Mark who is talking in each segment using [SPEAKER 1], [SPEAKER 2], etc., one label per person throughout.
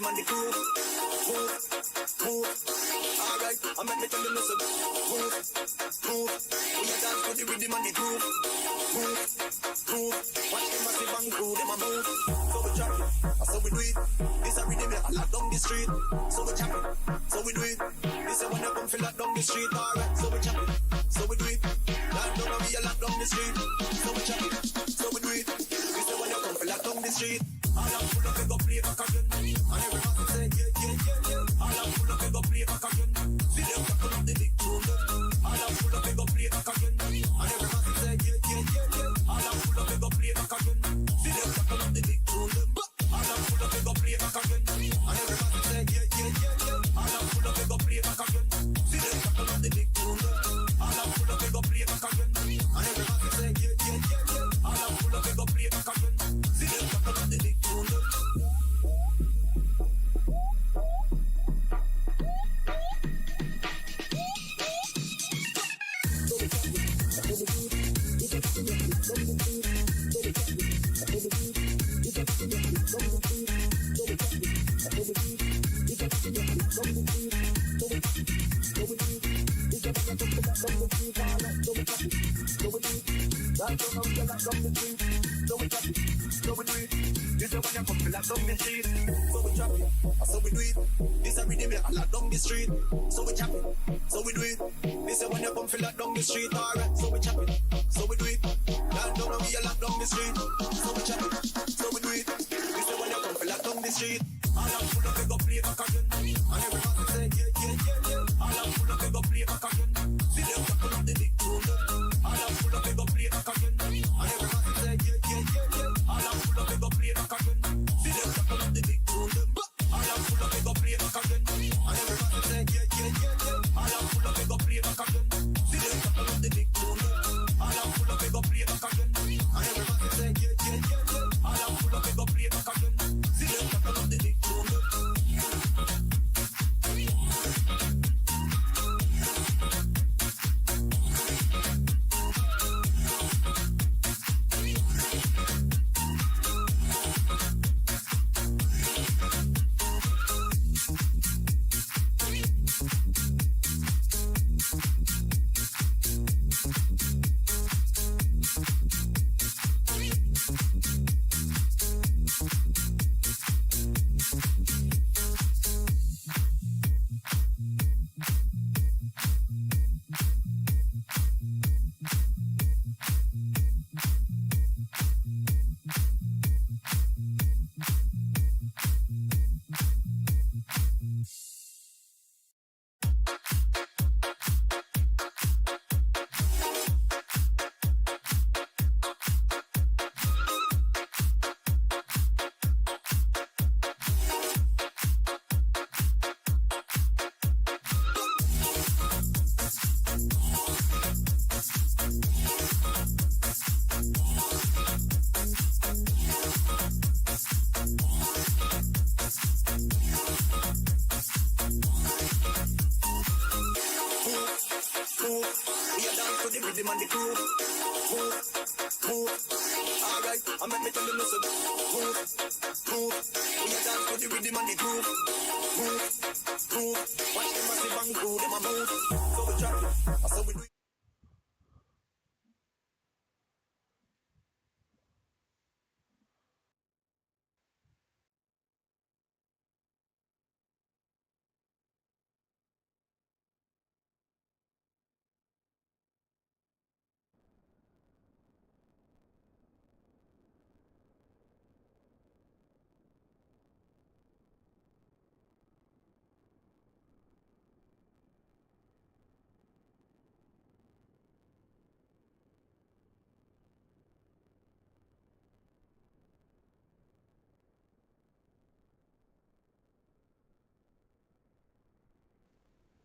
[SPEAKER 1] rhythm and the groove. Move, move. Alright, I make me tell you listen. Move, move. We a dance to the rhythm and the groove. Move, move. Watch them massive and crew, them a move. So we chop it, so we do it. This a rhythm that lock down the street. So we chop it, so we do it. This a when you come feel lock down the street. Alright, so we chop it, so we do it. Lock down and we a lock down the street. So we chop it, so we do it. This a when you come feel lock down the street. All I'm full of it, go play back again. And everybody say, yeah, yeah, yeah, yeah. All I'm full of it, go play back again. See them tackle up the big tune. All I'm full of it, go play back again. And everybody say, yeah, yeah, yeah, yeah. All I'm full of it, go play back again. See them tackle up the big tune. All I'm full of it, go play back again. And everybody say, yeah, yeah, yeah, yeah. All I'm full of it, go play back again. See them tackle up the big tune. All I'm full of it, go play back again. And everybody say, yeah, yeah, yeah, yeah. All I'm full of it, go play back again. See them tackle up the big tune. So we do it. This a rhythm that lock down the street. So we chop it, so we do it. This a when you come feel lock down the street. Alright, so we chop it, so we do it. Lock down and we a lock down the street. So we chop it, so we do it. This a when you come feel lock down the street. All I'm full of it, go play back again. And everybody say, yeah, yeah, yeah, yeah. All I'm full of it, go play back again. See them tackle up the big tune. All I'm full of it, go play back again. And everybody say, yeah, yeah, yeah, yeah. All I'm full of it, go play back again. See them tackle up the big tune. All I'm full of it, go play back again. And everybody say, yeah, yeah, yeah, yeah. All I'm full of it, go play back again. See them tackle up the big tune. All I'm full of it, go play back again. And everybody say, yeah, yeah, yeah, yeah. All I'm full of it, go play back again. See them tackle up the big tune. rhythm and the groove. Move, move. Alright, I make me tell you listen. Move, move. We a dance to the rhythm and the groove. Move, move. Watch them massive and crew, them a move. So we try it, so we do it.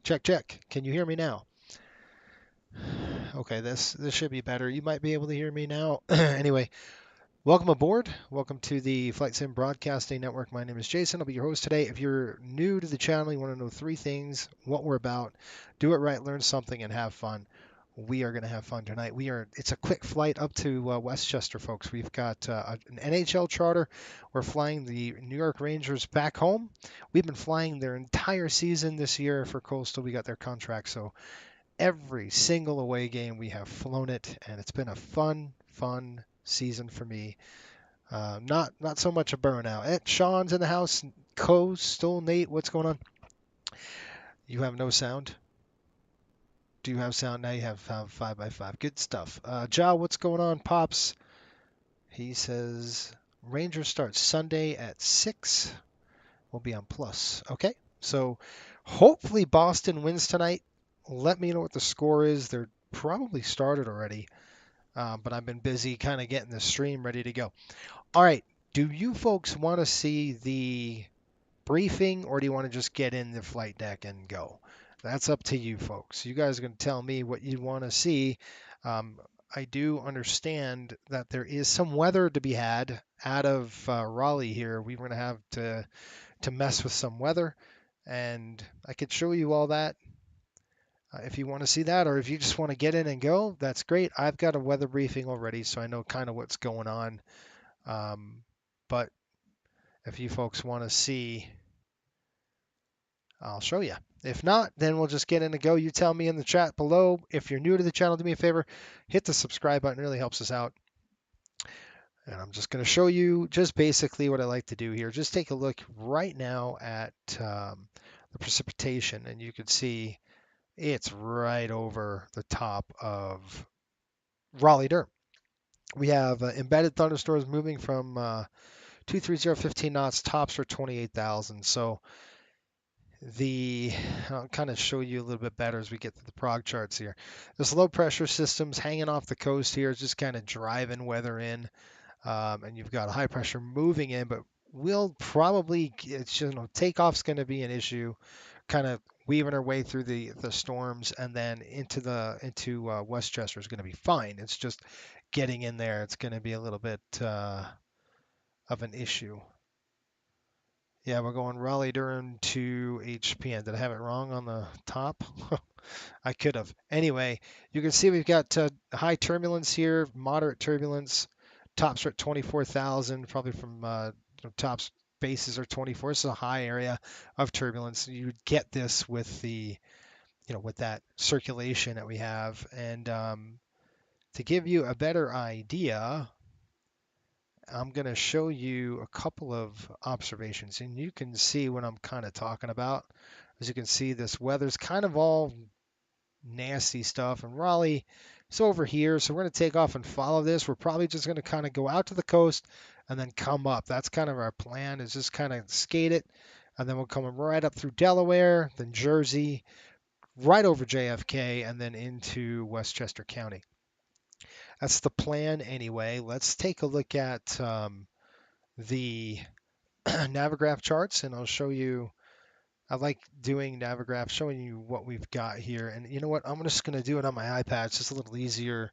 [SPEAKER 2] Check, check. Can you hear me now? Okay, this should be better. You might be able to hear me now. Anyway, welcome aboard. Welcome to the Flight Sim Broadcasting Network. My name is Jason. I'll be your host today. If you're new to the channel, you want to know 3 things, what we're about, do it right, learn something, and have fun. we are going to have fun tonight. It's a quick flight up to Westchester, folks. We've got an NHL charter. We're flying the New York Rangers back home. We've been flying their entire season this year for Coastal. We got their contract, so every single away game we have flown it, and it's been a fun season for me. Not so much a burnout. Sean's in the house. Coastal Nate, what's going on? You have no sound. Do you have sound? Now you have 5x5. Good stuff. Ja, what's going on? Pops, he says Rangers start Sunday at 6. We'll be on plus. Okay. So hopefully Boston wins tonight. Let me know what the score is. They're probably started already, but I've been busy kind of getting the stream ready to go. All right. Do you folks want to see the briefing, or do you want to just get in the flight deck and go? That's up to you folks. You guys are going to tell me what you want to see. I do understand that there is some weather to be had out of Raleigh here. We're going to have to mess with some weather, and I could show you all that if you want to see that, or if you just want to get in and go, that's great. I've got a weather briefing already, so I know kind of what's going on. But if you folks want to see, I'll show you. If not, then we'll just get in and go. You tell me in the chat below. If you're new to the channel, do me a favor, hit the subscribe button. It really helps us out. And I'm just going to show you just basically what I like to do here. Just take a look right now at the precipitation, and you can see it's right over the top of Raleigh-Durham. We have embedded thunderstorms moving from 230, 15 knots, tops for 28,000. So I'll kind of show you a little bit better as we get to the prog charts here. This low pressure system's hanging off the coast here, just kind of driving weather in, and you've got a high pressure moving in, but we'll probably, takeoff's going to be an issue, kind of weaving our way through the storms, and then into Westchester is going to be fine. It's just getting in there. It's going to be a little bit of an issue. Yeah, we're going Raleigh-Durham to HPN. Did I have it wrong on the top? I could have. Anyway, you can see we've got high turbulence here, moderate turbulence. Tops are at 24,000, probably from tops bases are 24. This is a high area of turbulence. You would get this with with that circulation that we have. And to give you a better idea, I'm going to show you a couple of observations, and you can see what I'm kind of talking about. As you can see, this weather's kind of all nasty stuff, and Raleigh is over here, so we're going to take off and follow this. We're probably just going to kind of go out to the coast and then come up. That's kind of our plan, is just kind of skate it, and then we'll come right up through Delaware, then Jersey, right over JFK, and then into Westchester County. That's the plan anyway. Let's take a look at the Navigraph charts, and I'll show you. I like doing Navigraph, showing you what we've got here. And you know what? I'm just going to do it on my iPad. It's just a little easier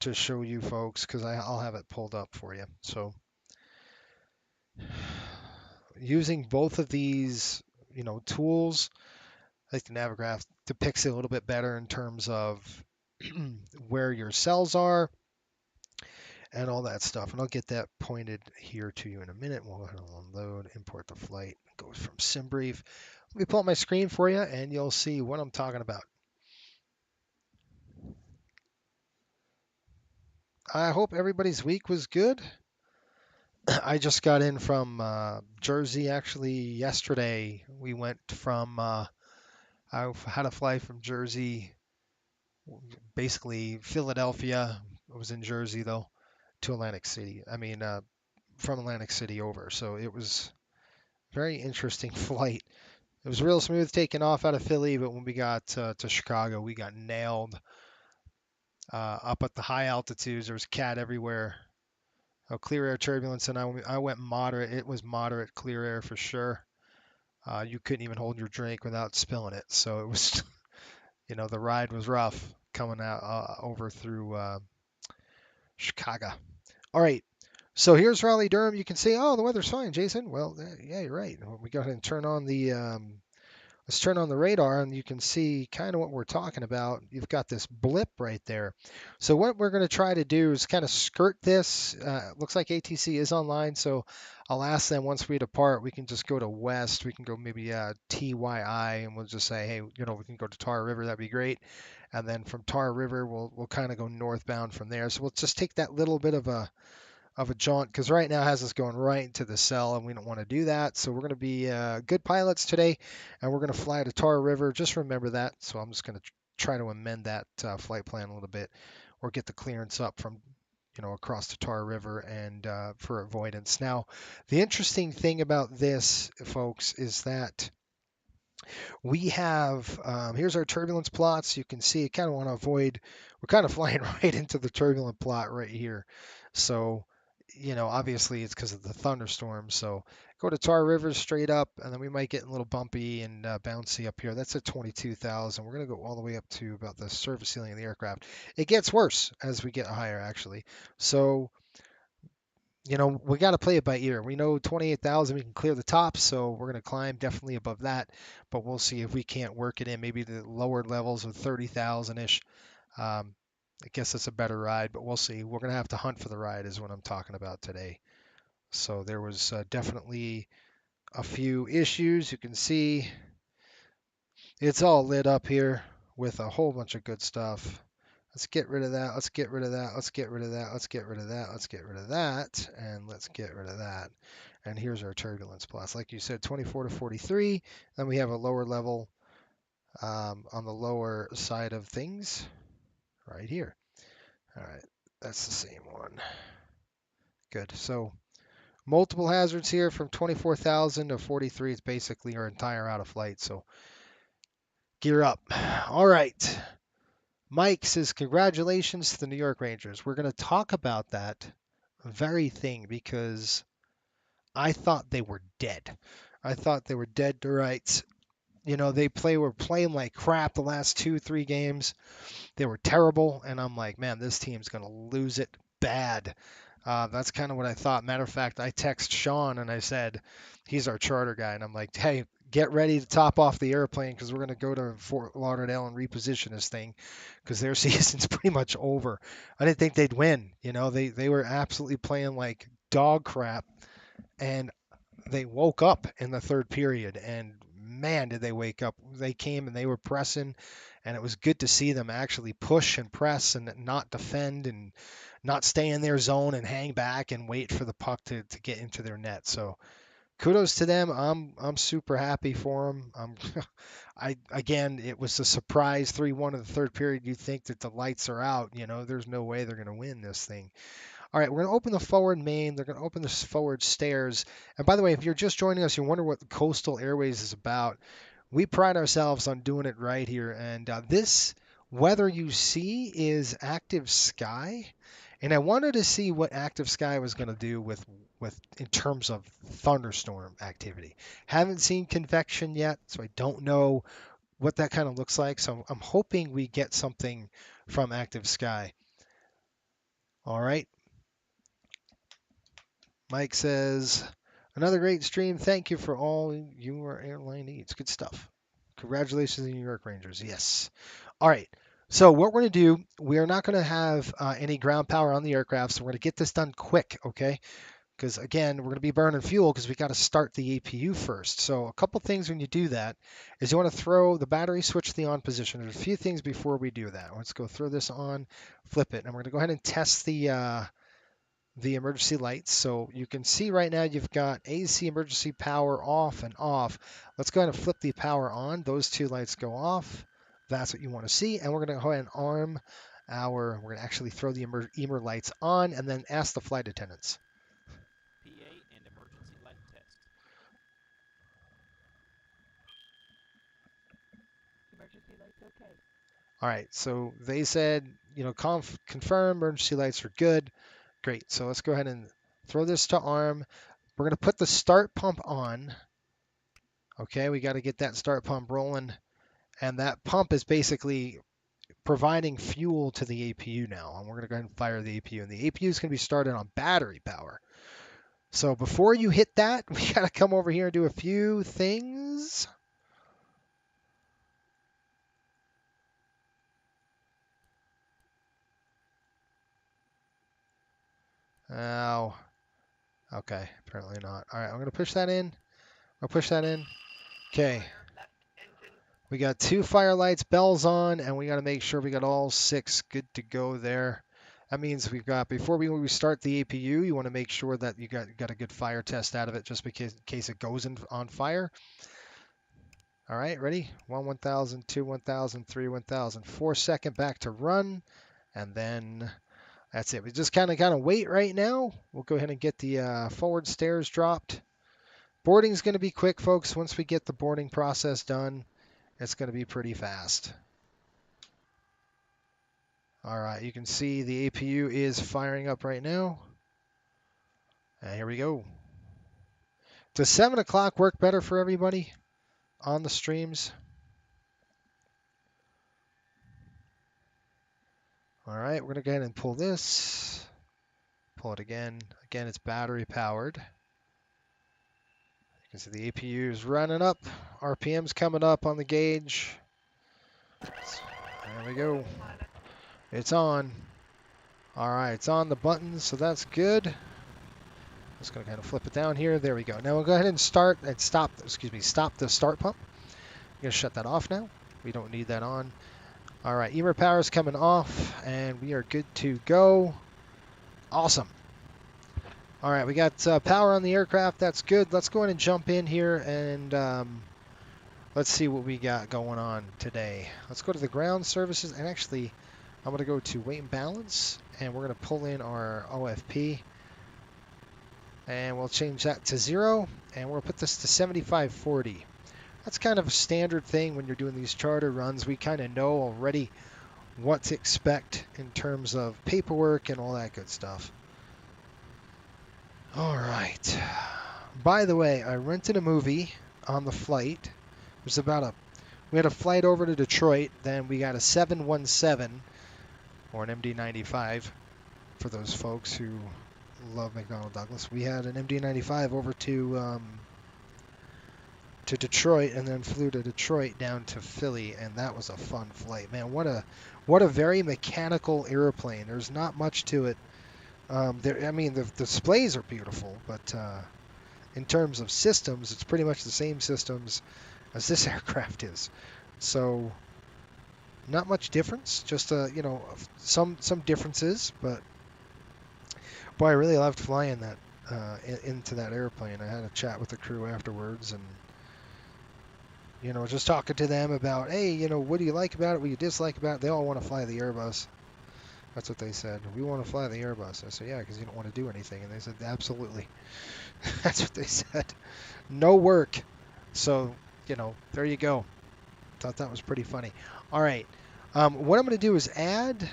[SPEAKER 2] to show you folks because I'll have it pulled up for you. So using both of these, tools, like the Navigraph depicts it a little bit better in terms of where your cells are and all that stuff. And I'll get that pointed here to you in a minute. We'll go ahead and unload, import the flight. It goes from SimBrief. Let me pull up my screen for you, and you'll see what I'm talking about. I hope everybody's week was good. I just got in from Jersey actually yesterday. We went from, I had a flight from Jersey, basically Philadelphia. I was in Jersey though, to Atlantic City. From Atlantic City over. So it was a very interesting flight. It was real smooth taking off out of Philly, but when we got to Chicago, we got nailed up at the high altitudes. There was cat everywhere. Clear air turbulence, and I went moderate. It was moderate clear air for sure. You couldn't even hold your drink without spilling it. So it was, the ride was rough coming out over through Chicago. All right. So here's Raleigh-Durham. You can see, oh, the weather's fine, Jason. Well, yeah, you're right. We go ahead and turn on the, let's let's turn on the radar and you can see kind of what we're talking about. You've got this blip right there. So what we're going to try to do is kind of skirt this. Looks like ATC is online, so I'll ask them once we depart, we can just go to west. We can go maybe TYI, and we'll just say, hey, we can go to Tar River. That'd be great. And then from Tar River, we'll kind of go northbound from there. So we'll just take that little bit of a jaunt, because right now it has us going right into the cell, and we don't want to do that. So we're going to be good pilots today, and we're going to fly to Tar River. Just remember that. So I'm just going to try to amend that flight plan a little bit, or get the clearance up from across the Tar River, and for avoidance. Now, the interesting thing about this, folks, is that we have, here's our turbulence plots. You can see, I kind of want to avoid, we're kind of flying right into the turbulent plot right here. So, obviously it's because of the thunderstorm. So go to Tar River straight up, and then we might get a little bumpy and bouncy up here. That's at 22,000. We're going to go all the way up to about the surface ceiling of the aircraft. It gets worse as we get higher, actually. So, we got to play it by ear. We know 28,000, we can clear the top, so we're going to climb definitely above that, but we'll see if we can't work it in. Maybe the lower levels of 30,000-ish. I guess it's a better ride, but we'll see. We're going to have to hunt for the ride is what I'm talking about today. So there was definitely a few issues. You can see it's all lit up here with a whole bunch of good stuff. Let's get rid of that. Let's get rid of that. Let's get rid of that. Let's get rid of that. Let's get rid of that. And let's get rid of that. And here's our turbulence plus. Like you said, 24 to 43. Then we have a lower level on the lower side of things right here. All right. That's the same one. Good. So multiple hazards here from 24,000 to 43. It's basically our entire out of flight. So gear up. All right. Mike says, congratulations to the New York Rangers. We're going to talk about that very thing because I thought they were dead. I thought they were dead to rights. Were playing like crap the last 2-3 games. They were terrible, and I'm like, man, this team's going to lose it bad. That's kind of what I thought. Matter of fact, I text Sean and I said, he's our charter guy, and I'm like, hey, get ready to top off the airplane because we're going to go to Fort Lauderdale and reposition this thing because their season's pretty much over. I didn't think they'd win. They were absolutely playing like dog crap, and they woke up in the third period, and man, did they wake up. They came and they were pressing, and it was good to see them actually push and press and not defend and not stay in their zone and hang back and wait for the puck to get into their net. So kudos to them. I'm super happy for them. Again, it was a surprise 3-1 in the third period. You think that the lights are out, there's no way they're going to win this thing. All right, we're going to open the forward main. They're going to open the forward stairs. And by the way, if you're just joining us, you wonder what Coastal Airways is about. We pride ourselves on doing it right here. And this weather you see is active sky. And I wanted to see what active sky was going to do with in terms of thunderstorm activity. Haven't seen convection yet, so I don't know what that kind of looks like. So I'm hoping we get something from active sky. All right. Mike says, another great stream. Thank you for all your airline needs. Good stuff. Congratulations, New York Rangers. Yes. All right. So what we're going to do, we are not going to have any ground power on the aircraft, so we're going to get this done quick, okay? Because, again, we're going to be burning fuel because we got to start the APU first. So a couple things when you do that is you want to throw the battery switch to the on position. There's a few things before we do that. Let's go throw this on, flip it, and we're going to go ahead and test the emergency lights. So you can see right now you've got AC emergency power off and off. Let's go ahead and flip the power on. Those two lights go off. That's what you want to see. And we're going to go ahead and we're going to actually throw the EMER lights on and then ask the flight attendants.
[SPEAKER 3] PA and emergency light test.
[SPEAKER 4] Emergency lights okay.
[SPEAKER 2] All right, so they said, confirm emergency lights are good. Great, so let's go ahead and throw this to arm. We're going to put the start pump on. Okay, we got to get that start pump rolling. And that pump is basically providing fuel to the APU now. And we're going to go ahead and fire the APU. And the APU is going to be started on battery power. So before you hit that, we got to come over here and do a few things. Oh, okay, apparently not. All right, I'm gonna push that in. I'll push that in. Okay. We got 2 fire lights, bells on, and we got to make sure we got all 6 good to go there. That means we've got, before we start the APU, you want to make sure that you got a good fire test out of it, just in case it goes on fire. All right, ready? 1, 1000, 2, 1000, 3, 1000. 4-second back to run, and then that's it. We just kind of wait right now. We'll go ahead and get the forward stairs dropped. Boarding's going to be quick, folks. Once we get the boarding process done, it's going to be pretty fast. All right, you can see the APU is firing up right now. And here we go. Does 7 o'clock work better for everybody on the streams? All right, we're going to go ahead and pull this. Pull it again. Again, it's battery powered. You can see the APU is running up. RPM's coming up on the gauge. There we go. It's on. All right, it's on the buttons, so that's good. Just going to kind of flip it down here. There we go. Now we'll go ahead and stop the start pump. I'm going to shut that off now. We don't need that on. All right, EMR power is coming off, and we are good to go. Awesome. All right, we got power on the aircraft. That's good. Let's go ahead and jump in here, and let's see what we got going on today. Let's go to the ground services, and actually, I'm going to go to weight and balance, and we're going to pull in our OFP. And we'll change that to 0, and we'll put this to 7540. That's kind of a standard thing when you're doing these charter runs. We kind of know already what to expect in terms of paperwork and all that good stuff. All right. By the way, I rented a movie on the flight. It was we had a flight over to Detroit, then we got a 717 or an MD-95 for those folks who love McDonnell Douglas. We had an MD-95 over to Detroit, and then flew to Detroit down to Philly, and that was a fun flight. Man, what a very mechanical airplane. There's not much to it. The displays are beautiful, but in terms of systems, it's pretty much the same systems as this aircraft is. So not much difference, just some differences, but boy, I really loved flying that into that airplane. I had a chat with the crew afterwards, and just talking to them about, hey, what do you like about it? What do you dislike about it? They all want to fly the Airbus. That's what they said. We want to fly the Airbus. I said, yeah, because you don't want to do anything. And they said, absolutely. That's what they said. No work. So, there you go. Thought that was pretty funny. All right. What I'm going to do is add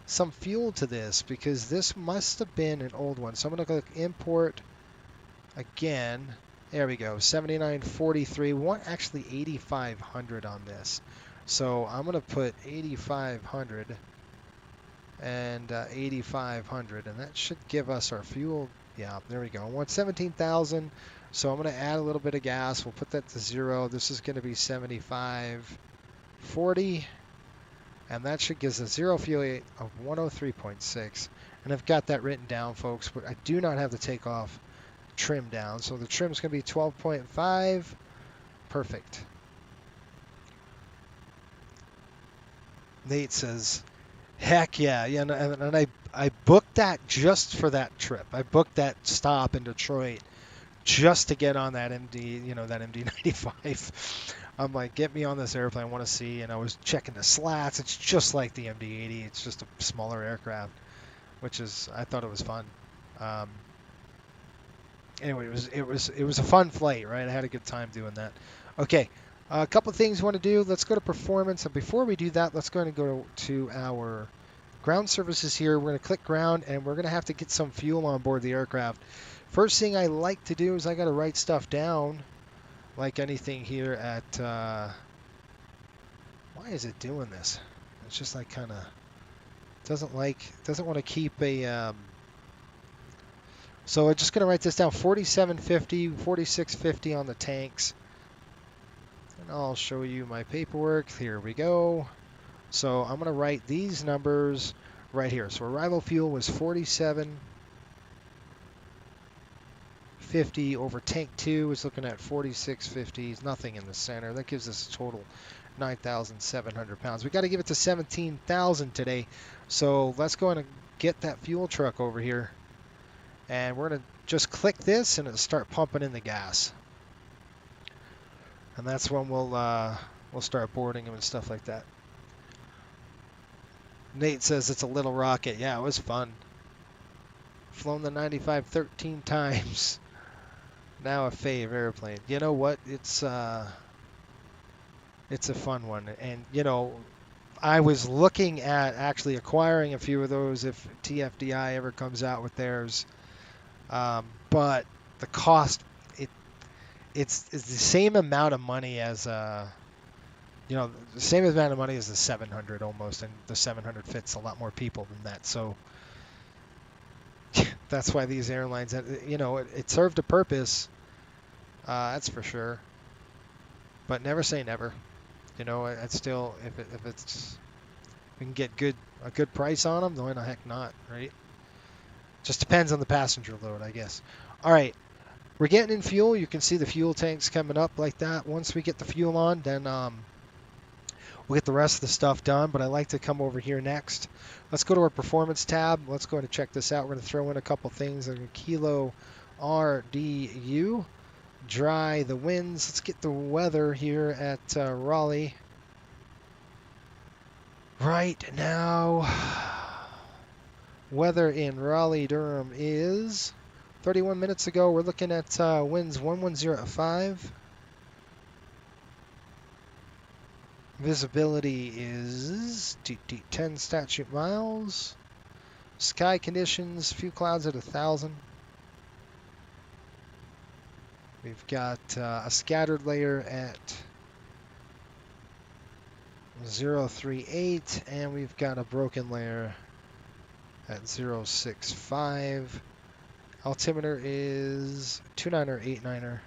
[SPEAKER 2] some fuel to this, because this must have been an old one. So I'm going to click import again. There we go, 7943. We want actually 8,500 on this. So I'm going to put 8,500 and 8,500, and that should give us our fuel. Yeah, there we go. I want 17,000, so I'm going to add a little bit of gas. We'll put that to 0. This is going to be 7540, and that should give us a 0 fuel rate of 103.6. And I've got that written down, folks, but I do not have the takeoff trim down, so the trim's going to be 12.5. Perfect. Nate says, heck yeah, and I booked that just for that trip. I booked that stop in Detroit just to get on that MD, that MD-95. I'm like, get me on this airplane, I want to see. And I was checking the slats. It's just like the MD-80. It's just a smaller aircraft, I thought it was fun. Anyway, it was a fun flight, right? I had a good time doing that. Okay, a couple of things we want to do. Let's go to performance, and before we do that, let's go ahead and go to our ground services here. We're going to click ground, and we're going to have to get some fuel on board the aircraft. First thing I like to do is I got to write stuff down, like anything here at. Why is it doing this? It's just like kind of doesn't want to keep a. So I'm just going to write this down, 4750, 4650 on the tanks. And I'll show you my paperwork. Here we go. So I'm going to write these numbers right here. So arrival fuel was 47. 4850 over tank 2 is looking at 4650. Nothing in the center. That gives us a total 9,700 pounds. We got to give it to 17,000 today. So let's go and get that fuel truck over here. And we're going to just click this and it'll start pumping in the gas. And that's when we'll start boarding them and stuff like that. Nate says it's a little rocket. Yeah, it was fun. Flown the 95 13 times. Now a fave airplane. You know what? It's a fun one. And you know, I was looking at actually acquiring a few of those if TFDI ever comes out with theirs. But the cost, it's the same amount of money as you know, the same amount of money as the 700 almost, and the 700 fits a lot more people than that. So that's why these airlines, you know, it served a purpose. That's for sure. But never say never. You know, it's still if it's we can get a good price on them, why the heck not, right? Just depends on the passenger load, I guess. All right, we're getting in fuel. You can see the fuel tanks coming up like that. Once we get the fuel on, then we'll get the rest of the stuff done. But I like to come over here next. Let's go to our performance tab. Let's go ahead and check this out. We're going to throw in a couple things. Kilo RDU. Dry the winds. Let's get the weather here at Raleigh. Right now, weather in Raleigh-Durham is 31 minutes ago. We're looking at winds 110 at 5. Visibility is 10 statute miles. Sky conditions, few clouds at 1,000. We've got a scattered layer at 038, and we've got a broken layer at 065. Altimeter is 29er, 89er.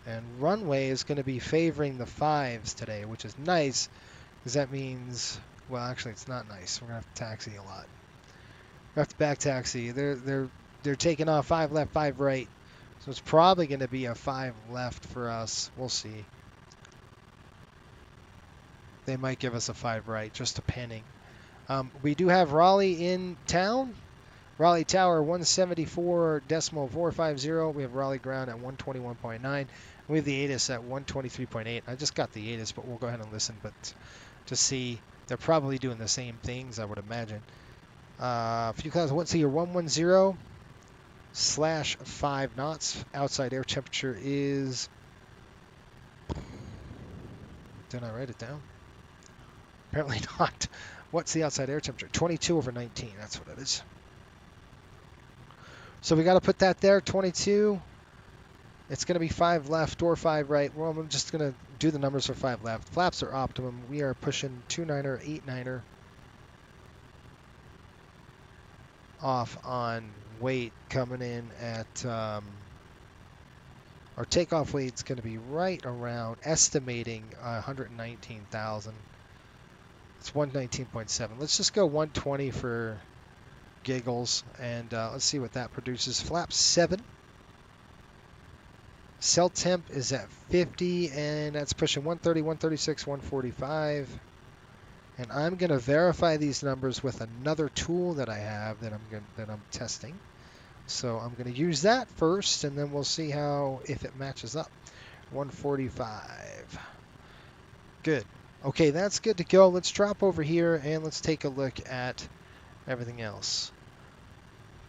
[SPEAKER 2] And runway is going to be favoring the 5s today, which is nice, because that means, well, actually it's not nice. We're going to have to taxi a lot. We have to back taxi. They're taking off 5 left, 5 right. So it's probably going to be a 5 left for us. We'll see. They might give us a 5 right, just depending. We do have Raleigh in town. Raleigh Tower 174.450. We have Raleigh ground at 121.9. We have the ATIS at 123.8. I just got the ATIS, but we'll go ahead and listen. But to see, they're probably doing the same things, I would imagine. Few clouds. Let's see your 110/5 knots. Outside air temperature is. Did I write it down? Apparently not. What's the outside air temperature? 22 over 19. That's what it is. So we got to put that there. 22. It's going to be 5 left or 5 right. Well, I'm just going to do the numbers for 5 left. Flaps are optimum. We are pushing 29er, 89er off on weight coming in at our takeoff weight's going to be right around estimating 119,000. It's 119.7. Let's just go 120 for giggles, and let's see what that produces. Flaps 7. Cell temp is at 50, and that's pushing 130, 136, 145. And I'm going to verify these numbers with another tool that I have that I'm testing. So I'm going to use that first, and then we'll see if it matches up. 145. Good. Okay, that's good to go. Let's drop over here and let's take a look at everything else.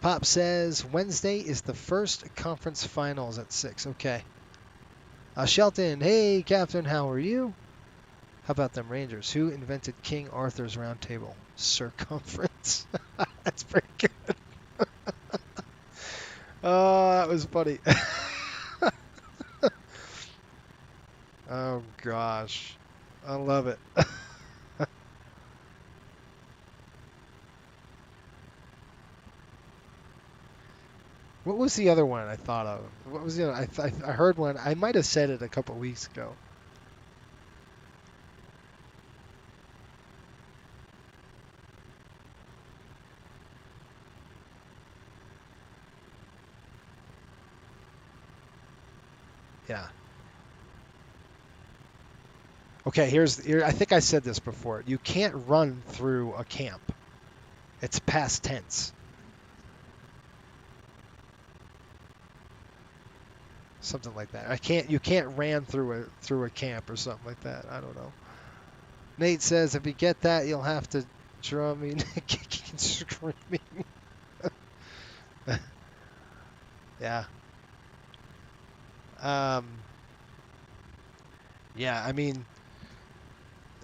[SPEAKER 2] Pop says Wednesday is the first conference finals at 6. Okay. Shelton, hey Captain, how are you? How about them Rangers? Who invented King Arthur's Round Table? Circumference. That's pretty good. Oh, that was funny. Oh gosh. I love it. What was the other one I thought of? What was the other? I heard one. I might have said it a couple weeks ago. Yeah. Okay, here, I think I said this before. You can't run through a camp. It's past tense. Something like that. You can't ran through a camp or something like that. I don't know. Nate says if you get that, you'll have to drum me kicking and screaming. Yeah. Yeah, I mean,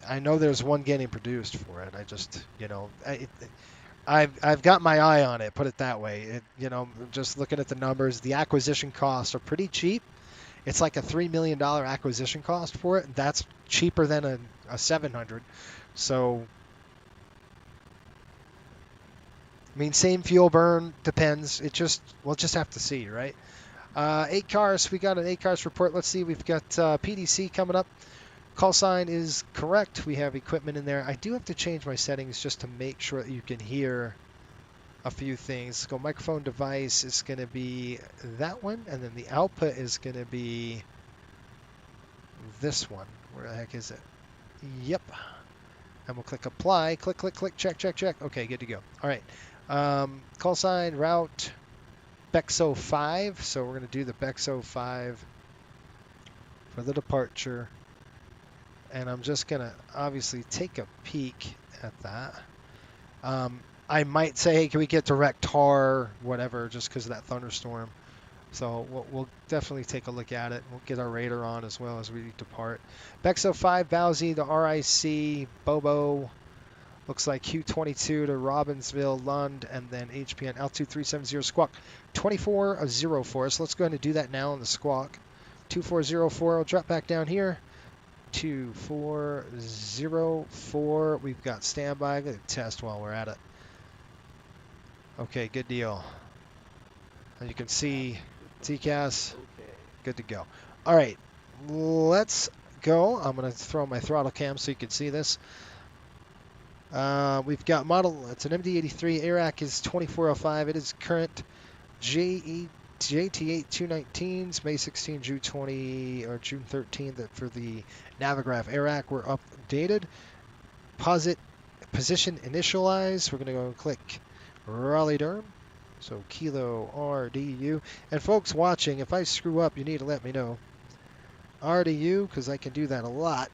[SPEAKER 2] I know there's one getting produced for it. I just, I've got my eye on it, put it that way. Just looking at the numbers, the acquisition costs are pretty cheap. It's like a $3 million acquisition cost for it. That's cheaper than a 700. So, I mean, same fuel burn, depends. We'll just have to see, right? 8 cars, we got an 8 cars report. Let's see, we've got PDC coming up. Call sign is correct. We have equipment in there. I do have to change my settings just to make sure that you can hear a few things. Let's go microphone device is going to be that one, and then the output is going to be this one. Where the heck is it? Yep. And we'll click apply. Click, click, click, check, check, check. Okay, good to go. All right. Call sign, route, Bexo 5. So we're going to do the Bexo 5 for the departure. And I'm just going to obviously take a peek at that. I might say, hey, can we get direct tar, whatever, just because of that thunderstorm. So we'll definitely take a look at it. We'll get our radar on as well as we depart. Bexo 5, Bowsy, the RIC, Bobo. Looks like Q22 to Robbinsville, Lund, and then HPN, altitude 370, squawk 2404. So let's go ahead and do that now on the squawk. 2404, we'll drop back down here. 2404, we've got standby. I'm going to test while we're at it. Okay, good deal. And you can see TCAS, good to go. All right, let's go. I'm going to throw my throttle cam so you can see this. We've got model, it's an MD-83, AIRAC is 2405. It is current JT8 219s, May 16, June 20, or June 13th for the Navigraph AIRAC. We're updated. Position initialize. We're going to go and click Raleigh Durham. So Kilo RDU. And folks watching, if I screw up, you need to let me know. RDU, because I can do that a lot.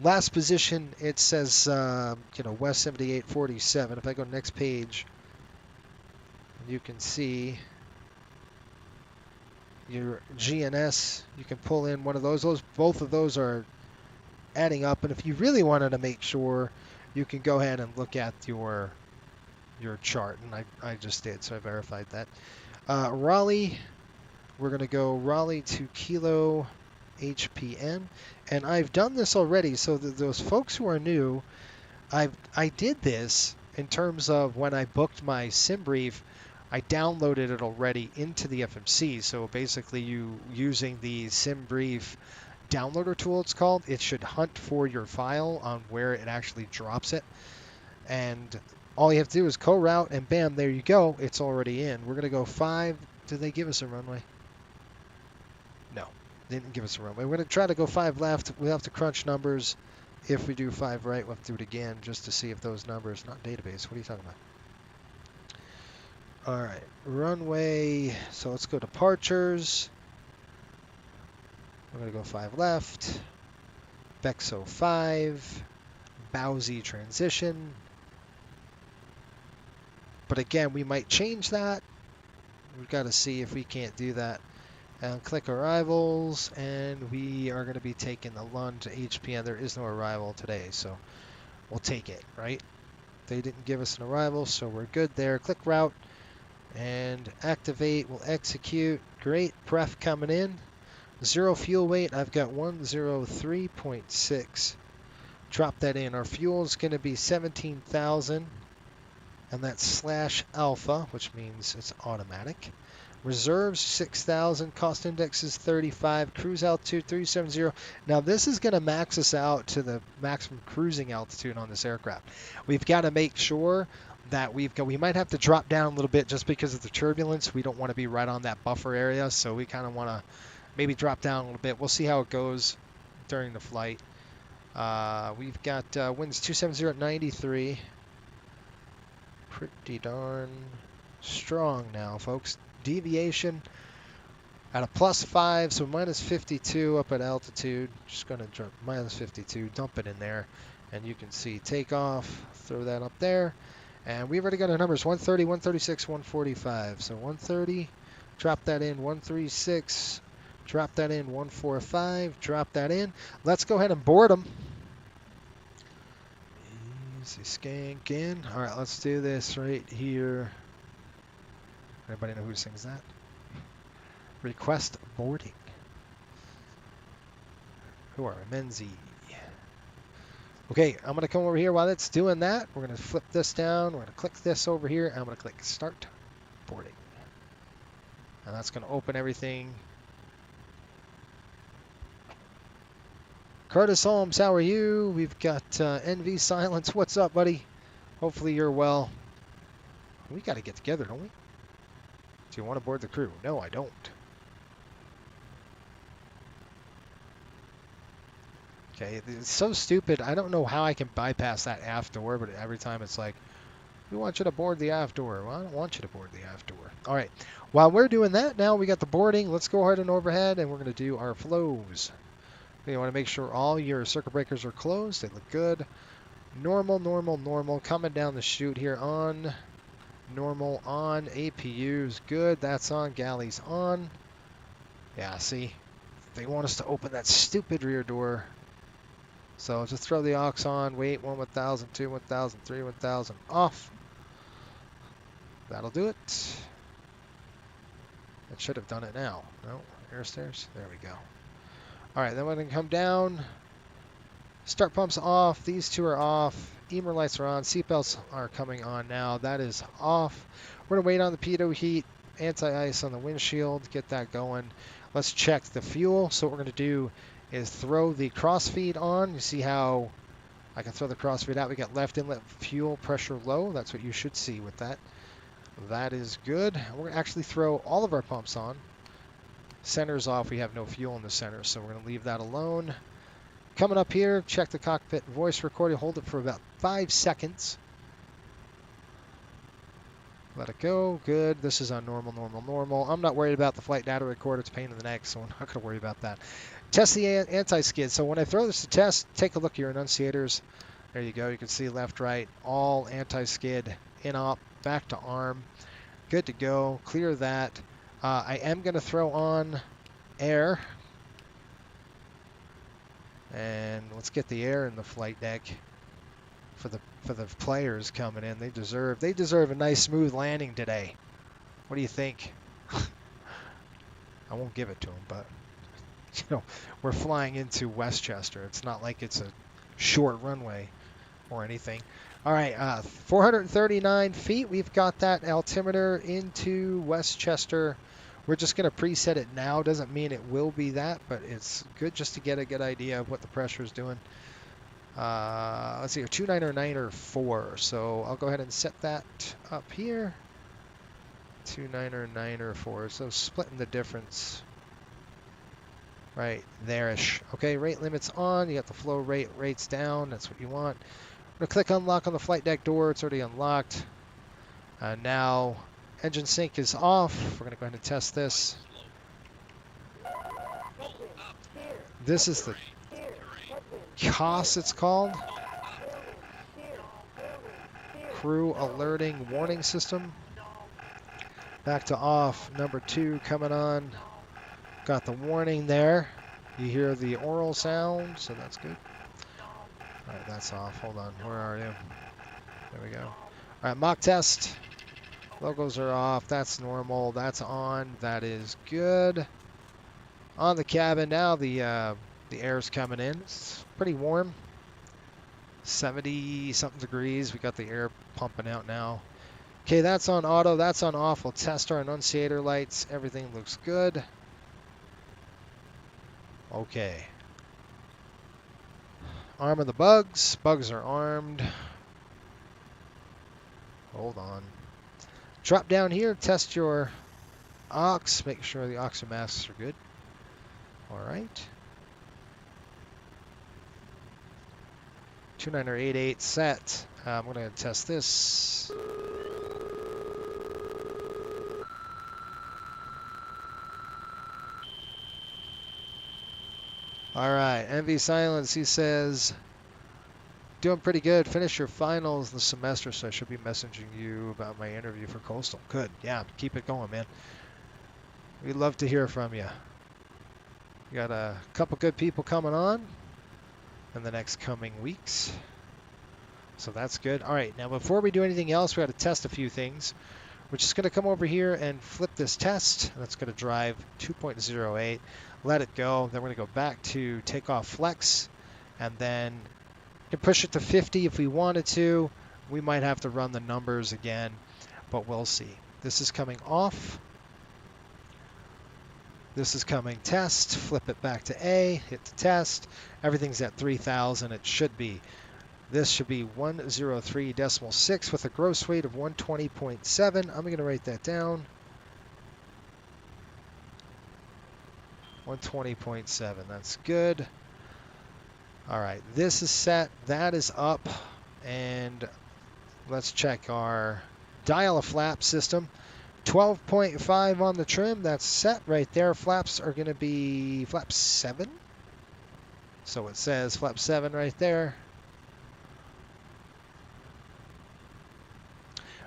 [SPEAKER 2] Last position, it says, West 7847. If I go next page, you can see your GNS. You can pull in one of those. Both of those are adding up. And if you really wanted to make sure, you can go ahead and look at your chart. And I just did, so I verified that. Raleigh, we're going to go Raleigh to Kilo HPN. And I've done this already, so those folks who are new, I did this in terms of when I booked my sim brief, I downloaded it already into the FMC. So basically you using the sim brief downloader tool, it's called, it should hunt for your file on where it actually drops it. And all you have to do is co-route and bam, there you go. It's already in. We're going to go 5. Did they give us a runway? No, they didn't give us a runway. We're going to try to go 5 left. We'll have to crunch numbers. If we do 5 right, we'll have to do it again just to see if those numbers, not database. What are you talking about? All right, runway. So let's go departures. We're going to go 5 left. Bexo 5. Bowsy transition. But again, we might change that. We've got to see if we can't do that. And click arrivals, and we are going to be taking the Lund to HPN. There is no arrival today, so we'll take it, right? They didn't give us an arrival, so we're good there. Click route and activate. We'll execute. Great. Pref coming in. 0 fuel weight. I've got 103.6. Drop that in. Our fuel is going to be 17,000. And that's /alpha, which means it's automatic. Reserves 6,000. Cost index is 35. Cruise altitude 370. Now this is going to max us out to the maximum cruising altitude on this aircraft. We've got to make sure that we've got. We might have to drop down a little bit just because of the turbulence. We don't want to be right on that buffer area, so we kind of want to maybe drop down a little bit. We'll see how it goes during the flight. We've got winds 270 at 93. Pretty darn strong now, folks. Deviation at a +5, so -52 up at altitude. Just going to drop -52, dump it in there, and you can see takeoff. Throw that up there. And we've already got our numbers, 130, 136, 145. So 130, drop that in, 136, drop that in, 145, drop that in. Let's go ahead and board them. Easy skank in. All right, let's do this right here. Anybody know who sings that? Request boarding. Who are we? Menzie. Okay, I'm going to come over here while it's doing that. We're going to flip this down. We're going to click this over here. I'm going to click Start Boarding. And that's going to open everything. Curtis Holmes, how are you? We've got NV Silence. What's up, buddy? Hopefully you're well. We got to get together, don't we? Do you want to board the crew? No, I don't. Okay, it's so stupid. I don't know how I can bypass that aft door, but every time it's like, we want you to board the aft door. Well, I don't want you to board the aft door. All right, while we're doing that, now we got the boarding. Let's go ahead and overhead, and we're going to do our flows. You want to make sure all your circuit breakers are closed. They look good. Normal, normal, normal. Coming down the chute here on. Normal on. APU's good. That's on. Galley's on. Yeah, see? They want us to open that stupid rear door. So just throw the aux on, wait, 1 1000, 2 1000, 3 1000, off. That'll do it. It should have done it now. No, air stairs. There we go. All right, then we're going to come down. Start pumps off. These two are off. Emer lights are on. Seatbelts are coming on now. That is off. We're going to wait on the pitot heat. Anti-ice on the windshield. Get that going. Let's check the fuel. So what we're going to do is throw the crossfeed on. You see how I can throw the crossfeed out. We got left inlet fuel pressure low. That's what you should see with that. That is good. We're going to actually throw all of our pumps on. Center's off. We have no fuel in the center, so we're going to leave that alone. Coming up here, check the cockpit voice recording. Hold it for about 5 seconds. Let it go. Good. This is on normal, normal, normal. I'm not worried about the flight data recorder. It's a pain in the neck, so we're not going to worry about that. Test the anti-skid. So when I throw this to test, take a look at your annunciators. There you go. You can see left, right, all anti-skid, in-op, back to arm. Good to go. Clear that. I am going to throw on air. And let's get the air in the flight deck for the players coming in. They deserve a nice smooth landing today. What do you think? I won't give it to them, but you know, we're flying into Westchester. It's not like it's a short runway or anything. All right, 439 feet. We've got that altimeter into Westchester. We're just going to preset it now. Doesn't mean it will be that, but it's good just to get a good idea of what the pressure is doing. Let's see, 299.4. So I'll go ahead and set that up here. 299.4. So splitting the difference right there-ish. Okay, rate limits on. You got the flow rate rates down. That's what you want. I'm going to click unlock on the flight deck door. It's already unlocked. Now engine sync is off. We're going to go ahead and test this. This is the COS, it's called. Crew alerting warning system. Back to off. Number 2 coming on. Got the warning there. You hear the oral sound, so that's good. All right, that's off. Hold on. Where are you? There we go. All right, mock test. Logos are off. That's normal. That's on. That is good. On the cabin now, the air's coming in. It's pretty warm. 70-something degrees. We got the air pumping out now. Okay, that's on auto. That's on off. We'll test our annunciator lights. Everything looks good. Okay. Arm of the bugs. Bugs are armed. Hold on. Drop down here, test your aux, make sure the oxygen masks are good. All right. 2988 set. I'm going to test this. All right, Envy Silence, he says, doing pretty good. Finished your finals the semester, so I should be messaging you about my interview for Coastal. Good. Yeah, keep it going, man. We'd love to hear from you. We got a couple good people coming on in the next coming weeks. So that's good. All right, now before we do anything else, we got to test a few things. We're just going to come over here and flip this test. That's going to drive 2.08. Let it go. Then we're going to go back to takeoff flex, and then we can push it to 50 if we wanted to. We might have to run the numbers again, but we'll see. This is coming off. This is coming test. Flip it back to A. Hit the test. Everything's at 3,000. It should be. This should be 103.6 with a gross weight of 120.7. I'm going to write that down. 120.7. That's good. All right. This is set. That is up. And let's check our dial-a-flap system. 12.5 on the trim. That's set right there. Flaps are going to be flap 7. So it says flap 7 right there.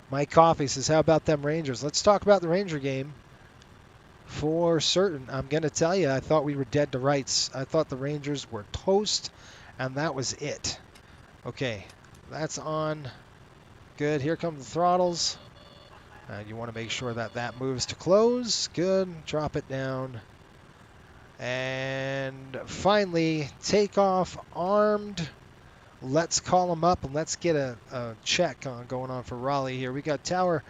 [SPEAKER 2] Mike Coffey says, how about them Rangers? Let's talk about the Ranger game. For certain, I'm going to tell you, I thought we were dead to rights. I thought the Rangers were toast, and that was it. Okay, that's on. Good. Here come the throttles. You want to make sure that that moves to close. Good. Drop it down. And finally, takeoff armed. Let's call them up and let's get a check on going on for Raleigh here. We got tower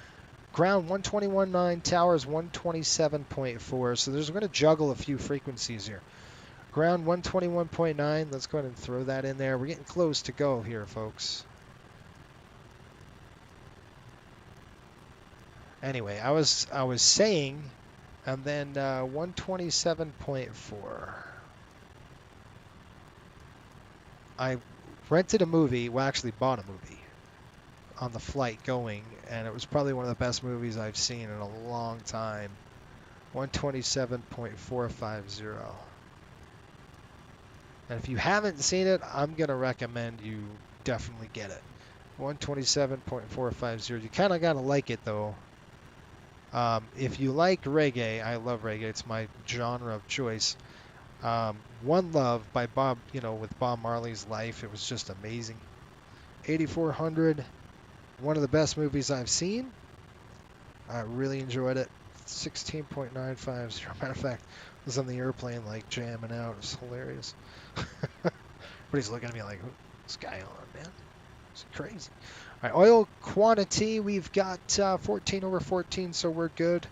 [SPEAKER 2] ground 121.9, towers 127.4. So there's going to juggle a few frequencies here. Ground 121.9. Let's go ahead and throw that in there. We're getting close to go here, folks. Anyway, I was saying, and then 127.4. I rented a movie, well actually bought a movie on the flight going, and it was probably one of the best movies I've seen in a long time. 127.450. And if you haven't seen it, I'm going to recommend you definitely get it. 127.450. You kind of got to like it though. If you like reggae, I love reggae. It's my genre of choice. One Love by Bob, with Bob Marley's life. It was just amazing. 8400, one of the best movies I've seen. I really enjoyed it. 16.950. Matter of fact, I was on the airplane like jamming out. It was hilarious. Everybody's looking at me like, what's this guy on, man? It's crazy. All right, oil quantity, we've got 14/14, so we're good.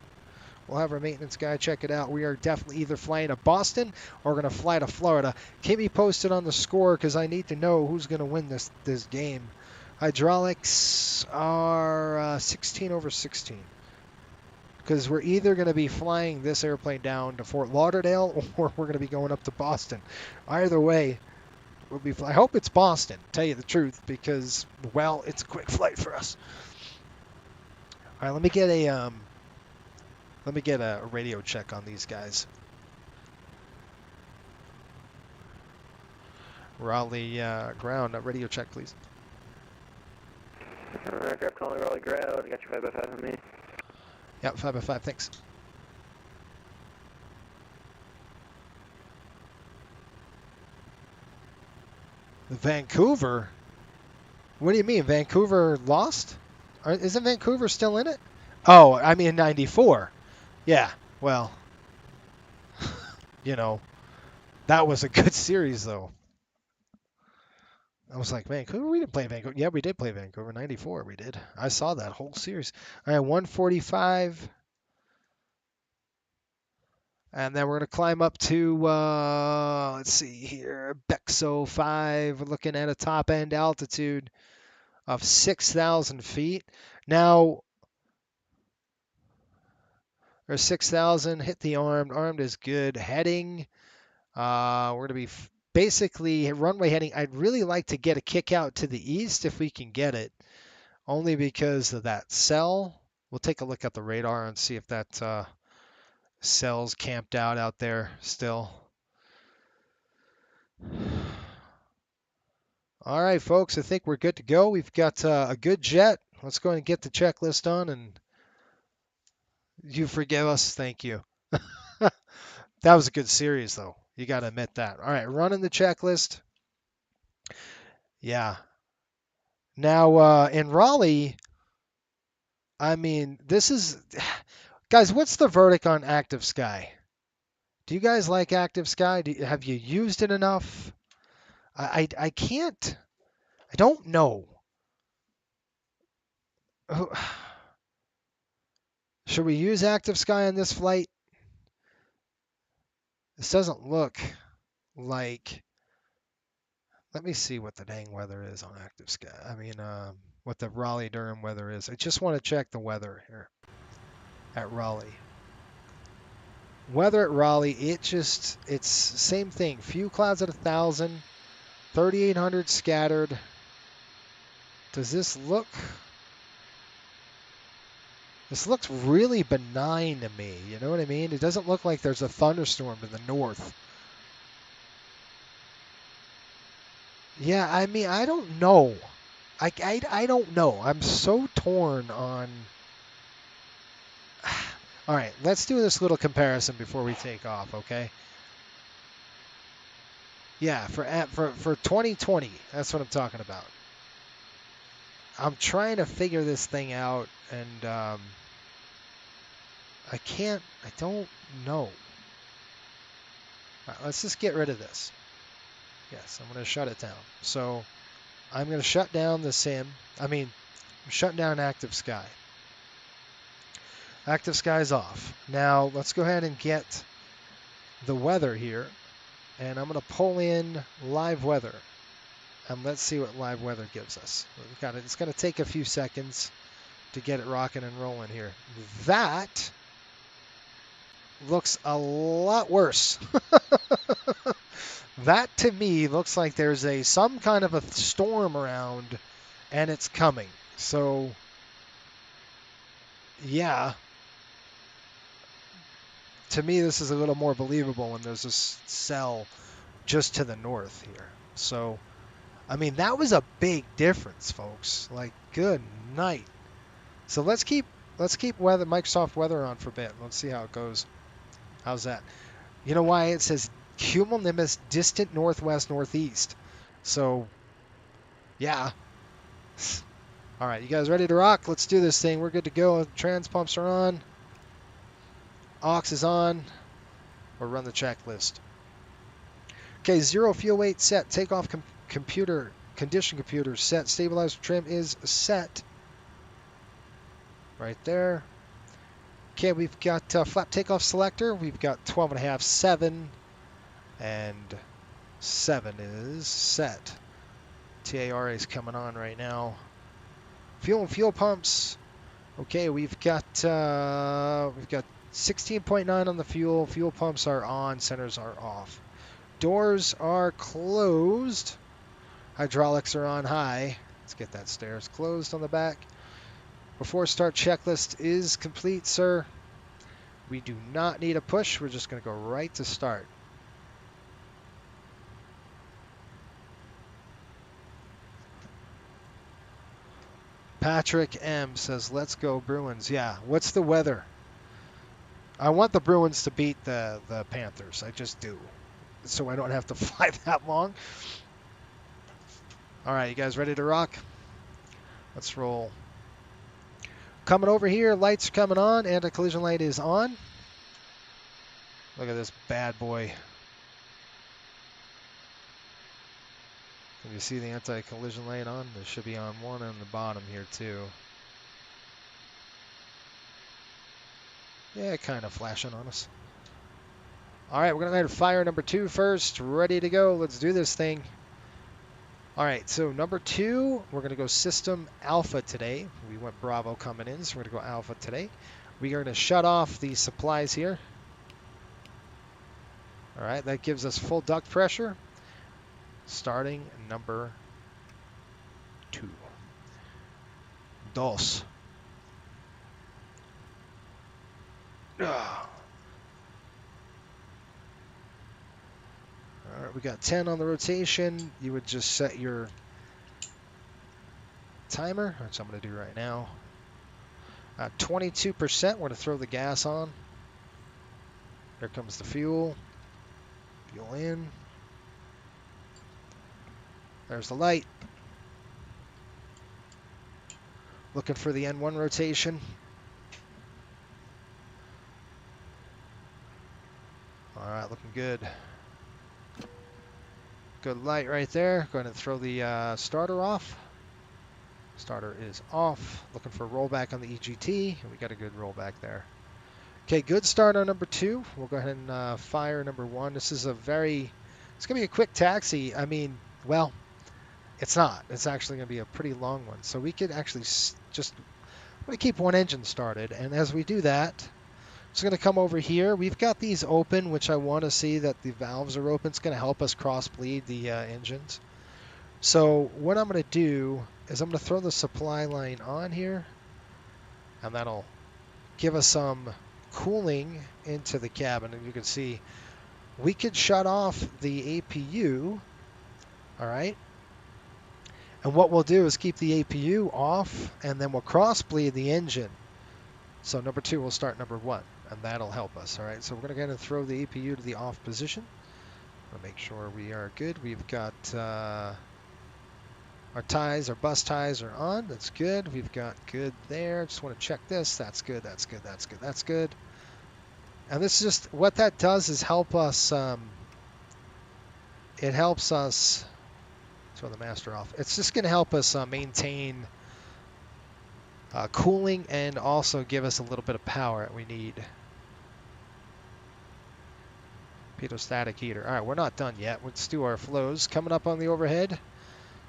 [SPEAKER 2] We'll have our maintenance guy check it out. We are definitely either flying to Boston or going to fly to Florida. Keep me posted on the score because I need to know who's going to win this game. Hydraulics are 16/16. Because we're either going to be flying this airplane down to Fort Lauderdale or we're going to be going up to Boston. Either way, we'll be I hope it's Boston, tell you the truth, because, well, it's a quick flight for us. All right, let me get a radio check on these guys. Raleigh ground, radio check, please.
[SPEAKER 5] Aircraft calling Raleigh ground. I got your 5x5 on me.
[SPEAKER 2] Yep, 5x5, thanks. Vancouver? What do you mean? Vancouver lost? Isn't Vancouver still in it? Oh, I mean 94. Yeah, well, that was a good series, though. I was like, Vancouver? We didn't play Vancouver. Yeah, we did play Vancouver. 94, we did. I saw that whole series. All right, 145. And then we're going to climb up to, let's see here, Bexo 5. We're looking at a top-end altitude of 6,000 feet. Now, or 6,000, hit the armed. Armed is good. Heading, we're going to be basically runway heading. I'd really like to get a kick out to the east if we can get it, only because of that cell. We'll take a look at the radar and see if that cell's camped out there still. All right, folks, I think we're good to go. We've got a good jet. Let's go ahead and get the checklist on, and you forgive us. Thank you. That was a good series, though. You got to admit that. All right, running the checklist. Yeah. Now, in Raleigh, I mean, this is... Guys, what's the verdict on Active Sky? Do you guys like Active Sky? Have you used it enough? I can't... I don't know. Should we use Active Sky on this flight? This doesn't look like... Let me see what the dang weather is on Active Sky. I mean, what the Raleigh-Durham weather is. I just want to check the weather here at Raleigh. Weather at Raleigh, it's same thing. Few clouds at 1,000, 3,800 scattered. Does this look... This looks really benign to me. You know what I mean? It doesn't look like there's a thunderstorm to the north. Yeah, I mean, I don't know. I don't know. I'm so torn on... All right, let's do this little comparison before we take off, okay? Yeah, for 2020, that's what I'm talking about. I'm trying to figure this thing out, and I don't know. All right, let's just get rid of this. Yes, I'm going to shut it down. So I'm going to shut down the sim. I'm shutting down Active Sky. Active Sky is off. Now let's go ahead and get the weather here. And I'm going to pull in live weather. And let's see what live weather gives us. It's going to take a few seconds to get it rocking and rolling here. That looks a lot worse. That to me looks like there's some kind of a storm around and it's coming. So yeah, to me this is a little more believable when there's this cell just to the north here. So I mean, that was a big difference, folks. Like, good night. So let's keep weather, Microsoft weather on for a bit. Let's see how it goes. How's that? You know why it says cumulonimbus distant northwest northeast? So yeah. All right, you guys ready to rock? Let's do this thing. We're good to go. Trans pumps are on. Aux is on. Or run the checklist. Okay, 0 fuel weight set. Takeoff computer, condition computer set. Stabilizer trim is set. Right there. Okay, we've got flap takeoff selector. We've got 12.5, 7. And 7 is set. TARA is coming on right now. Fuel and fuel pumps. Okay, we've got 16.9 on the fuel. Fuel pumps are on. Centers are off. Doors are closed. Hydraulics are on high. Let's get that stairs closed on the back. Before start checklist is complete, sir. We do not need a push. We're just going to go right to start. Patrick M says, let's go Bruins. Yeah, what's the weather? I want the Bruins to beat the Panthers. I just do. So I don't have to fly that long. All right, you guys ready to rock? Let's roll. Coming over here, lights are coming on. Anti-collision light is on. Look at this bad boy. Can you see the anti-collision light on? There should be on one on the bottom here too. Yeah, kind of flashing on us. All right, we're going to go ahead and fire number 2 first. Ready to go. Let's do this thing. All right, so number 2, we're going to go system alpha today. We went Bravo coming in, so we're going to go alpha today. We are going to shut off the supplies here. All right, that gives us full duct pressure. Starting number 2. Dos. All right, we got 10 on the rotation. You would just set your timer, which I'm going to do right now. 22%, we're going to throw the gas on. Here comes the fuel. Fuel in. There's the light. Looking for the N1 rotation. All right, looking good. Good light right there. Going to throw the starter off. Starter is off. Looking for a rollback on the EGT. We got a good rollback there. Okay, good start on number 2. We'll go ahead and fire number 1. This is it's going to be a quick taxi. I mean, well, it's not. It's actually going to be a pretty long one. So we could actually just keep one engine started. And as we do that, it's going to come over here. We've got these open, which I want to see that the valves are open. It's going to help us cross bleed the engines. So what I'm going to do is I'm going to throw the supply line on here, and that'll give us some cooling into the cabin. And you can see we could shut off the APU, all right? And what we'll do is keep the APU off, and then we'll cross bleed the engine. So number 2 will start number 1, and that'll help us, all right? So we're going to go ahead and throw the APU to the off position. We'll make sure we are good. We've got our ties, our bus ties are on. That's good. We've got good there. Just want to check this. That's good. That's good. That's good. That's good. And this is just what that does is help us. It helps us. Throw the master off. It's just going to help us maintain cooling and also give us a little bit of power that we need. Pitot-static heater. All right, we're not done yet. Let's do our flows. Coming up on the overhead.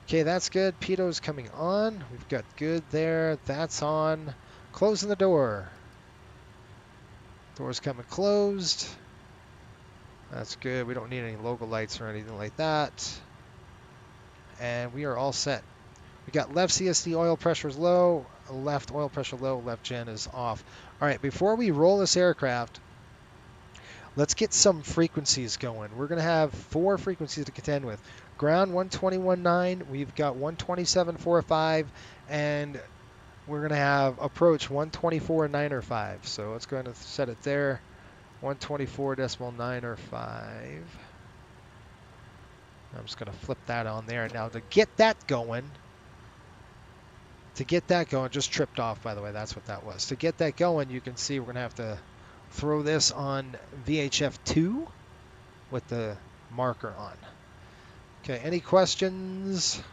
[SPEAKER 2] Okay, that's good. Pito's coming on. We've got good there. That's on. Closing the door. Door's coming closed. That's good. We don't need any logo lights or anything like that. And we are all set. We got left CSD oil pressure is low, left oil pressure low, left gen is off. All right, before we roll this aircraft, let's get some frequencies going. We're going to have 4 frequencies to contend with. Ground 121.9, we've got 127.45, and we're going to have approach 124.905. So let's go ahead and set it there, 124.905. I'm just going to flip that on there. Now to get that going, just tripped off, by the way, that's what that was. To get that going, you can see we're going to have to throw this on VHF2 with the marker on. Okay, any questions?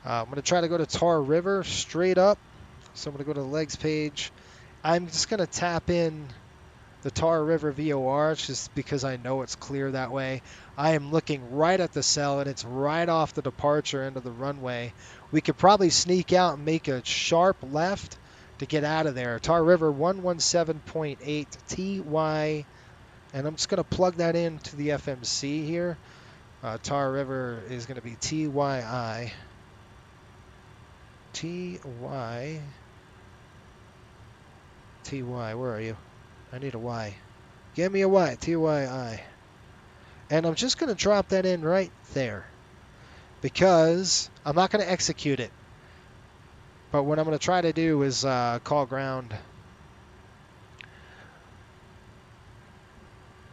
[SPEAKER 2] I'm going to try to go to Tar River straight up. So I'm going to go to the legs page. I'm just going to tap in the Tar River VOR just because I know it's clear that way. I am looking right at the cell, and it's right off the departure end of the runway. We could probably sneak out and make a sharp left to get out of there. Tar River 117.8 TY, and I'm just going to plug that into the FMC here. Tar River is going to be TYI. TY. TY, where are you? I need a Y. Give me a Y, TYI. And I'm just going to drop that in right there because I'm not going to execute it. But what I'm going to try to do is call ground.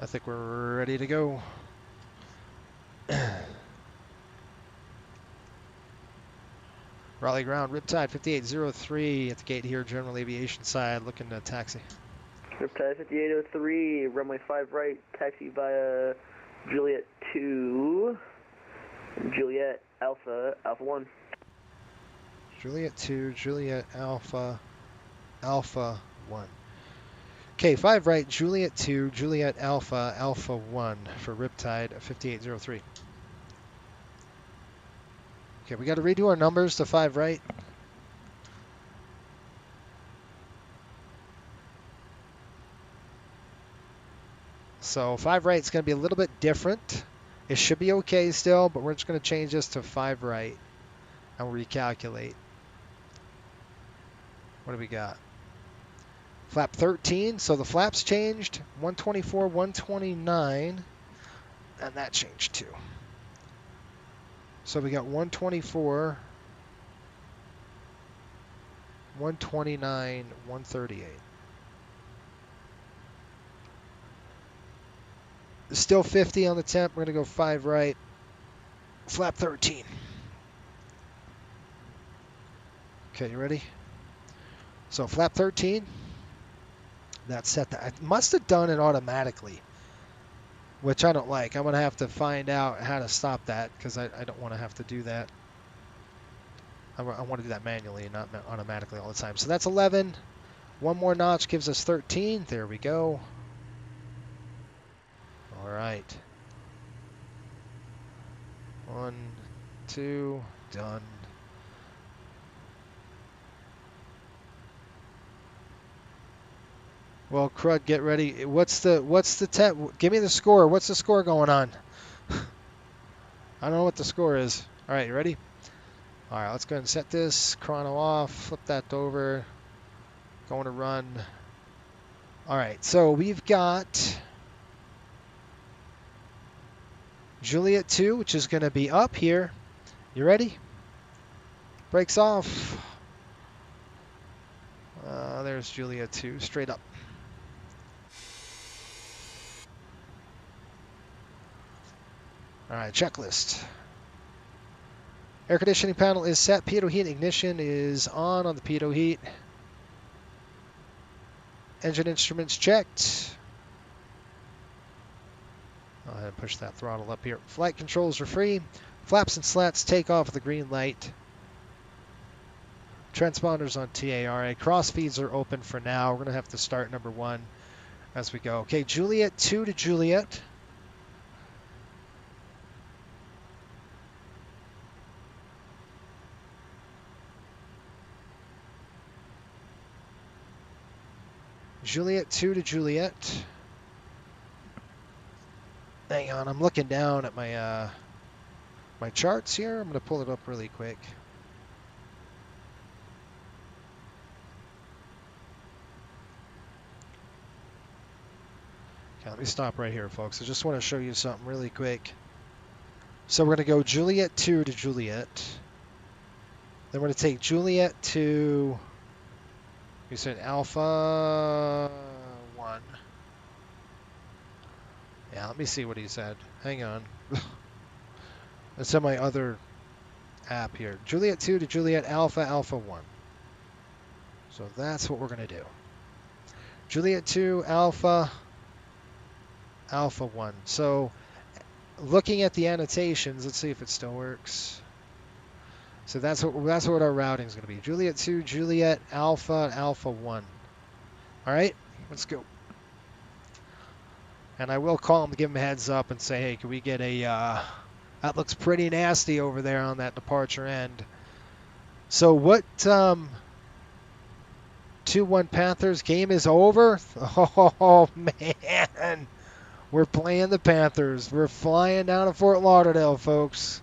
[SPEAKER 2] I think we're ready to go. Raleigh ground, Riptide 5803 at the gate here, General Aviation side, looking to taxi.
[SPEAKER 5] Riptide 5803, runway 5 right, taxi via Juliet 2, Juliet Alpha, Alpha 1.
[SPEAKER 2] Juliet 2, Juliet Alpha, Alpha 1. Okay, 5 right, Juliet 2, Juliet Alpha, Alpha 1 for Riptide 5803. Okay, we got to redo our numbers to 5 right. So 5 right is going to be a little bit different. It should be okay still, but we're just going to change this to 5 right and recalculate. What do we got? Flap 13, so the flaps changed. 124, 129, and that changed too. So we got 124, 129, 138. Still 50 on the temp. We're going to go 5 right. Flap 13. Okay, you ready? So flap 13. That's set. I must have done it automatically, which I don't like. I'm going to have to find out how to stop that because I don't want to have to do that. I want to do that manually, not automatically all the time. So that's 11. One more notch gives us 13. There we go. All right. 1, 2, done. Well, Crud, get ready. What's the temp? Give me the score. What's the score going on? I don't know what the score is. All right, you ready? All right, let's go ahead and set this chrono off. Flip that over. Going to run. All right, so we've got Juliet 2, which is going to be up here. You ready? Brakes off. There's Juliet 2, straight up. All right, checklist. Air conditioning panel is set. Pitot heat ignition is on the pitot heat. Engine instruments checked. Go ahead and push that throttle up here. Flight controls are free. Flaps and slats take off with the green light. Transponders on TARA. Cross feeds are open for now. We're going to have to start number 1 as we go. Okay, Juliet 2 to Juliet. Juliet 2 to Juliet. Hang on, I'm looking down at my my charts here. I'm going to pull it up really quick. Okay, let me stop right here, folks. I just want to show you something really quick. So we're going to go Juliet 2 to Juliet. Then we're going to take Juliet to, we said Alpha 1. Yeah, let me see what he said. Hang on. That's on my other app here. Juliet 2 to Juliet Alpha 1. So that's what we're going to do. Juliet 2 Alpha 1. So looking at the annotations, let's see if it still works. So that's what our routing is going to be. Juliet 2 Juliet Alpha 1. All right, let's go. And I will call him to give him a heads up and say, hey, can we get a, that looks pretty nasty over there on that departure end. So what, 2-1 Panthers, game is over? Oh, man. We're playing the Panthers. We're flying down to Fort Lauderdale, folks.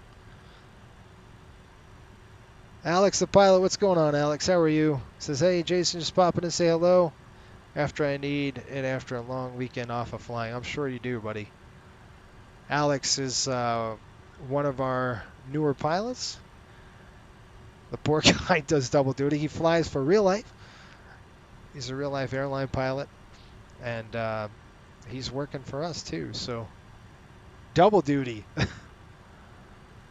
[SPEAKER 2] Alex, the pilot, what's going on, Alex? How are you? Says, hey, Jason, just popping in to say hello. After I need it after a long weekend off of flying. I'm sure you do, buddy. Alex is one of our newer pilots. The poor guy does double duty. He flies for real life. He's a real life airline pilot. And he's working for us too. So double duty.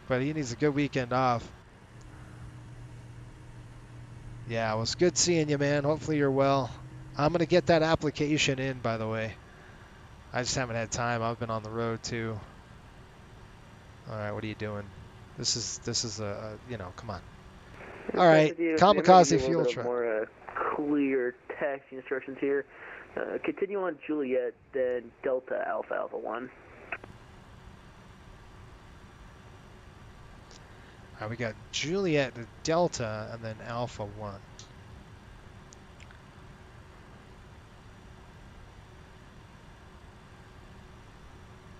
[SPEAKER 2] But he needs a good weekend off. Yeah, it was good seeing you, man. Hopefully you're well. I'm going to get that application in, by the way. I just haven't had time. I've been on the road, too. All right, what are you doing? This is a, you know, come on. All right, kamikaze fuel truck.
[SPEAKER 5] More clear taxi instructions here. Continue on Juliet, then Delta Alpha 1.
[SPEAKER 2] All We got Juliet to Delta and then Alpha 1.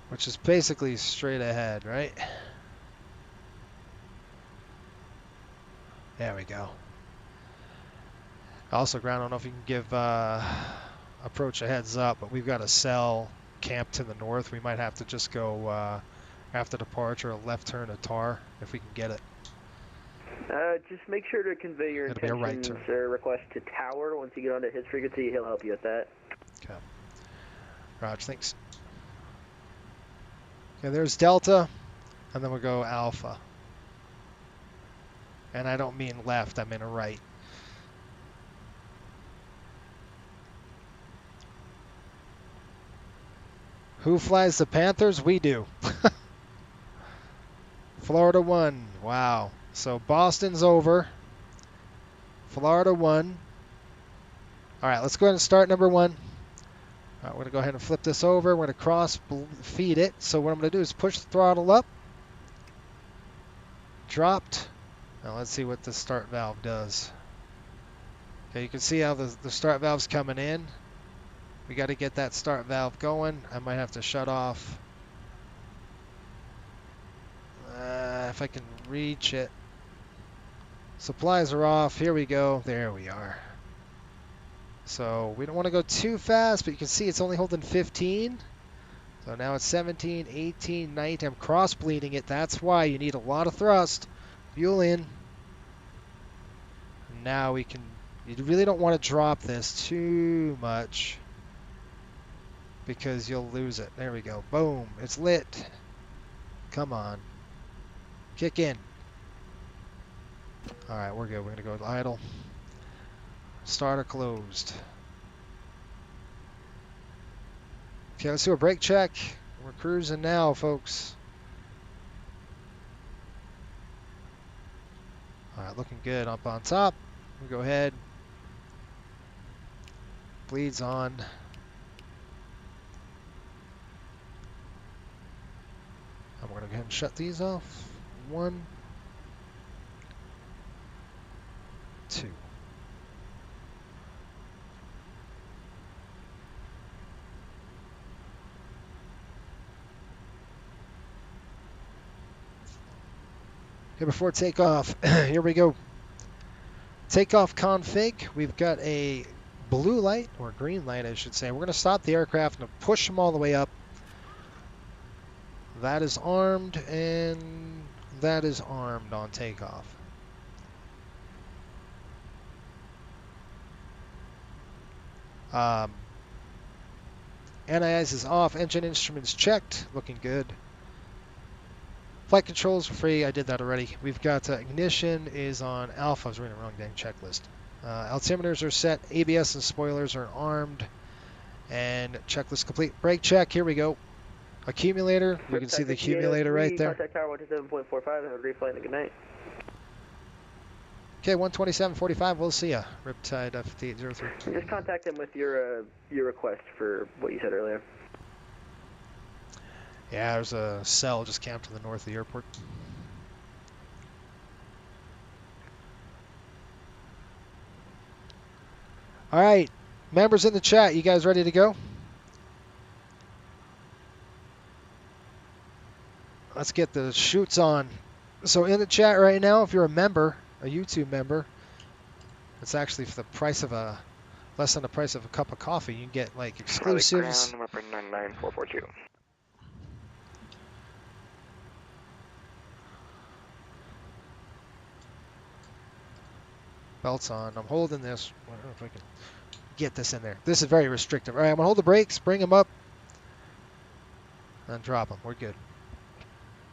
[SPEAKER 2] Which is basically straight ahead, right? There we go. Also, ground, I don't know if you can give approach a heads up, but we've got a cell camp to the north. We might have to just go after departure, a left turn to Tar if we can get it.
[SPEAKER 5] Just make sure to convey your
[SPEAKER 2] It'll be a right
[SPEAKER 5] intentions
[SPEAKER 2] turn.
[SPEAKER 5] or request to Tower. Once you get onto his frequency, he'll help you with that.
[SPEAKER 2] Okay. Roger, thanks. Okay, there's Delta, and then we'll go Alpha. And I don't mean left, I mean a right. Who flies the Panthers? We do. Florida 1. Wow. So Boston's over. Florida 1. All right, let's go ahead and start number 1. All right, we're going to go ahead and flip this over. We're going to cross feed it. So what I'm going to do is push the throttle up. Dropped. Now let's see what the start valve does. Okay, you can see how the start valve's coming in. We got to get that start valve going. I might have to shut off. If I can reach it. Supplies are off. Here we go. There we are. So we don't want to go too fast, but you can see it's only holding 15. So now it's 17, 18, 19. I'm cross bleeding it. That's why you need a lot of thrust. Fuel in. Now we can, you really don't want to drop this too much because you'll lose it. There we go. Boom. It's lit. Come on. Kick in. All right, we're good. We're going to go idle. Starter closed. Okay, let's do a brake check. We're cruising now, folks. All right, looking good up on top. We go ahead. Bleeds on. And we're going to go ahead and shut these off. 1, 2. Okay, before takeoff, here we go. Takeoff config. We've got a blue light, or green light, I should say. We're going to stop the aircraft and push them all the way up. That is armed, and that is armed on takeoff. NIS is off. Engine instruments checked. Looking good. Flight controls are free. I did that already. We've got ignition is on alpha. I was reading the wrong dang checklist. Altimeters are set. ABS and spoilers are armed. And checklist complete. Brake check. Here we go. Accumulator. We can see the accumulator right there.
[SPEAKER 5] Contact Tower 127.45. Have a great flight and a good night.
[SPEAKER 2] Okay, 127.45. We'll see ya. Riptide F803.
[SPEAKER 5] Just contact him with your request for what you said earlier.
[SPEAKER 2] Yeah, there's a cell just camped to the north of the airport. All right, members in the chat, you guys ready to go? Let's get the shoots on. So in the chat right now, if you're a member, a YouTube member, it's actually for the price of less than the price of a cup of coffee. You can get like exclusives.
[SPEAKER 6] Ground, number 99442.
[SPEAKER 2] Belts on. I'm holding this. I don't know if I can get this in there. This is very restrictive. All right, I'm going to hold the brakes, bring them up, and drop them. We're good.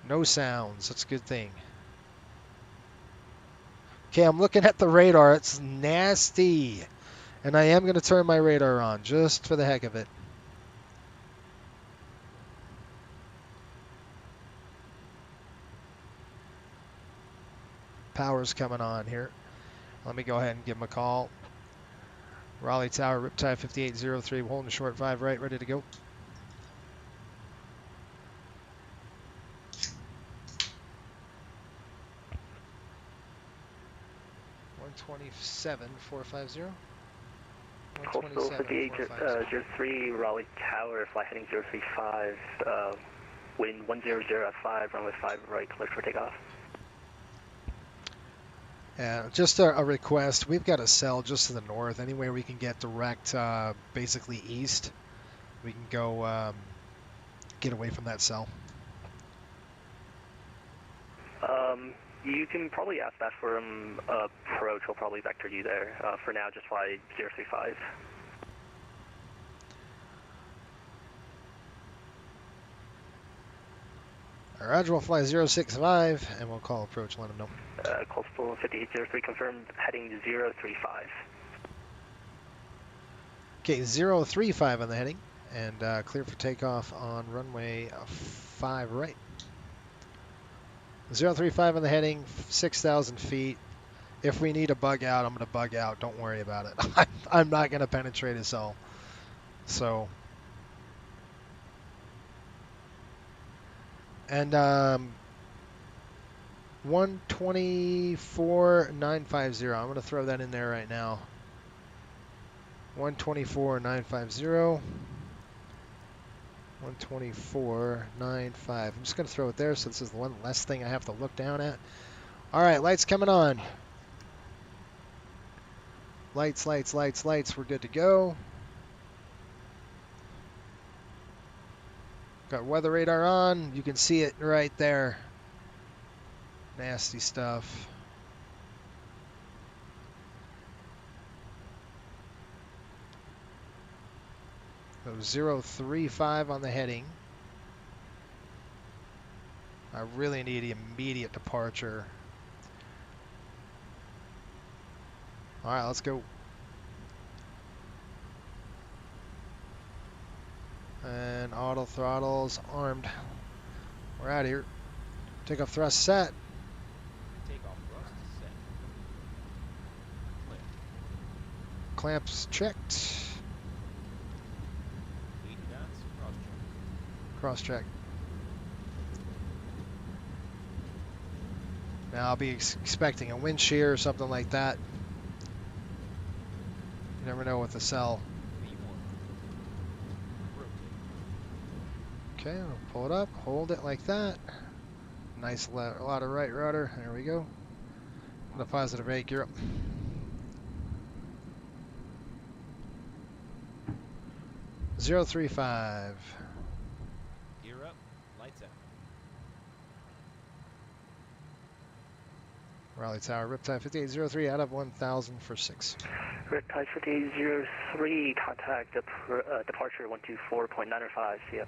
[SPEAKER 2] No sounds. That's a good thing. Okay, I'm looking at the radar. It's nasty. And I am going to turn my radar on just for the heck of it. Power's coming on here. Let me go ahead and give him a call. Raleigh Tower, Riptide 5803, holding short 5 right, ready to go. 127,450.
[SPEAKER 5] Coastal 5803, Raleigh Tower, fly heading 035, wind 100 at 5, runway 5 right, clear for takeoff.
[SPEAKER 2] Just a request. We've got a cell just to the north. Anywhere we can get direct, basically east, we can go get away from that cell.
[SPEAKER 5] You can probably ask that for approach. We'll probably vector you there. For now, just fly 035.
[SPEAKER 2] Roger, we'll fly 065 and we'll call approach, let them know.
[SPEAKER 5] Coastal 5803 confirmed, heading 035.
[SPEAKER 2] Okay, 035 on the heading and clear for takeoff on runway 5 right. 035 on the heading, 6,000 feet. If we need a bug out, I'm going to bug out. Don't worry about it. I'm not going to penetrate a cell. So, and 124,950. I'm going to throw that in there right now. 124,950. 124,950. I'm just going to throw it there, so this is the one less thing I have to look down at. All right, lights coming on. Lights, lights, lights, lights. We're good to go. Got weather radar on. You can see it right there. Nasty stuff. So 035 on the heading. I really need immediate departure. All right, let's go. And auto throttles armed. We're out of here. Takeoff thrust set.
[SPEAKER 3] Takeoff thrust set. Clear.
[SPEAKER 2] Clamps checked.
[SPEAKER 3] Lead guns, cross check.
[SPEAKER 2] Cross check. Now I'll be expecting a wind shear or something like that. You never know with the cell.
[SPEAKER 3] V1. Rotate.
[SPEAKER 2] Okay, we'll pull it up, hold it like that. Nice lot of right rudder. There we go. The positive 8 gear up. Zero 035.
[SPEAKER 3] Gear up, lights out.
[SPEAKER 2] Raleigh Tower, Riptide 5803 out of 1,000 for 6.
[SPEAKER 5] Riptide 5803, contact departure 124.905, see ya.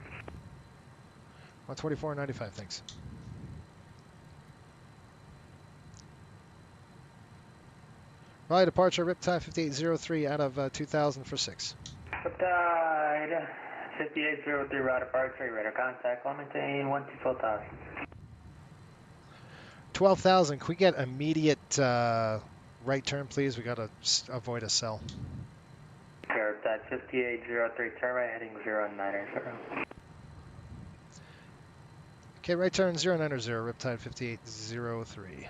[SPEAKER 2] 124.95, thanks. Raleigh departure, Riptide 5803 out of 2,000 for 6.
[SPEAKER 6] Riptide 5803, route departure, radar contact, maintain 12,000.
[SPEAKER 2] 12,000, can we get immediate right turn, please? We got to avoid a cell.
[SPEAKER 6] Riptide 5803, turn right heading 090.
[SPEAKER 2] Okay, right turn 090, Riptide 5803.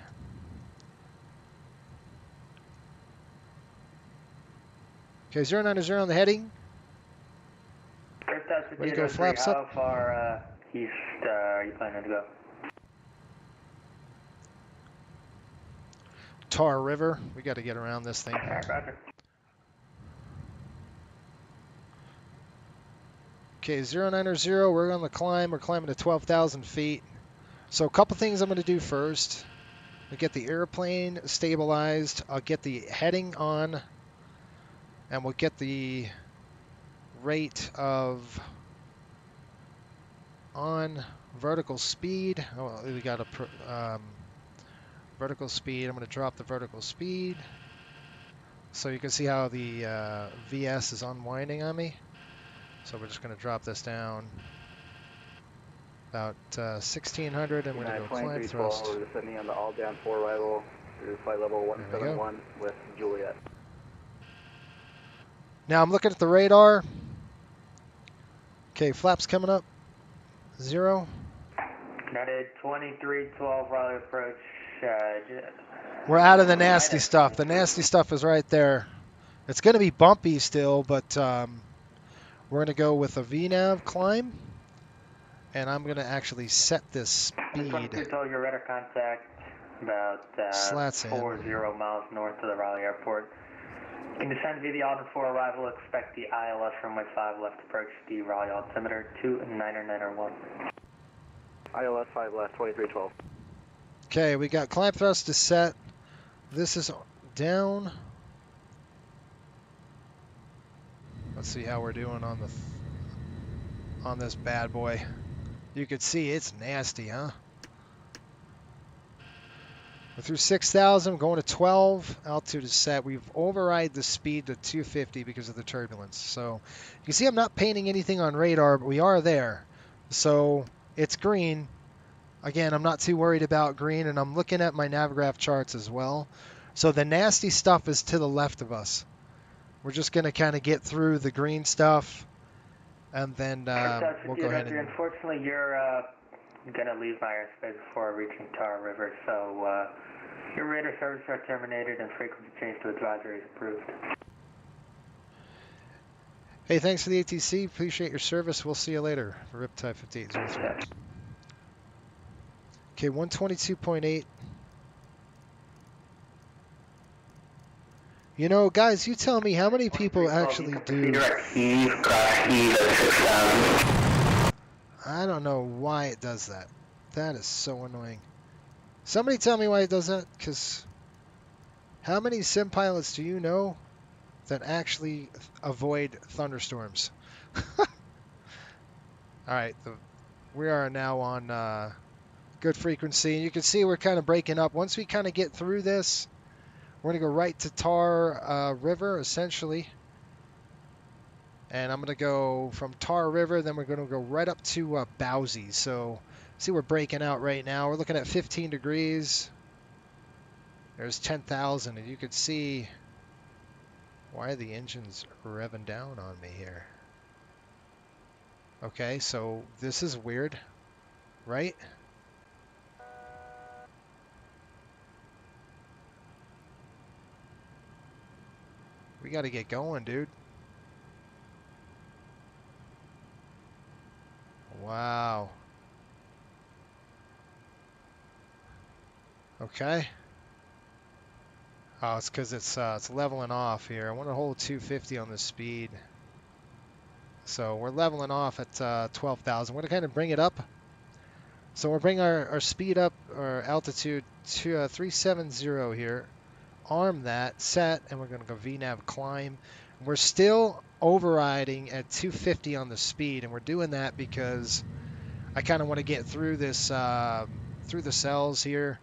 [SPEAKER 2] Okay, 090 on the heading.
[SPEAKER 6] Riptide
[SPEAKER 2] Ready to go,
[SPEAKER 6] 5803,
[SPEAKER 2] flaps
[SPEAKER 6] how
[SPEAKER 2] up.
[SPEAKER 6] far east are you planning to go?
[SPEAKER 2] Tar River, we got to get around this thing.
[SPEAKER 6] Roger.
[SPEAKER 2] Okay, 090, we're on the climb. We're climbing to 12,000 feet. So a couple things I'm going to do first. I'll get the airplane stabilized. I'll get the heading on. And we'll get the rate of on vertical speed. Oh, we got a vertical speed. I'm going to drop the vertical speed. So you can see how the VS is unwinding on me. So we're just going to drop this down about 1,600, and we're going to go climb thrust.
[SPEAKER 7] We're descending on the all down 4 arrival through flight level 171 with Juliet.
[SPEAKER 2] Now I'm looking at the radar. Okay, flaps coming up. 0.
[SPEAKER 6] United 2312, Raleigh approach,
[SPEAKER 2] We're out of the nasty stuff. The nasty stuff is right there. It's going to be bumpy still, but we're going to go with a VNAV climb. And I'm going to actually set this speed.
[SPEAKER 6] 22 told your radar contact about
[SPEAKER 2] Slats in.
[SPEAKER 6] 40 miles north of the Raleigh airport. You can descend via the Alden 4 arrival. Expect the ILS runway 5 left approach the Raleigh altimeter 29901.
[SPEAKER 7] ILS 5 left, 2312.
[SPEAKER 2] Okay, we got climb thrust to set. This is down. Let's see how we're doing on on this bad boy. You can see it's nasty, huh? We're through 6,000, going to 12. Altitude is set. We've override the speed to 250 because of the turbulence. So you can see I'm not painting anything on radar, but we are there. So it's green. Again, I'm not too worried about green, and I'm looking at my Navigraph charts as well. So the nasty stuff is to the left of us. We're just going to kind of get through the green stuff, and then we'll go ahead and...
[SPEAKER 6] Unfortunately, you're going to leave my airspace before reaching Tar River, so your radar services are terminated and frequency change to advisory is approved.
[SPEAKER 2] Hey, thanks for the ATC. Appreciate your service. We'll see you later for Riptide 5803. Okay, 122.8. You know, guys, you tell me how many people actually do... I don't know why it does that. That is so annoying. Somebody tell me why it does that, because how many sim pilots do you know that actually avoid thunderstorms? All right, we are now on good frequency. You can see we're kind of breaking up. Once we kind of get through this, we're going to go right to Tar River, essentially. And I'm going to go from Tar River, then we're going to go right up to Bowsy. So, see, we're breaking out right now. We're looking at 15 degrees. There's 10,000, and you can see why the engine's revving down on me here. Okay, so this is weird, right? We got to get going, dude. Wow. Okay. Oh, it's because it's leveling off here. I want to hold 250 on the speed. So we're leveling off at 12,000. We're going to kind of bring it up. So we'll bring our speed up, our altitude to 370 here. Arm that, set, and we're going to go VNAV climb. We're still overriding at 250 on the speed, and we're doing that because I kind of want to get through this, through the cells here.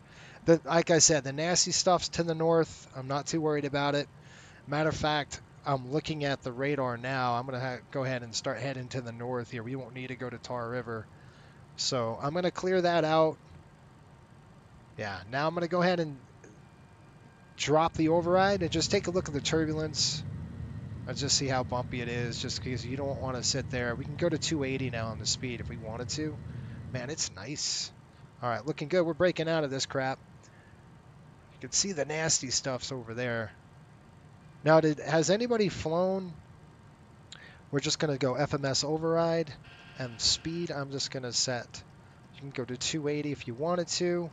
[SPEAKER 2] Like I said, the nasty stuff's to the north. I'm not too worried about it. Matter of fact, I'm looking at the radar now. I'm going to go ahead and start heading to the north here. We won't need to go to Tar River. So I'm going to clear that out. Yeah, now I'm going to go ahead and drop the override and just take a look at the turbulence. I'll just see how bumpy it is, just because you don't want to sit there. We can go to 280 now on the speed if we wanted to. Man, it's nice. All right, looking good. We're breaking out of this crap. You can see the nasty stuff's over there. Now, has anybody flown? We're just going to go FMS override, and speed I'm just going to set. You can go to 280 if you wanted to.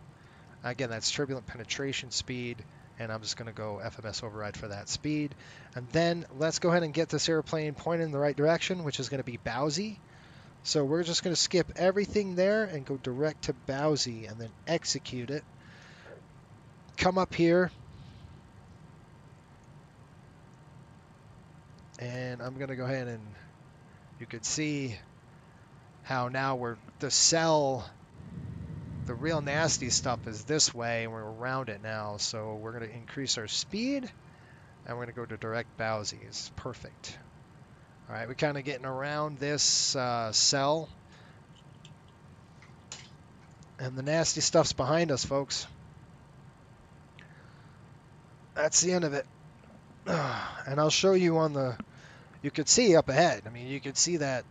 [SPEAKER 2] Again, that's turbulent penetration speed. And I'm just going to go FMS override for that speed. And then let's go ahead and get this airplane pointed in the right direction, which is going to be Bowsy. So we're just going to skip everything there and go direct to Bowsy and then execute it. Come up here. And I'm going to go ahead and you could see how now the cell... The real nasty stuff is this way, and we're around it now. So we're going to increase our speed, and we're going to go to direct Bowsy. It's perfect. All right, we're kind of getting around this cell. And the nasty stuff's behind us, folks. That's the end of it. And I'll show you on the... You could see up ahead. I mean, you could see that.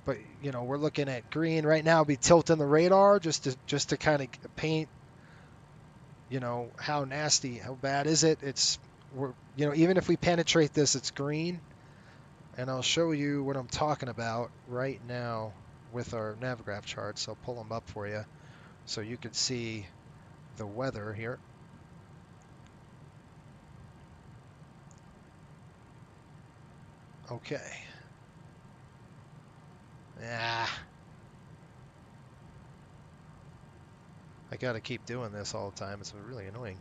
[SPEAKER 2] But, you know, we're looking at green right now. I'll be tilting the radar just to kind of paint you know, how nasty, how bad is it? You know, even if we penetrate this, it's green. And I'll show you what I'm talking about right now with our navgraph charts. I'll pull them up for you so you can see the weather here. Okay. I got to keep doing this all the time. It's really annoying.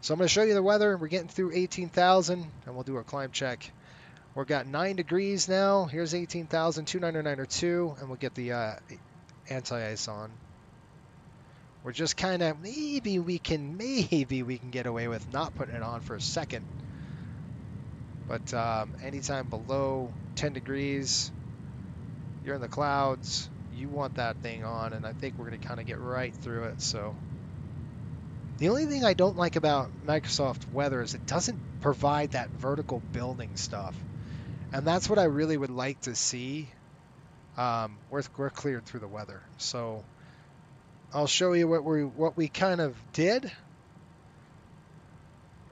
[SPEAKER 2] So I'm going to show you the weather. We're getting through 18,000, and we'll do a climb check. We've got 9 degrees now. Here's 18,000, 29902, and we'll get the anti-ice on. We're just kind of, maybe we can get away with not putting it on for a second. But anytime below 10 degrees, you're in the clouds, you want that thing on, and I think we're going to kind of get right through it. So the only thing I don't like about Microsoft Weather is it doesn't provide that vertical building stuff. And that's what I really would like to see. We're cleared through the weather. So I'll show you what we kind of did.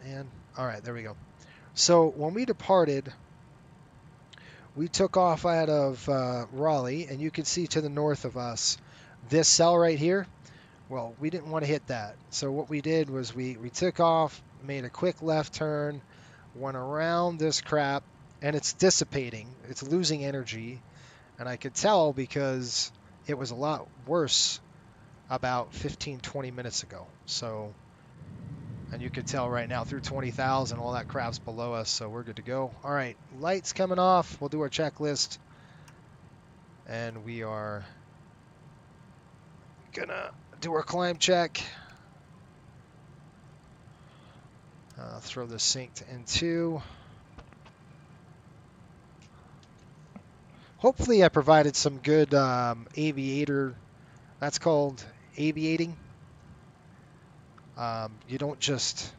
[SPEAKER 2] And all right, there we go. So when we departed, we took off out of Raleigh, and you can see to the north of us this cell right here. Well, we didn't want to hit that. So what we did was we took off, made a quick left turn, went around this crap, and it's dissipating. It's losing energy. And I could tell because it was a lot worse about 15, 20 minutes ago. So, and you could tell right now through 20,000, all that crap's below us. So we're good to go. All right, lights coming off. We'll do our checklist. And we are gonna do our climb check. Throw the sync to N2. Hopefully I provided some good aviator, that's called aviating. You don't just,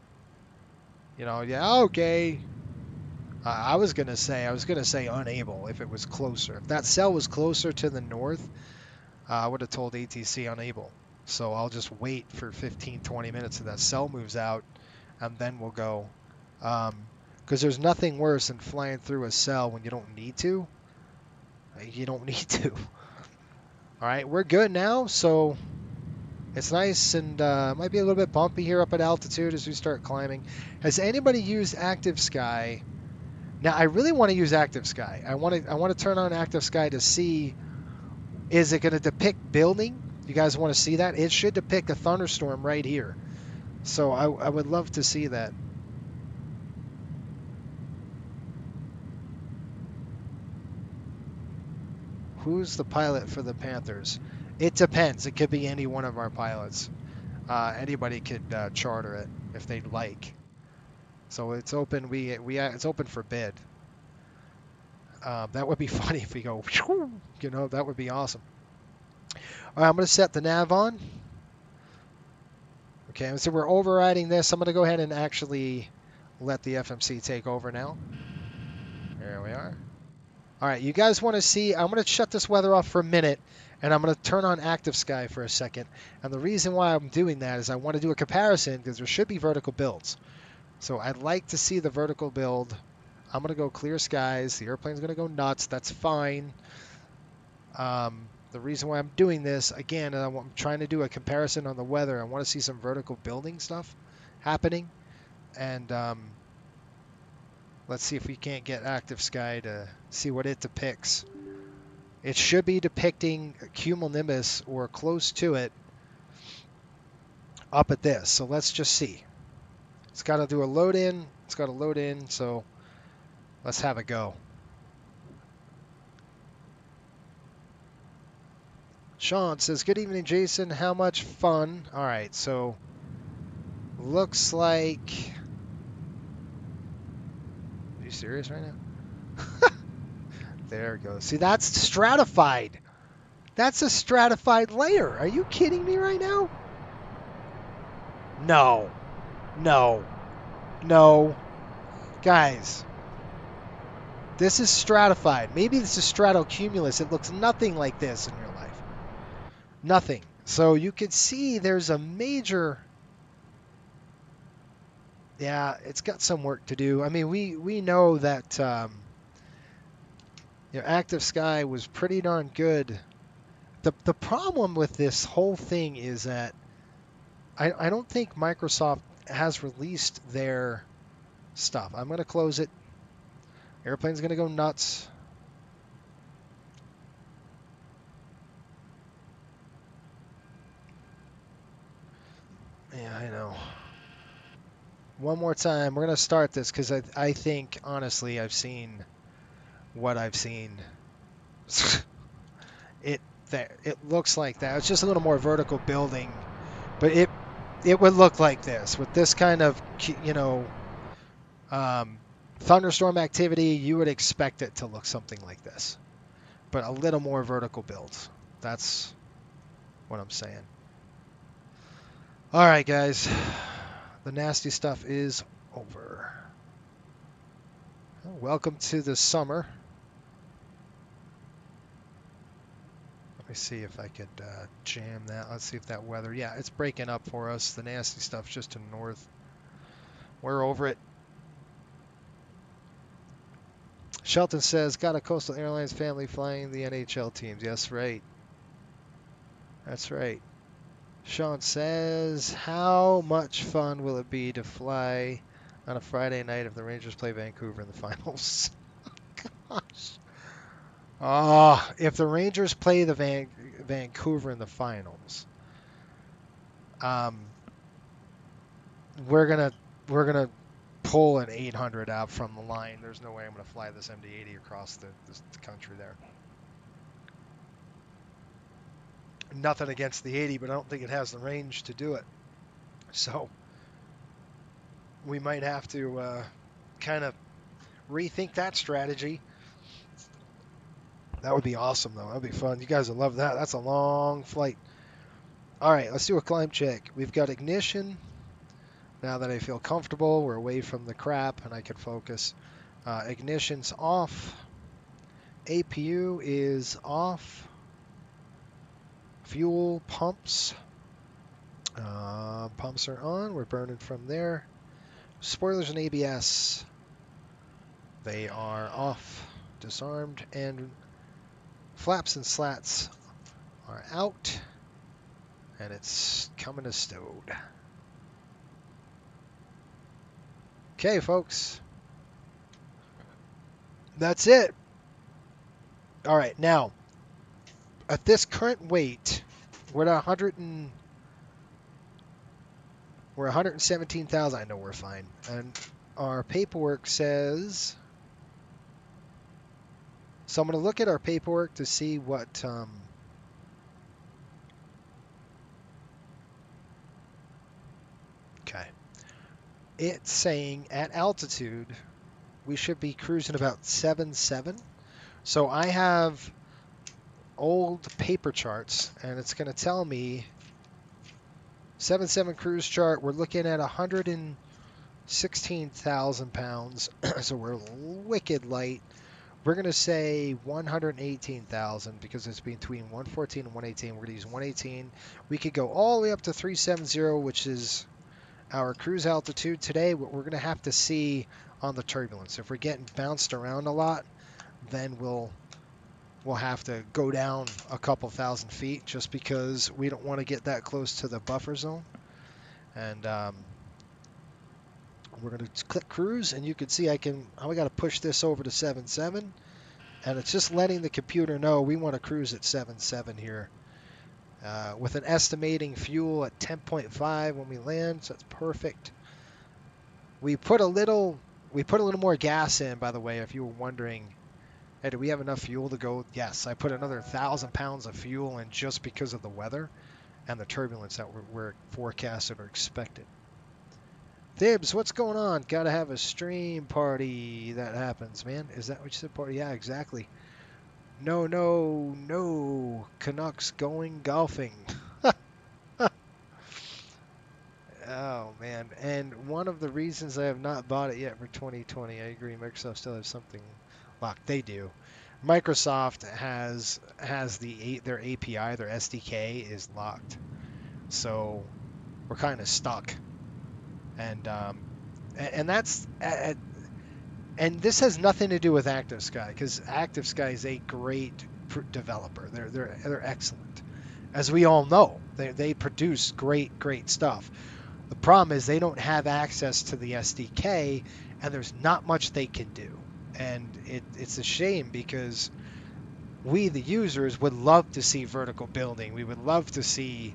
[SPEAKER 2] you know, yeah, okay. I was gonna say unable if it was closer. If that cell was closer to the north, I would have told ATC unable. So I'll just wait for 15, 20 minutes till that cell moves out, and then we'll go. Because there's nothing worse than flying through a cell when you don't need to. You don't need to. All right, we're good now. So it's nice, and might be a little bit bumpy here up at altitude as we start climbing. Has anybody used Active Sky? Now I really want to use Active Sky. I want to turn on Active Sky to see, is it going to depict building? You guys want to see that? It should depict a thunderstorm right here. So I would love to see that. Who's the pilot for the Panthers? It depends. It could be any one of our pilots. Anybody could charter it if they'd like. So it's open. It's open for bid. That would be funny if we go, you know, that would be awesome. All right, I'm going to set the nav on. Okay, so we're overriding this. I'm going to go ahead and actually let the FMC take over now. There we are. All right, you guys want to see, I'm going to shut this weather off for a minute, and I'm going to turn on Active Sky for a second. And the reason why I'm doing that is I want to do a comparison because there should be vertical builds. So I'd like to see the vertical build. I'm going to go clear skies. The airplane's going to go nuts. That's fine. The reason why I'm doing this, again, I'm trying to do a comparison on the weather. I want to see some vertical building stuff happening. And let's see if we can't get Active Sky to see what it depicts. It should be depicting cumulonimbus or close to it up at this. So let's just see. It's got to do a load in. It's got to load in. So let's have it go. Sean says, good evening, Jason. How much fun? All right, so looks like... Are you serious right now? There it goes. See, that's stratified. That's a stratified layer. Are you kidding me right now? No. No. No. Guys. This is stratified. Maybe this is stratocumulus. It looks nothing like this in real life. Nothing. So you can see there's a major Yeah, it's got some work to do. I mean, we know that Active Sky was pretty darn good. The problem with this whole thing is that I don't think Microsoft has released their stuff. I'm going to close it. Airplane's going to go nuts. Yeah, I know. One more time. We're going to start this because I think, honestly, I've seen what I've seen. It looks like that. It's just a little more vertical building, but it would look like this with this kind of thunderstorm activity. You would expect it to look something like this, but a little more vertical builds. That's what I'm saying. All right, guys, the nasty stuff is over. Welcome to the summer. Let me see if I could jam that. Let's see if that weather. Yeah, it's breaking up for us. The nasty stuff's just to the north. We're over it. Shelton says, got a Coastal Airlines family flying the NHL teams. Yes, right. That's right. Sean says, how much fun will it be to fly on a Friday night if the Rangers play Vancouver in the finals? Gosh. Oh, if the Rangers play the Vancouver in the finals, we're gonna pull an 800 out from the line. There's no way I'm gonna fly this MD-80 across the country there. Nothing against the 80, but I don't think it has the range to do it. So we might have to kind of rethink that strategy. That would be awesome, though. That would be fun. You guys would love that. That's a long flight. All right, let's do a climb check. We've got ignition. Now that I feel comfortable, we're away from the crap and I can focus. Ignition's off. APU is off. Fuel pumps. Pumps are on. We're burning from there. Spoilers and ABS. They are off. Disarmed. And flaps and slats are out. And it's coming to stowed. Okay, folks. That's it. All right, now, at this current weight, we're at 117,000. I know we're fine. And our paperwork says, so I'm going to look at our paperwork to see what okay. It's saying at altitude we should be cruising about 7.7. So I have old paper charts, and it's going to tell me 7.7 cruise chart. We're looking at 116,000 pounds, so we're wicked light. We're going to say 118,000 because it's between 114 and 118. We're going to use 118. We could go all the way up to 370, which is our cruise altitude today. What we're going to have to see on the turbulence. If we're getting bounced around a lot, then we'll have to go down a couple thousand feet just because we don't want to get that close to the buffer zone. And we're going to click cruise, and you can see I got to push this over to 7.7, and it's just letting the computer know we want to cruise at 7.7 here. With an estimating fuel at 10.5 when we land, so that's perfect. We put a little more gas in, by the way, if you were wondering. Hey, do we have enough fuel to go? Yes, I put another 1,000 pounds of fuel in just because of the weather and the turbulence that we're forecasted or expected. Thibs, what's going on? Gotta have a stream party that happens, man. Is that what you said, party? Yeah, exactly. No. Canucks going golfing. Oh, man. And one of the reasons I have not bought it yet for 2020, I agree, Microsoft still has something locked. They do. Microsoft has their API, their SDK is locked. So we're kind of stuck. And And that's and this has nothing to do with Active Sky, because Active Sky is a great developer. They're excellent, as we all know. They produce great stuff. The problem is they don't have access to the SDK, and there's not much they can do. And it's a shame, because we, the users, would love to see vertical building. We would love to see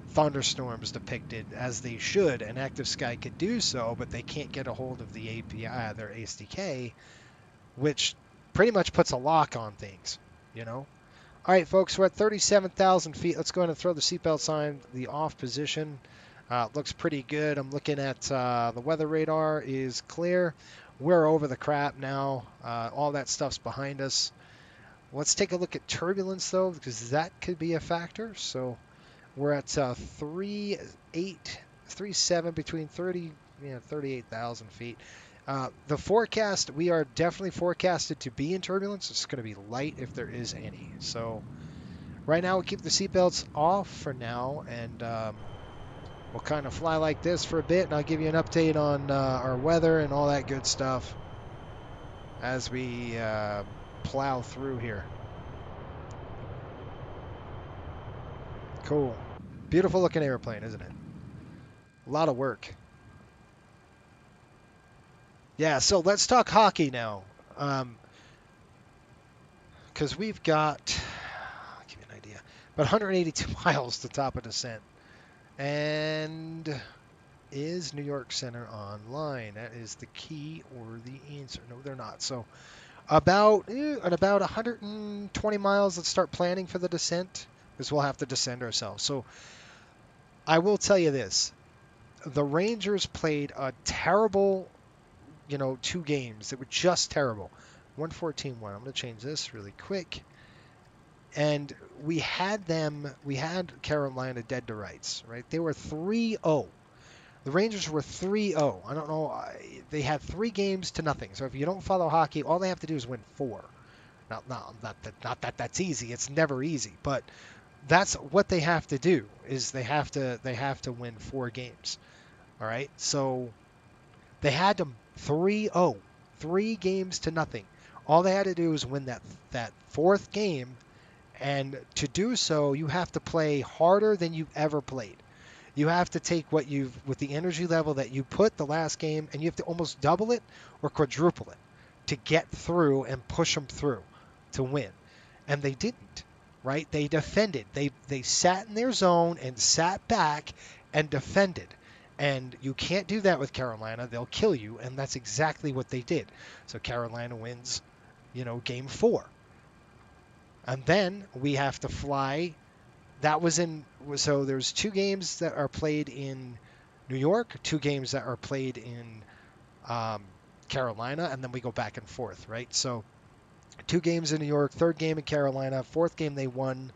[SPEAKER 2] thunderstorms depicted as they should, and Active Sky could do so, but they can't get a hold of the API, their SDK, which pretty much puts a lock on things, you know? All right, folks, we're at 37,000 feet. Let's go ahead and throw the seatbelt sign, the off position. Looks pretty good. I'm looking at the weather radar is clear. We're over the crap now. All that stuff's behind us. Let's take a look at turbulence, though, because that could be a factor. So we're at 3.7 between 38,000 feet. The forecast, we are definitely forecasted to be in turbulence. It's going to be light if there is any. So right now we'll keep the seatbelts off for now, and we'll kind of fly like this for a bit, and I'll give you an update on our weather and all that good stuff as we plow through here. Cool. Beautiful looking airplane, isn't it? A lot of work. Yeah, so let's talk hockey now. Because we've got, I'll give you an idea, about 182 miles to top of descent. And is New York Center online? That is the key or the answer. No, they're not. So at about 120 miles, let's start planning for the descent, because we'll have to descend ourselves. So I will tell you this. The Rangers played a terrible, 2 games that were just terrible. 114-1. I'm going to change this really quick. And we had Carolina dead to rights, right? They were 3-0. The Rangers were 3-0. I don't know. They had 3 games to nothing. So if you don't follow hockey, all they have to do is win 4. Not that that's easy. It's never easy. But that's what they have to do, is they have to win 4 games. All right? So they had them 3-0. 3 games to nothing. All they had to do was win that 4th game. And to do so, you have to play harder than you've ever played. You have to take with the energy level that you put the last game, and you have to almost double it or quadruple it to get through and push them through to win. And they didn't, right? They defended. They sat in their zone and sat back and defended. And you can't do that with Carolina. They'll kill you, and that's exactly what they did. So Carolina wins, game 4. And then we have to fly. So there's 2 games that are played in New York, 2 games that are played in Carolina, and then we go back and forth, right? So 2 games in New York, 3rd game in Carolina, 4th game they won,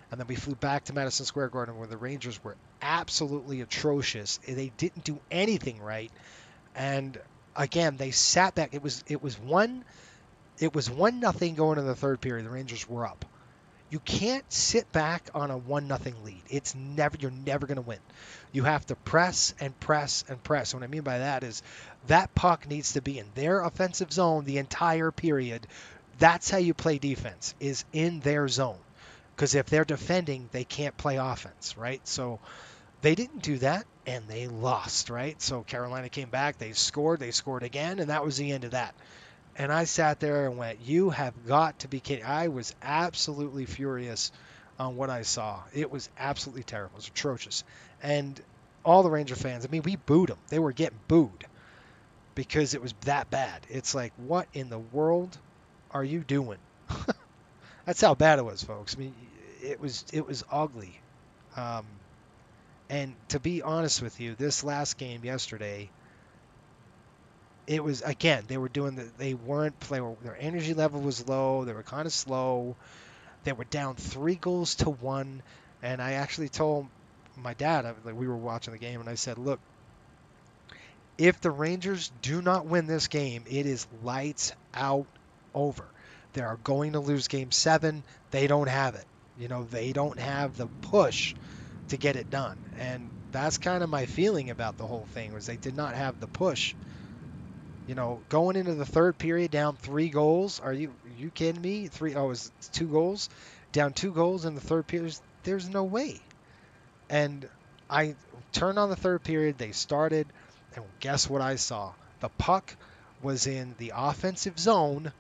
[SPEAKER 2] and then we flew back to Madison Square Garden, where the Rangers were absolutely atrocious. They didn't do anything right, and again they sat back. It was 1-0 going into the 3rd period. The Rangers were up. You can't sit back on a 1-0 lead. You're never going to win. You have to press and press and press. What I mean by that is that puck needs to be in their offensive zone the entire period. That's how you play defense, is in their zone. Because if they're defending, they can't play offense, right? So they didn't do that, and they lost, right? So Carolina came back, they scored again, and that was the end of that. And I sat there and went, you have got to be kidding. I was absolutely furious on what I saw. It was absolutely terrible. It was atrocious. And all the Ranger fans, we booed them. They were getting booed because it was that bad. It's like, what in the world are you doing? That's how bad it was, folks. It was ugly. And to be honest with you, this last game yesterday, it was, again, their energy level was low. They were kind of slow. They were down 3-1. And I actually told my dad, we were watching the game, and I said, look, if the Rangers do not win this game, it is lights out over. They are going to lose game 7. They don't have it. They don't have the push to get it done. And that's kind of my feeling about the whole thing, was they did not have the push. You know, going into the third period down 3 goals. Are you kidding me? It was 2 goals, down 2 goals in the third period. There's no way. And I turned on the third period. They started, and guess what I saw? The puck was in the offensive zone,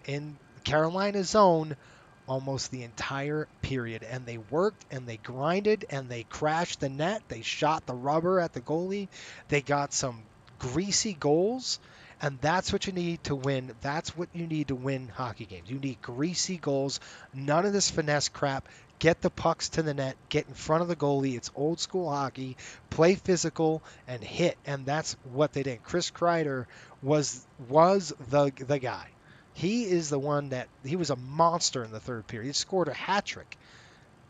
[SPEAKER 2] in Carolina zone, almost the entire period. And they worked and they grinded and they crashed the net. They shot the rubber at the goalie. They got some greasy goals. And that's what you need to win. That's what you need to win hockey games. You need greasy goals. None of this finesse crap. Get the pucks to the net. Get in front of the goalie. It's old school hockey. Play physical and hit. And that's what they did. Chris Kreider was the guy. He is the one he was a monster in the third period. He scored a hat trick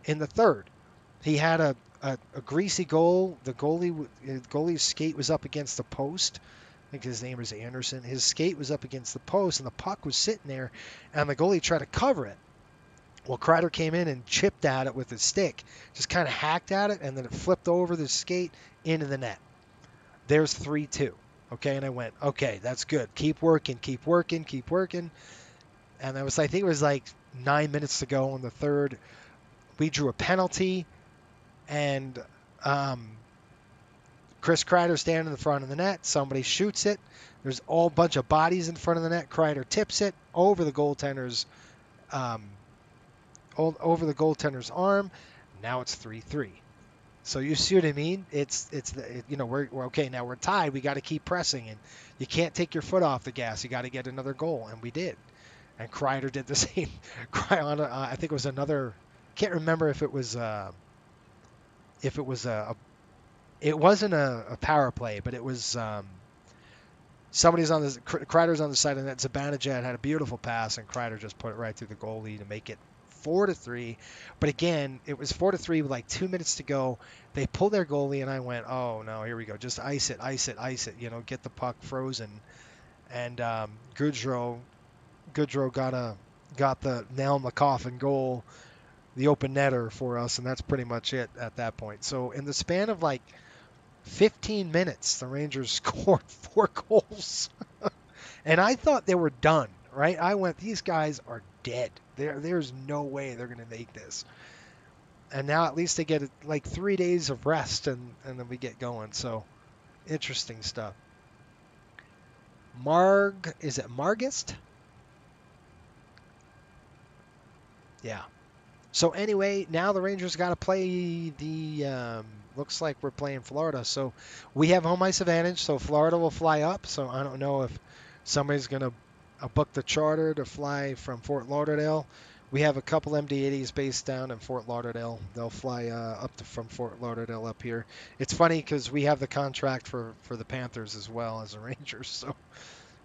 [SPEAKER 2] in the third. He had a greasy goal. The goalie's skate was up against the post. I think his name is Anderson. His skate was up against the post, and the puck was sitting there, and the goalie tried to cover it. Well, Kreider came in and chipped at it with his stick, just kind of hacked at it, and then it flipped over the skate into the net. There's 3-2. Okay, and I went, okay, that's good. Keep working, keep working, keep working. And I think it was like 9 minutes to go in the third. We drew a penalty, and Chris Kreider standing in the front of the net. Somebody shoots it. There's a whole bunch of bodies in front of the net. Kreider tips it over the goaltender's arm. Now it's 3-3. So you see what I mean? We're okay. Now we're tied. We got to keep pressing, and you can't take your foot off the gas. You got to get another goal, and we did. And Kreider did the same. I think it was another. Can't remember if it was it wasn't a power play, but it was Kreider's on the side of the net. Zibanejad had a beautiful pass, and Kreider just put it right through the goalie to make it 4-3. But again, it was 4-3 with like 2 minutes to go. They pulled their goalie, and I went, oh no, here we go. Just ice it. Get the puck frozen. And Goudreau got the nail in the coffin goal, the open netter for us, and that's pretty much it at that point. So in the span of like 15 minutes, the Rangers scored 4 goals. And I thought they were done, right? I went, these guys are dead. There's no way they're going to make this. And now at least they get like 3 days of rest, and then we get going. So interesting stuff. Is it Margist? Yeah. So anyway, now the Rangers got to play looks like we're playing Florida. So we have home ice advantage, so Florida will fly up. So I don't know if somebody's going to book the charter to fly from Fort Lauderdale. We have a couple MD-80s based down in Fort Lauderdale. They'll fly from Fort Lauderdale up here. It's funny because we have the contract for the Panthers as well as the Rangers. So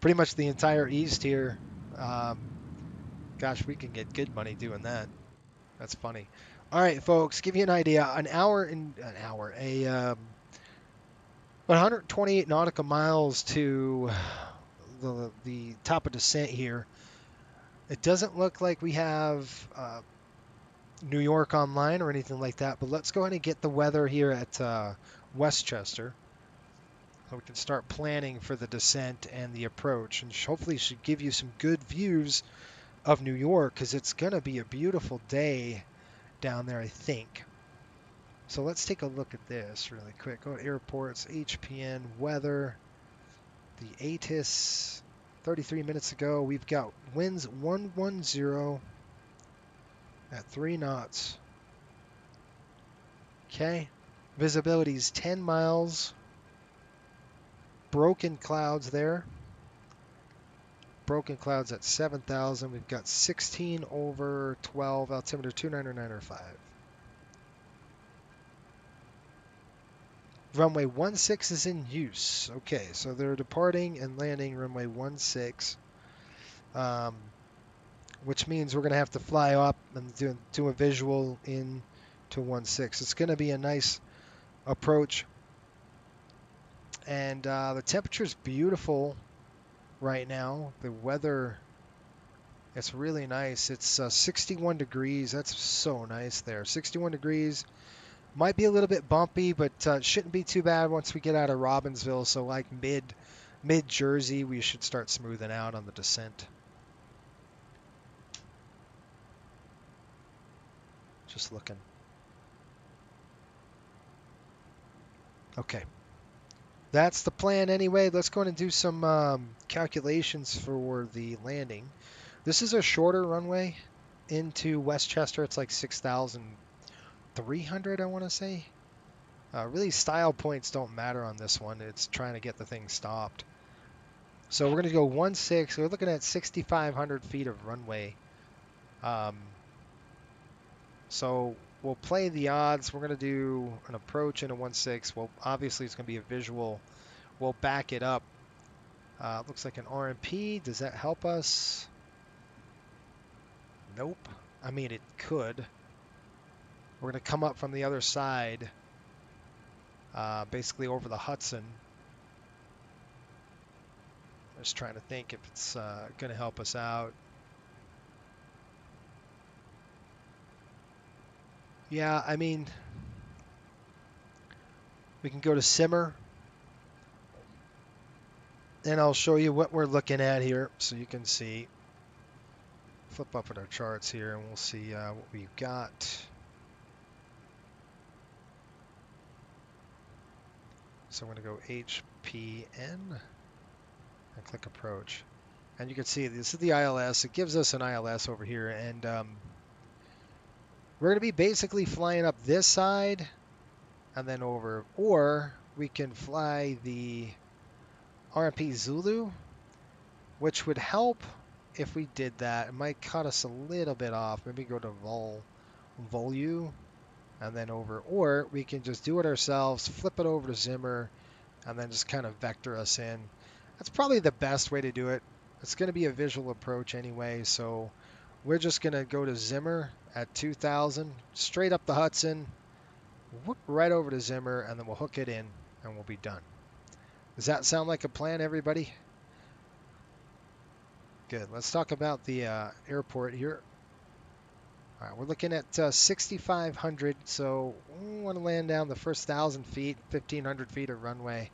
[SPEAKER 2] pretty much the entire East here. Gosh, we can get good money doing that. That's funny. All right, folks, give you an idea. 128 nautical miles to the top of descent here. It doesn't look like we have New York online or anything like that, but let's go ahead and get the weather here at Westchester, so we can start planning for the descent and the approach, and hopefully should give you some good views of New York, because it's going to be a beautiful day down there, I think. So let's take a look at this really quick. Go to airports, HPN, weather, the ATIS. 33 minutes ago, we've got winds 110 at 3 knots. Okay, visibility is 10 miles. Broken clouds there. Broken clouds at 7,000. We've got 16 over 12, altimeter 299.5. Runway 16 is in use. Okay, so they're departing and landing runway 16, which means we're going to have to fly up and do a visual in to 16. It's going to be a nice approach. And the temperature's beautiful right now. The weather, it's really nice. It's 61 degrees. That's so nice there. 61 degrees. Might be a little bit bumpy, but shouldn't be too bad once we get out of Robbinsville. So like mid Jersey, we should start smoothing out on the descent. Just looking. Okay. That's the plan anyway. Let's go and do some calculations for the landing. This is a shorter runway into Westchester. It's like 6,300, I want to say. Really, style points don't matter on this one. It's trying to get the thing stopped. So we're going to go 1.6. We're looking at 6,500 feet of runway. So we'll play the odds. We're going to do an approach in a 1.6. Well, obviously, it's going to be a visual. We'll back it up. Looks like an RMP. Does that help us? Nope. I mean, it could. We're going to come up from the other side, basically over the Hudson. I'm just trying to think if it's going to help us out. Yeah, I mean, we can go to simmer, and I'll show you what we're looking at here so you can see. Flip up at our charts here, and we'll see what we've got. So I'm going to go HPN and click approach. And you can see this is the ILS. It gives us an ILS over here, and we're going to be basically flying up this side and then over, or we can fly the RMP Zulu, which would help if we did that. It might cut us a little bit off. Maybe go to Volu and then over, or we can just do it ourselves, flip it over to Zimmer, and then just kind of vector us in. That's probably the best way to do it. It's going to be a visual approach anyway, so we're just going to go to Zimmer at 2,000, straight up the Hudson, whoop, right over to Zimmer, and then we'll hook it in, and we'll be done. Does that sound like a plan, everybody? Good. Let's talk about the airport here. All right, we're looking at 6,500, so we want to land down the first 1,000 feet, 1,500 feet of runway,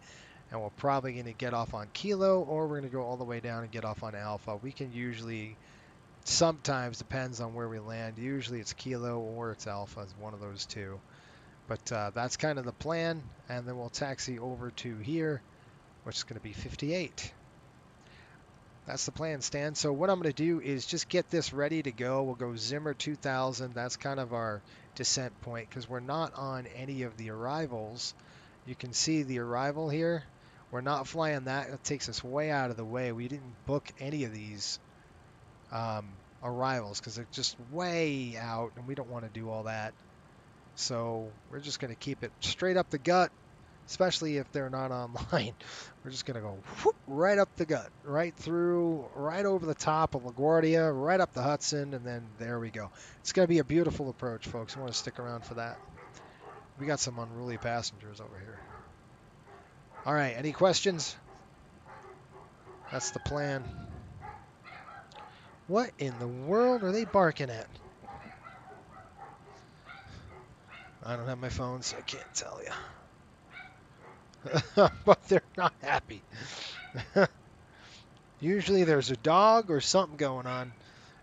[SPEAKER 2] and we're probably going to get off on Kilo, or we're going to go all the way down and get off on Alpha. We can usually, sometimes, depends on where we land. Usually it's Kilo or it's Alpha, it's one of those two. But that's kind of the plan, and then we'll taxi over to here, which is going to be 58. That's the plan, Stan. So what I'm going to do is just get this ready to go. We'll go Zimmer 2000. That's kind of our descent point because we're not on any of the arrivals. You can see the arrival here. We're not flying that. It takes us way out of the way. We didn't book any of these arrivals because they're just way out, and we don't want to do all that. So we're just going to keep it straight up the gut, especially if they're not online. We're just going to go whoop, right up the gut, right through, right over the top of LaGuardia, right up the Hudson, and then there we go. It's going to be a beautiful approach, folks. I want to stick around for that. We got some unruly passengers over here. All right, any questions? That's the plan. What in the world are they barking at? I don't have my phone, so I can't tell you. But they're not happy. Usually there's a dog or something going on.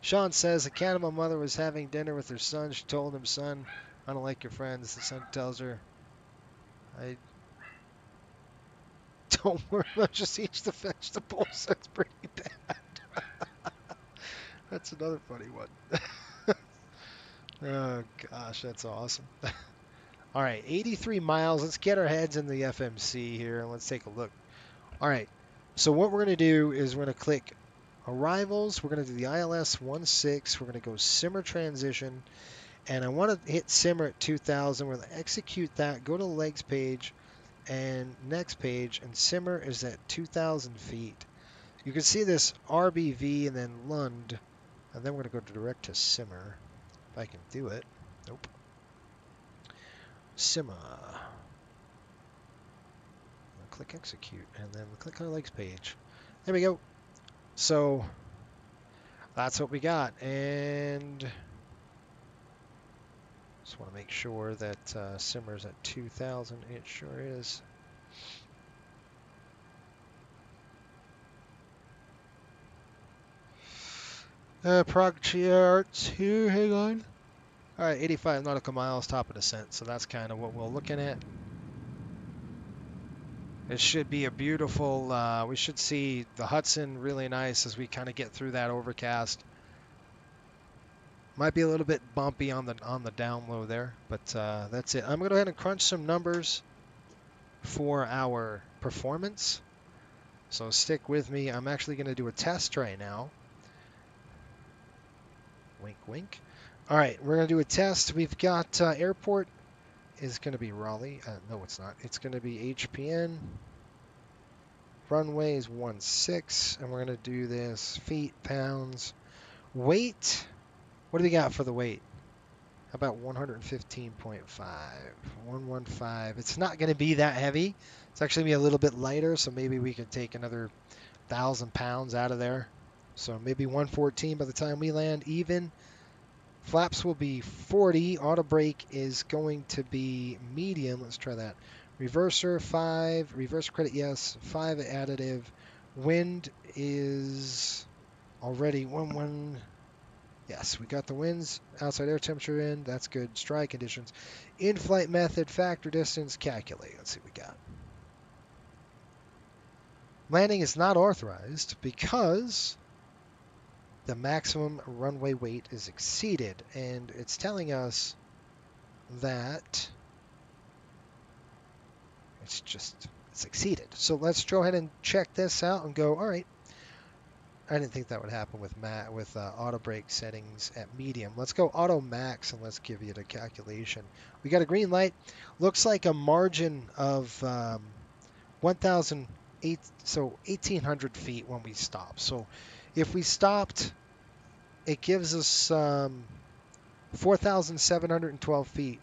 [SPEAKER 2] Sean says a cannibal mother was having dinner with her son. She told him, son, I don't like your friends. The son tells her, I don't worry, let's just eat the vegetables. That's pretty bad. That's another funny one. Oh, gosh, that's awesome. All right, 83 miles. Let's get our heads in the FMC here, and let's take a look. All right, so what we're going to do is we're going to click Arrivals. We're going to do the ILS 16. We're going to go Simmer Transition, and I want to hit Simmer at 2,000. We're going to execute that, go to the legs page, and next page, and Simmer is at 2,000 feet. You can see this RBV and then Lund, and then we're going to go direct to Simmer, if I can do it. Nope. Simmer. Click execute, and then click on the legs page. There we go. So that's what we got, and Just want to make sure that simmer's at 2,000. It sure is. Prog charts here, hang on. All right, 85 nautical miles, top of descent. So that's kind of what we're looking at. It should be a beautiful, we should see the Hudson really nice as we kind of get through that overcast. Might be a little bit bumpy on the down low there, but that's it. I'm going to go ahead and crunch some numbers for our performance. So stick with me. I'm actually going to do a test right now. Wink, wink. All right, we're going to do a test. We've got airport is going to be Raleigh. No, it's not. It's going to be HPN. Runway is 16, and we're going to do this feet, pounds, weight. What do we got for the weight? How about 115.5? 115. It's not going to be that heavy. It's actually going to be a little bit lighter, so maybe we could take another 1,000 pounds out of there. So maybe 114 by the time we land even. Flaps will be 40. Auto brake is going to be medium. Let's try that. Reverser 5. Reverse credit, yes. 5 additive. Wind is already 1. Yes, we got the winds. Outside air temperature in. That's good. Stride conditions. In-flight method. Factor distance. Calculate. Let's see what we got. Landing is not authorized because the maximum runway weight is exceeded, and it's telling us that it's exceeded. So let's go ahead and check this out and go, all right. I didn't think that would happen with auto brake settings at medium. Let's go auto max and let's give you the calculation. We got a green light. Looks like a margin of 1,800 feet when we stop. So if we stopped, it gives us 4,712 feet.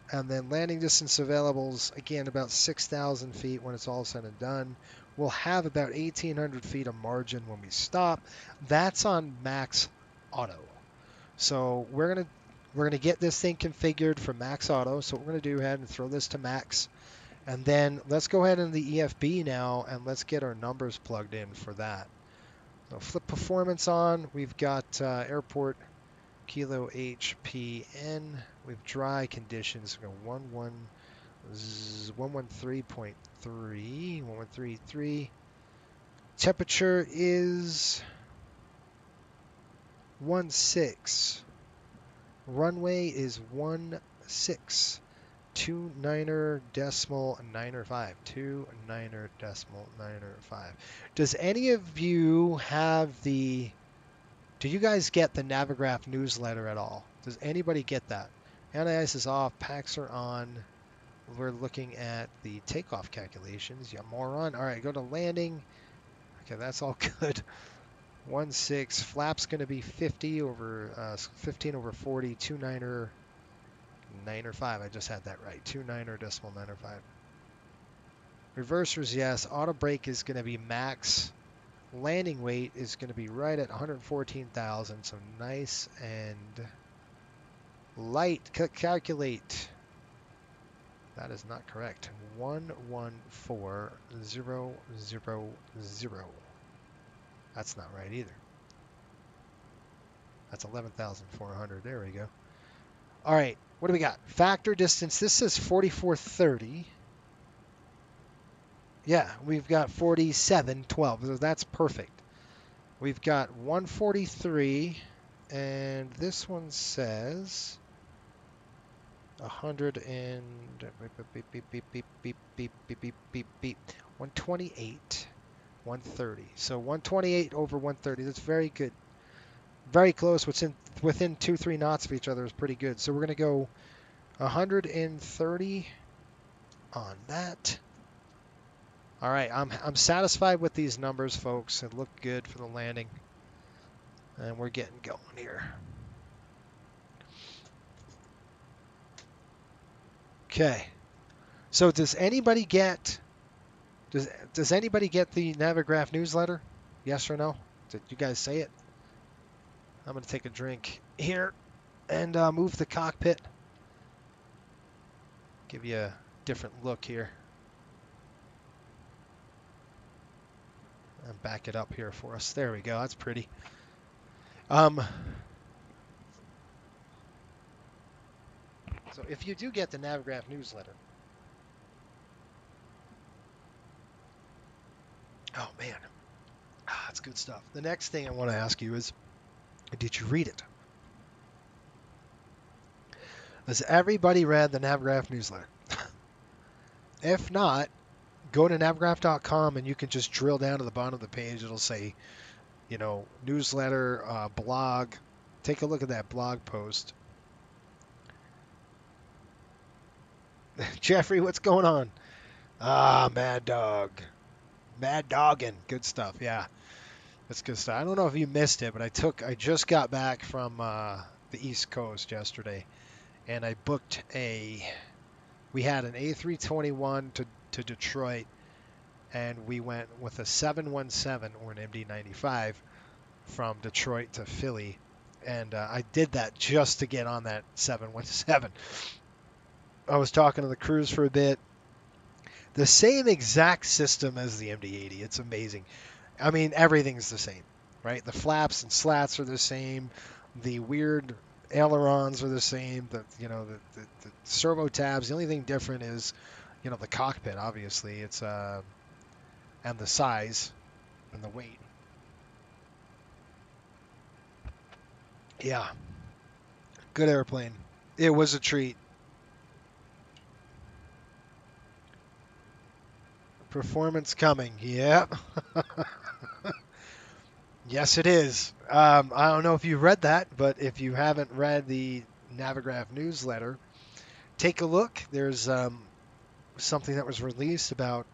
[SPEAKER 2] And then landing distance available is, again, about 6,000 feet when it's all said and done. We'll have about 1,800 feet of margin when we stop. That's on max auto. So we're gonna get this thing configured for max auto. So what we're gonna do ahead and throw this to max. And then let's go ahead in the EFB now and let's get our numbers plugged in for that. So flip performance on. We've got airport Kilo HPN. We've dry conditions. We're going 113.3, 113.3. Temperature is 16. Runway is 16. 29.995. 29.995. Does any of you have the... Do you guys get the Navigraph newsletter at all? Does anybody get that? Anti-ice is off. Packs are on. We're looking at the takeoff calculations. You moron. All right, go to landing. Okay, that's all good. 16. Flap's going to be 15 over 40. 29.995. I just had that right. 29.995. Reversers, yes. Auto brake is going to be max. Landing weight is going to be right at 114,000, so nice and light. Calculate. That is not correct. 114,000. That's not right either. That's 11,400. There we go. All right, what do we got? Factor distance. This is 4430. Yeah, we've got 4712, so that's perfect. We've got 143, and this one says 128, 130. So 128 over 130. That's very good. Very close. Within 2-3 knots of each other is pretty good. So we're going to go 130 on that. All right, I'm satisfied with these numbers, folks. It looked good for the landing. And we're getting going here. Okay. So does anybody get the Navigraph newsletter? Yes or no? Did you guys say it? I'm going to take a drink here. and move the cockpit. Give you a different look here. And back it up here for us. There we go. That's pretty. So if you do get the Navigraph newsletter, oh man, that's good stuff. The next thing I want to ask you is, did you read it? Has everybody read the Navigraph newsletter? If not, go to navigraph.com and you can just drill down to the bottom of the page. It'll say, newsletter, blog. Take a look at that blog post. Jeffrey, what's going on? Mad Dog. Mad Doggin. Good stuff. Yeah, that's good stuff. I don't know if you missed it, but I just got back from the East Coast yesterday, and I booked we had an A321 to Detroit, and we went with a 717 or an MD-95 from Detroit to Philly, and I did that just to get on that 717. I was talking to the crews for a bit. The same exact system as the MD-80. It's amazing. I mean, everything's the same, right? The flaps and slats are the same. The weird ailerons are the same. The servo tabs. The only thing different is, the cockpit. Obviously, it's and the size and the weight. Yeah, good airplane. It was a treat. Performance coming. Yep. Yes, it is. I don't know if you read that, but if you haven't read the Navigraph newsletter, take a look. There's something that was released about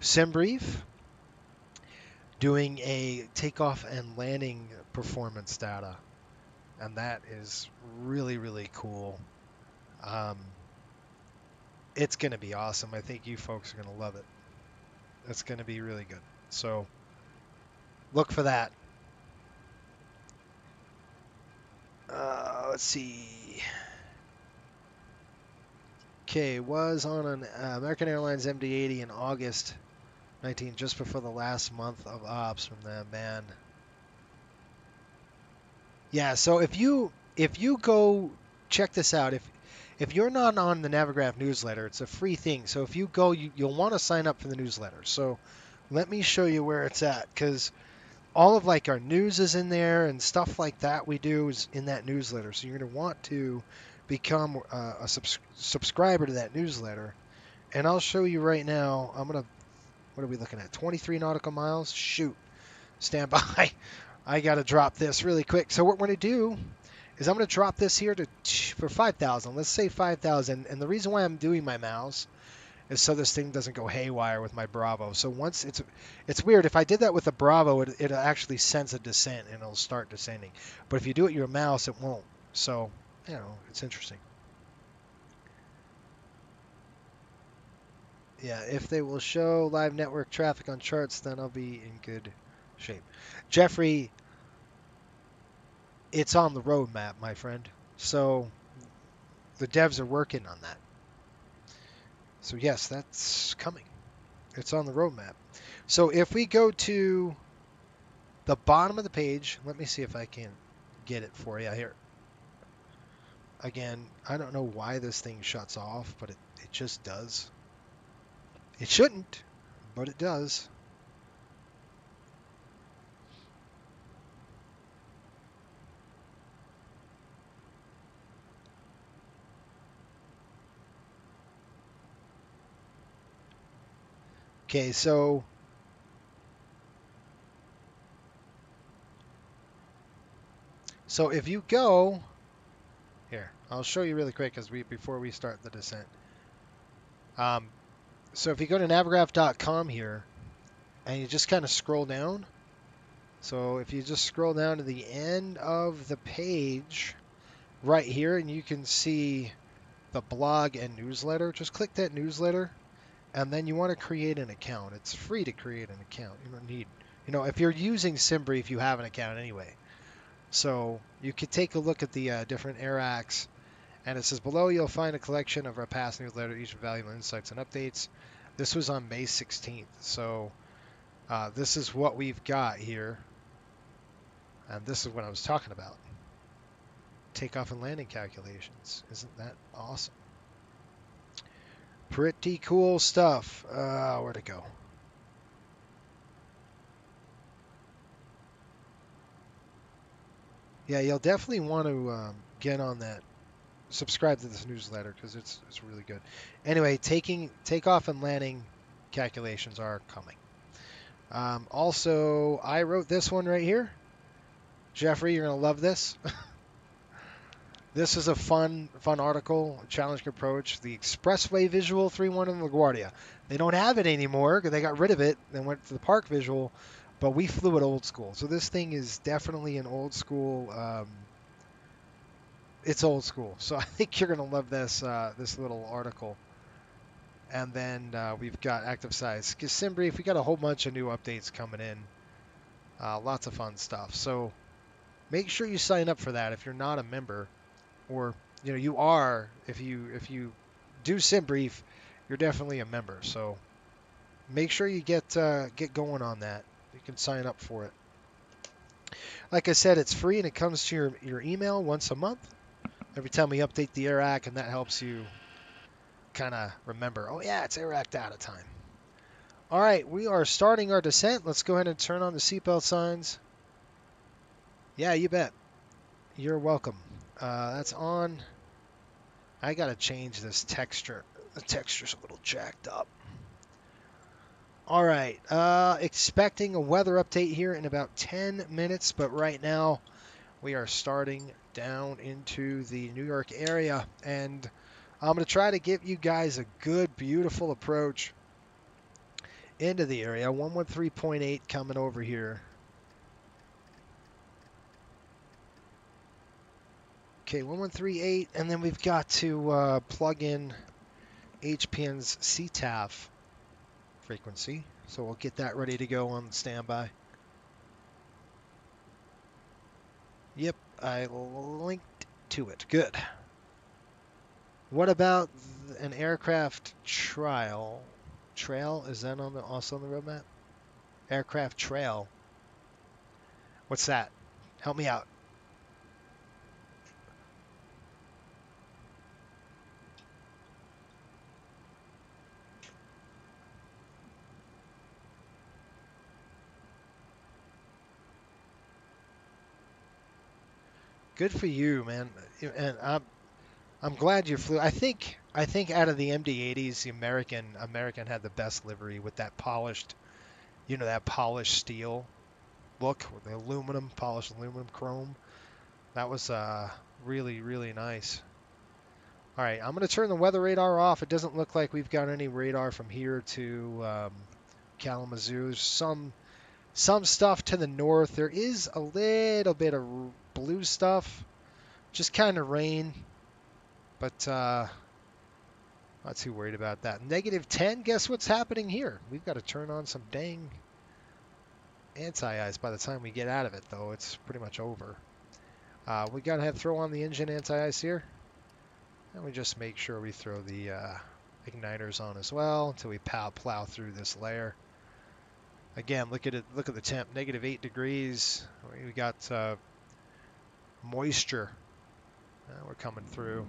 [SPEAKER 2] SimBrief doing a takeoff and landing performance data, and that is really, really cool. It's going to be awesome. I think you folks are going to love it. It's going to be really good. So look for that. Let's see. Okay, was on an American Airlines MD-80 in August 19, just before the last month of ops from them, man. Yeah, so if you go check this out, if you're not on the Navigraph newsletter, it's a free thing. So if you go, you'll want to sign up for the newsletter. So let me show you where it's at, because all of like our news is in there and stuff like that we do is in that newsletter. So you're going to want to become a subscriber to that newsletter. And I'll show you right now. What are we looking at? 23 nautical miles? Shoot. Stand by. I got to drop this really quick. So what we're going to do is I'm going to drop this here for 5,000. Let's say 5,000. And the reason why I'm doing my mouse is so this thing doesn't go haywire with my Bravo. So once it's weird. If I did that with a Bravo, it actually sends a descent and it'll start descending. But if you do it with your mouse, it won't. So, it's interesting. Yeah, if they will show live network traffic on charts, then I'll be in good shape. Jeffrey, it's on the roadmap, my friend. So the devs are working on that. So yes, that's coming. It's on the roadmap. So if we go to the bottom of the page, let me see if I can get it for you here. Again, I don't know why this thing shuts off, but it just does. It shouldn't, but it does. Okay, so if you go here, I'll show you really quick before we start the descent. So if you go to navigraph.com here and you just kind of scroll down. So if you just scroll down to the end of the page right here, and you can see the blog and newsletter, just click that newsletter. And then you want to create an account. It's free to create an account. You don't need, if you're using SimBrief, you have an account anyway. So you could take a look at the different air acts, and it says below you'll find a collection of our past newsletter, each with valuable insights and updates. This was on May 16th, so this is what we've got here, and this is what I was talking about. Takeoff and landing calculations. Isn't that awesome? Pretty cool stuff. Where'd it go? Yeah, you'll definitely want to get on that. Subscribe to this newsletter because it's really good. Anyway, takeoff and landing calculations are coming. Also, I wrote this one right here. Jeffrey, you're gonna love this. This is a fun article. Challenging approach. The expressway visual 3-1 in LaGuardia. They don't have it anymore because they got rid of it and went to the park visual, but we flew it old school. So this thing is definitely an old school. It's old school. So I think you're gonna love this this little article. And then we've got active size Sim-Brief. We got a whole bunch of new updates coming in. Lots of fun stuff. So make sure you sign up for that if you're not a member. Or you are. If you do Sim-Brief, you're definitely a member. So make sure you get going on that. You can sign up for it. Like I said, it's free and it comes to your email once a month. Every time we update the AirAC, and that helps you kind of remember. Oh yeah, it's AirAC data time. All right, we are starting our descent. Let's go ahead and turn on the seatbelt signs. Yeah, you bet. You're welcome. That's on. I gotta change this texture. The texture's a little jacked up. All right. Expecting a weather update here in about 10 minutes, but right now we are starting down into the New York area, and I'm going to try to give you guys a good, beautiful approach into the area. 113.8 coming over here. Okay, 1138, and then we've got to plug in HPN's CTAF frequency, so we'll get that ready to go on standby. Yep, I linked to it. Good. What about an aircraft trail? Trail, is that also on the roadmap? Aircraft trail. What's that? Help me out. Good for you, man. And I'm glad you flew. I think out of the MD-80s, the American had the best livery with that polished, that polished steel look with the polished aluminum chrome. That was really, really nice. All right, I'm going to turn the weather radar off. It doesn't look like we've got any radar from here to Kalamazoo. There's some stuff to the north. There is a little bit of blue stuff, just kind of rain, but not too worried about that. -10, guess what's happening here? We've got to turn on some dang anti-ice by the time we get out of it, though. It's pretty much over. We got to throw on the engine anti-ice here. And we just make sure we throw the igniters on as well until we plow through this layer. Again, look at it. Look at the temp, -8 degrees. We got moisture. We're coming through.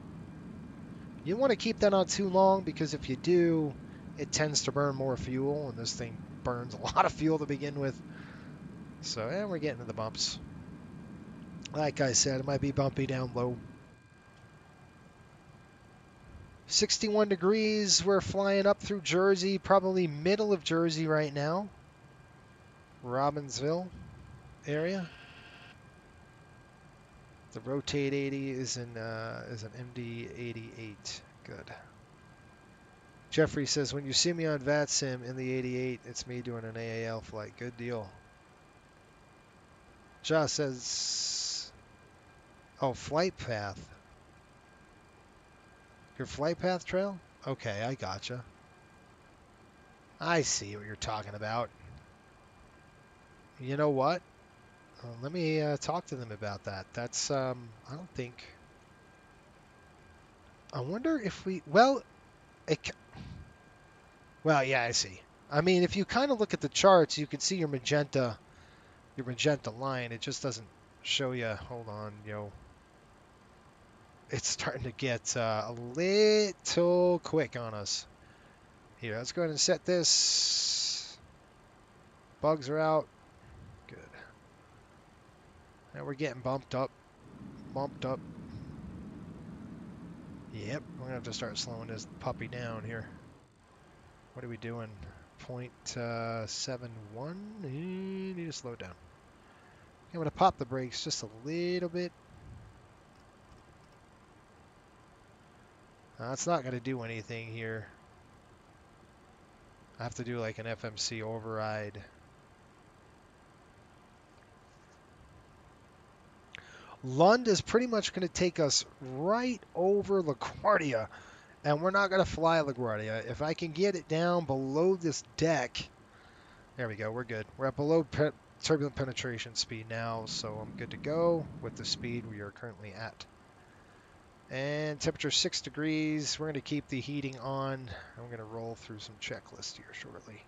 [SPEAKER 2] You don't want to keep that on too long because if you do, it tends to burn more fuel, and this thing burns a lot of fuel to begin with. So, we're getting to the bumps. Like I said, it might be bumpy down low. 61 degrees. We're flying up through Jersey, probably middle of Jersey right now. Robbinsville area. The rotate 80 is an MD-88. Good. Jeffrey says, when you see me on VATSIM in the 88, it's me doing an AAL flight. Good deal. Josh says, oh, flight path. Your flight path trail? Okay, I gotcha. I see what you're talking about. You know what? Let me talk to them about that. That's, I don't think, I wonder if we, well, well, yeah, I see. I mean, if you kind of look at the charts, you can see your magenta line. It just doesn't show you. Hold on, it's starting to get a little quick on us. Here, let's go ahead and set this. Bugs are out. Good. Now we're getting bumped up. Bumped up. Yep, we're going to have to start slowing this puppy down here. What are we doing? 0.71? Need to slow down. I'm going to pop the brakes just a little bit. That's not going to do anything here. I have to do like an FMC override. Lund is pretty much going to take us right over LaGuardia, and we're not going to fly LaGuardia. If I can get it down below this deck, there we go, we're good. We're at below turbulent penetration speed now, so I'm good to go with the speed we are currently at. And temperature 6 degrees. We're going to keep the heating on, and we're going to roll through some checklists here shortly.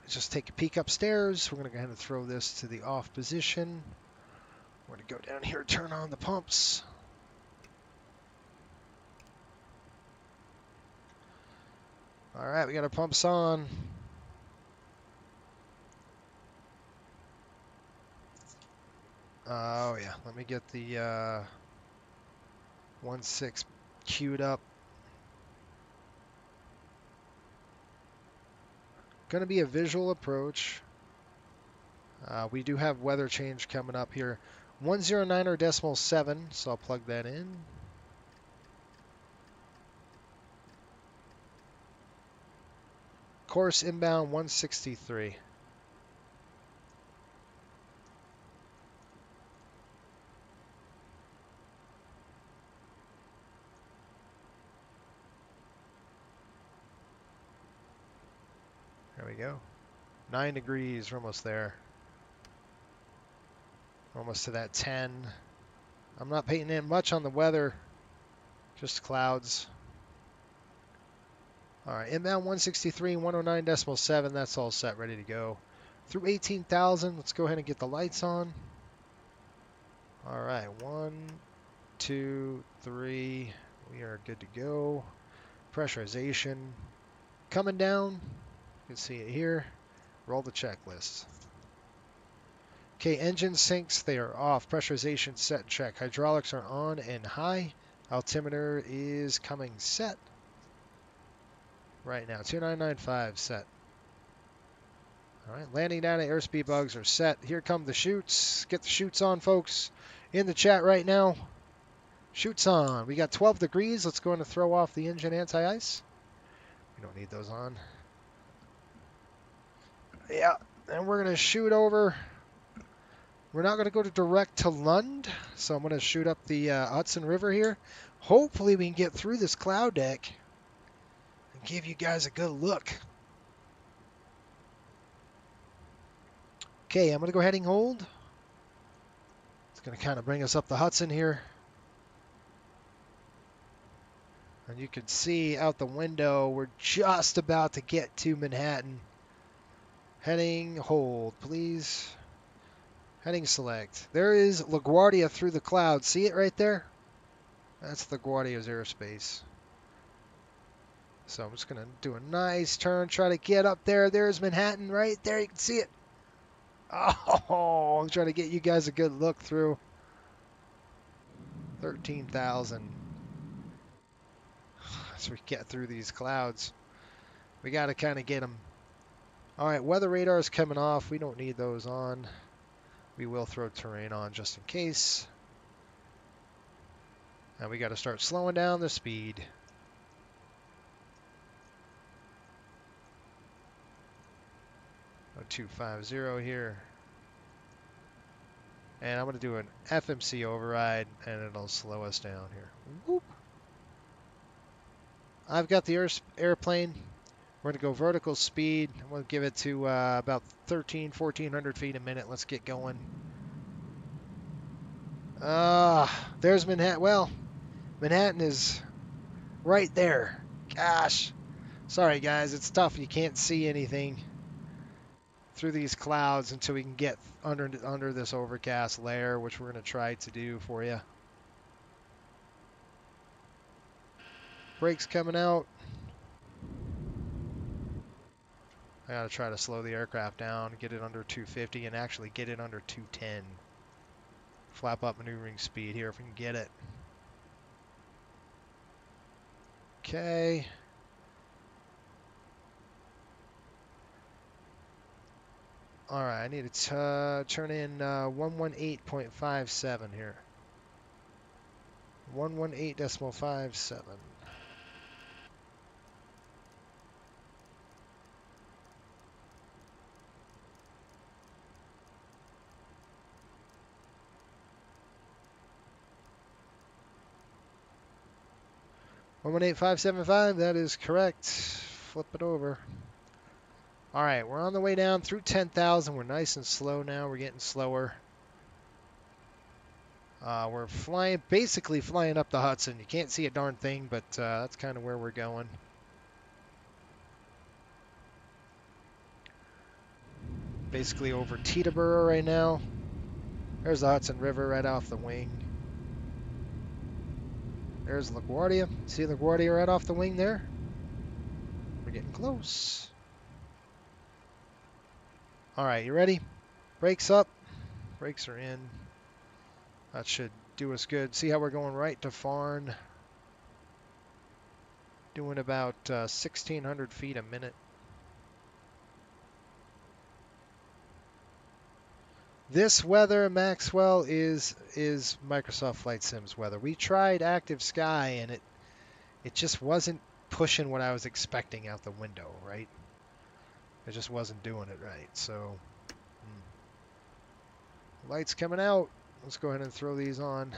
[SPEAKER 2] Just take a peek upstairs. We're going to go ahead and throw this to the off position. We're going to go down here, turn on the pumps. All right, we got our pumps on. Oh yeah, let me get the 1.6 queued up. Going to be a visual approach. We do have weather change coming up here. 109.7, so I'll plug that in. Course inbound 163. There we go. 9 degrees, we're almost there. Almost to that 10. I'm not painting in much on the weather, just clouds. All right, inbound 163, 109.7, that's all set, ready to go. Through 18,000, let's go ahead and get the lights on. All right, 1, 2, 3, we are good to go. Pressurization coming down, you can see it here. Roll the checklist. Okay, engine sinks, they are off. Pressurization set, check. Hydraulics are on and high. Altimeter is coming set. Right now, 2995 set. All right, landing down at airspeed bugs are set. Here come the chutes. Get the chutes on, folks. In the chat right now. Chutes on. We got 12 degrees. Let's go in and throw off the engine anti-ice. We don't need those on. Yeah, and we're going to shoot over. We're not going to go direct to Lund, so I'm going to shoot up the Hudson River here. Hopefully we can get through this cloud deck and give you guys a good look. Okay, I'm going to go heading hold. It's going to kind of bring us up the Hudson here. And you can see out the window, we're just about to get to Manhattan. Heading hold, please. Heading select. There is LaGuardia through the clouds. See it right there? That's LaGuardia's airspace. So I'm just going to do a nice turn, try to get up there. There's Manhattan right there. You can see it. Oh, I'm trying to get you guys a good look through. 13,000. As we get through these clouds, we got to kind of get them. All right, weather radar is coming off. We don't need those on. We will throw terrain on just in case. And we got to start slowing down the speed. Oh, 250 here. And I'm going to do an FMC override, and it'll slow us down here. Whoop. I've got the airplane. We're going to go vertical speed. We'll give it to about 1,400 feet a minute. Let's get going. There's Manhattan. Well, Manhattan is right there. Gosh. Sorry, guys. It's tough. You can't see anything through these clouds until we can get under this overcast layer, which we're going to try to do for you. Brakes coming out. I got to try to slow the aircraft down, get it under 250, and actually get it under 210. Flap up maneuvering speed here if we can get it. Okay. All right, I need to turn in 118.57 here. 118.57. One 18575, that is correct. Flip it over. All right, we're on the way down through 10,000. We're nice and slow now. We're getting slower. We're flying, basically flying up the Hudson. You can't see a darn thing, but that's kind of where we're going. Basically over Teterboro right now. There's the Hudson River right off the wing. There's LaGuardia. See LaGuardia right off the wing there? We're getting close. All right, you ready? Brakes up. Brakes are in. That should do us good. See how we're going right to Farn. Doing about 1,600 feet a minute. This weather, Maxwell, is Microsoft Flight Sims weather. We tried Active Sky, and it just wasn't pushing what I was expecting out the window, right? It just wasn't doing it right. So, lights coming out. Let's go ahead and throw these on.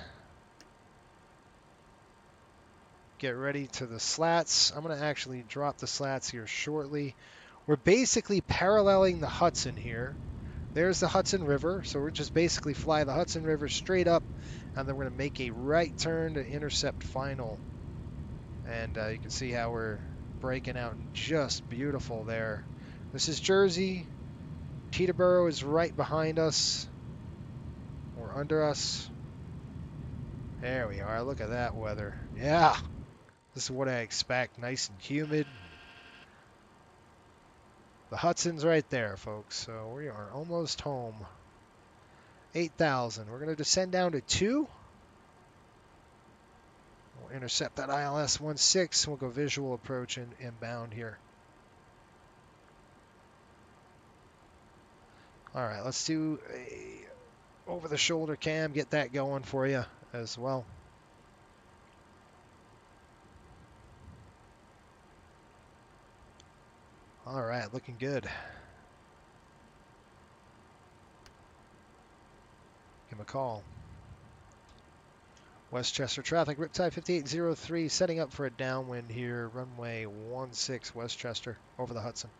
[SPEAKER 2] Get ready to the slats. I'm going to actually drop the slats here shortly. We're basically paralleling the Hudson here. There's the Hudson River, so we're just basically fly the Hudson River straight up, and then we're going to make a right turn to intercept final. And you can see how we're breaking out just beautiful there. This is Jersey. Teterboro is right behind us, or under us. There we are. Look at that weather. Yeah, this is what I expect. Nice and humid. The Hudson's right there, folks, so we are almost home. 8,000. We're going to descend down to 2. We'll intercept that ILS 16. We'll go visual approach and inbound here. All right, let's do a over-the-shoulder cam. Get that going for you as well. All right, looking good. Give him a call. Westchester traffic, Riptide 5803, setting up for a downwind here, runway 16 Westchester, over the Hudson.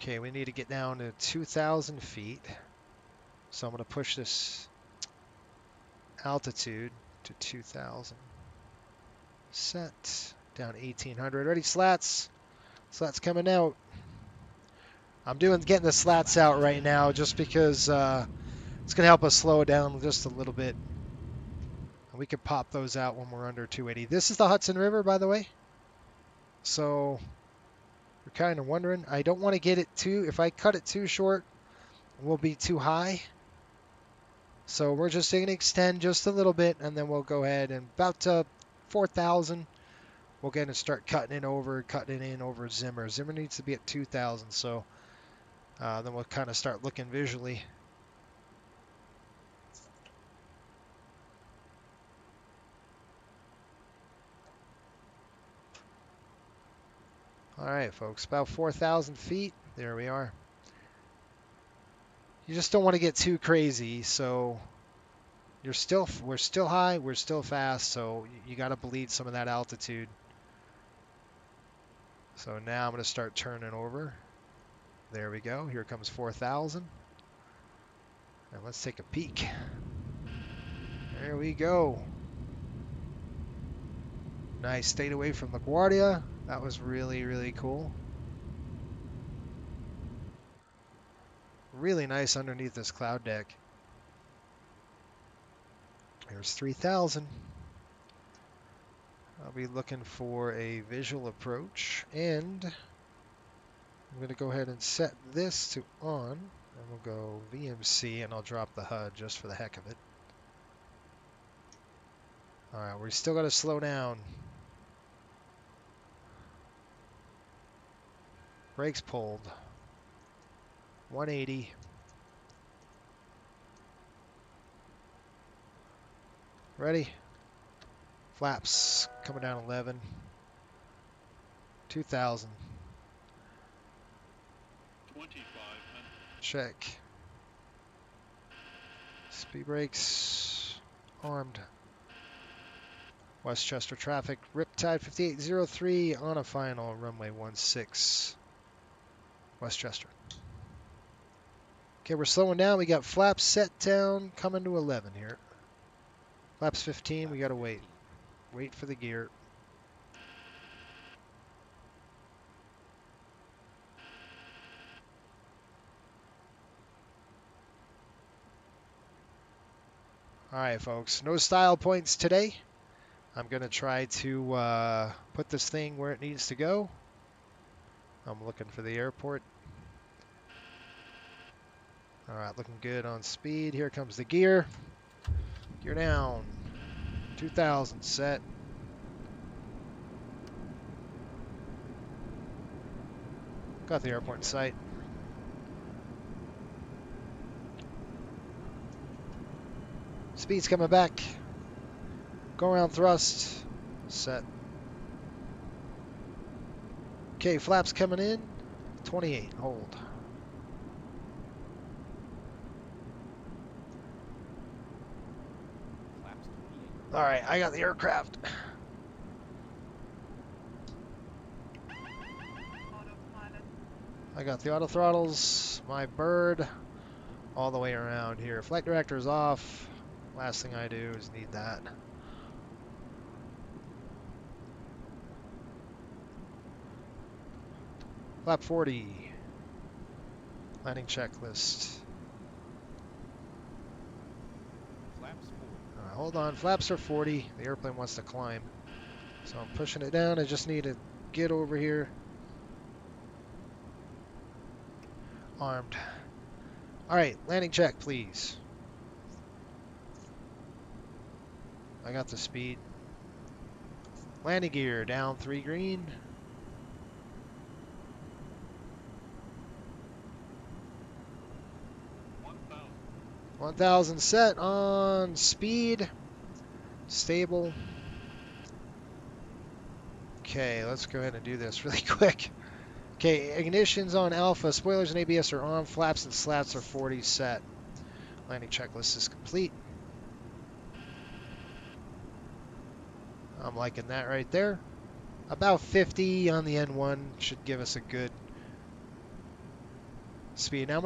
[SPEAKER 2] Okay, we need to get down to 2,000 feet. So I'm going to push this altitude to 2,000. Set. Down 1,800. Ready, slats. Slats coming out. I'm getting the slats out right now just because it's going to help us slow it down just a little bit. And we can pop those out when we're under 280. This is the Hudson River, by the way. So we're kind of wondering. I don't want to get it too, if I cut it too short, we'll be too high. So we're just going to extend just a little bit, and then we'll go ahead and about 4,000. We'll get and start cutting it in over Zimmer. Zimmer needs to be at 2,000, so then we'll kind of start looking visually. All right, folks, about 4,000 feet. There we are. You just don't want to get too crazy, so we're still high, we're still fast, so you got to bleed some of that altitude. So now I'm going to start turning over. There we go. Here comes 4,000. And let's take a peek. There we go. Nice. Stayed away from LaGuardia. That was really, really cool. Really nice underneath this cloud deck. There's 3,000. I'll be looking for a visual approach, and I'm going to go ahead and set this to on, and we'll go VMC, and I'll drop the HUD just for the heck of it. All right, we still got to slow down. Brakes pulled. 180. Ready? Flaps coming down 11. 2,000.
[SPEAKER 8] 25.
[SPEAKER 2] Check. Speed brakes armed. Westchester traffic. Riptide 5803 on a final runway 16. Westchester. Okay, we're slowing down. We got flaps set down, coming to 11 here. Flaps 15, we gotta wait. Wait for the gear. All right, folks, no style points today. I'm gonna try to put this thing where it needs to go. I'm looking for the airport. All right, looking good on speed. Here comes the gear. Gear down. 2,000 set. Got the airport in sight. Speed's coming back. Go around thrust. Set. Okay, flaps coming in. 28. Hold.
[SPEAKER 3] Flaps 28.
[SPEAKER 2] All right, I got the aircraft. I got the auto throttles, my bird, all the way around here. Flight director's off. Last thing I do is need that. Flap 40. Landing checklist.
[SPEAKER 3] Flaps 4.
[SPEAKER 2] Hold on, flaps are 40. The airplane wants to climb. So I'm pushing it down. I just need to get over here. Armed. All right, landing check, please. I got the speed. Landing gear down 3 green. 1,000 set on speed. Stable. Okay, let's go ahead and do this really quick. Okay, ignition's on alpha. Spoilers and ABS are on. Flaps and slats are 40 set. Landing checklist is complete. I'm liking that right there. About 50 on the N1 should give us a good speed. Now I'm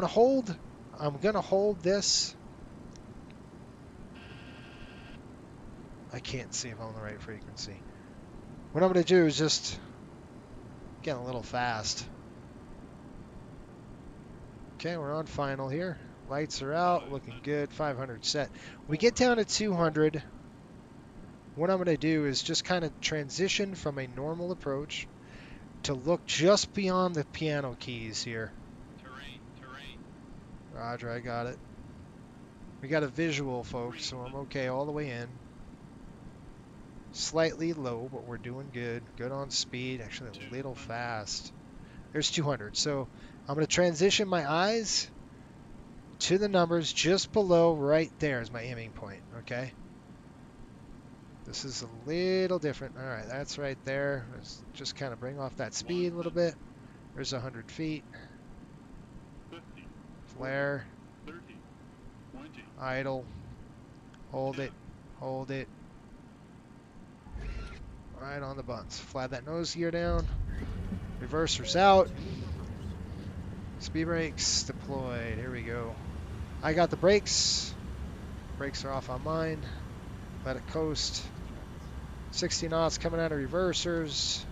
[SPEAKER 2] gonna hold this. I can't see if I'm on the right frequency. What I'm gonna do is just get a little fast. Okay, we're on final here. Lights are out, looking good. 500 set. We get down to 200. What I'm going to do is just kind of transition from a normal approach to look just beyond the piano keys here.
[SPEAKER 8] Terrain.
[SPEAKER 2] Roger, I got it. We got a visual, folks, so I'm okay all the way in. Slightly low, but we're doing good. Good on speed. Actually, a little fast. There's 200. So I'm going to transition my eyes to the numbers just below right there is my aiming point, okay? This is a little different. All right, that's right there. Let's just kind of bring off that speed a little bit. There's 100 feet.
[SPEAKER 8] 50,
[SPEAKER 2] Flare.
[SPEAKER 8] 30, 20,
[SPEAKER 2] Idle. Hold it. Hold it. Right on the buttons. Flat that nose gear down. Reversers out. Speed brakes deployed. Here we go. I got the brakes. Brakes are off on mine. Let it coast. 60 knots coming out of reversers.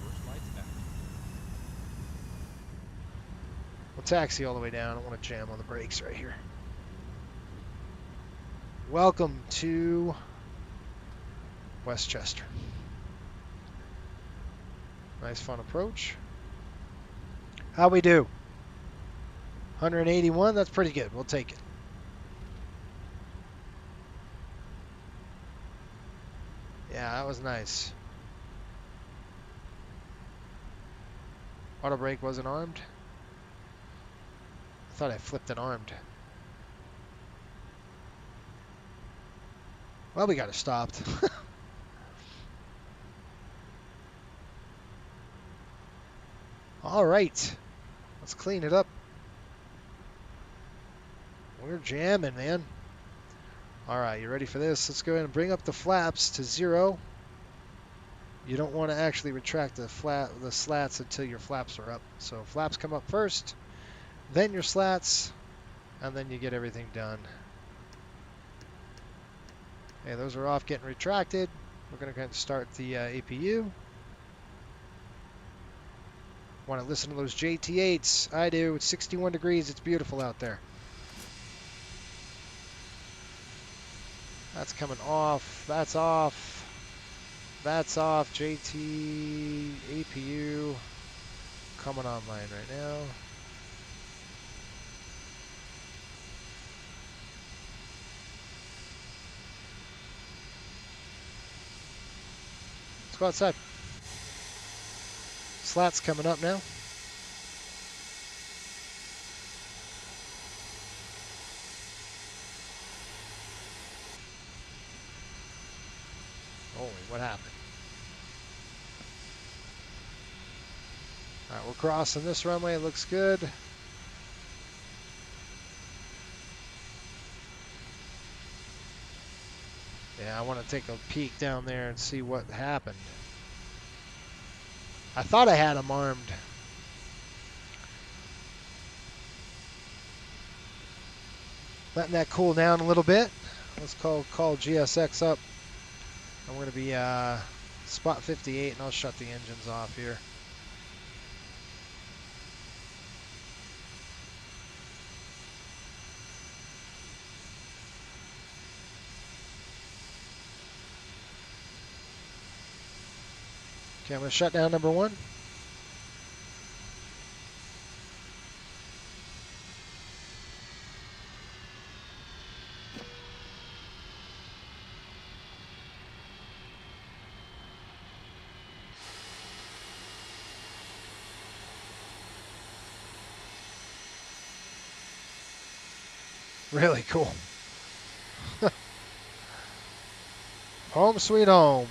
[SPEAKER 3] Reverse lights back.
[SPEAKER 2] We'll taxi all the way down. I don't want to jam on the brakes right here. Welcome to Westchester. Nice fun approach. How we do? 181, that's pretty good. We'll take it. Yeah, that was nice. Auto brake wasn't armed. I thought I flipped it armed. Well, we got it stopped. All right, let's clean it up. We're jamming, man. All right, you ready for this? Let's go ahead and bring up the flaps to 0. You don't want to actually retract the slats until your flaps are up. So flaps come up first, then your slats, and then you get everything done. Okay, those are off, getting retracted. We're going to go ahead and start the APU. Want to listen to those JT8s? I do. It's 61 degrees. It's beautiful out there. That's coming off. That's off. That's off. JT APU coming online right now. Let's go outside. Slats coming up now. Holy, what happened? All right, we're crossing this runway. It looks good. Yeah, I want to take a peek down there and see what happened. I thought I had them armed. Letting that cool down a little bit. Let's call GSX up. I'm going to be spot 58, and I'll shut the engines off here. Okay, I'm going to shut down number 1. Really cool. Home sweet home.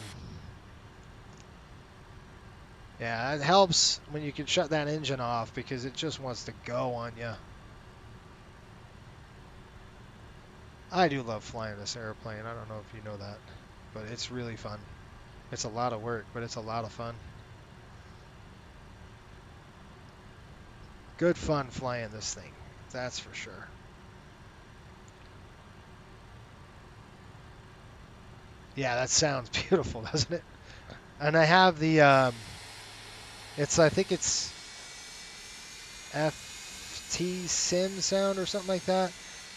[SPEAKER 2] Yeah, it helps when you can shut that engine off because it just wants to go on you. I do love flying this airplane. I don't know if you know that, but it's really fun. It's a lot of work, but it's a lot of fun. Good fun flying this thing, that's for sure. Yeah, that sounds beautiful, doesn't it? And I have the, I think it's FT Sim sound or something like that.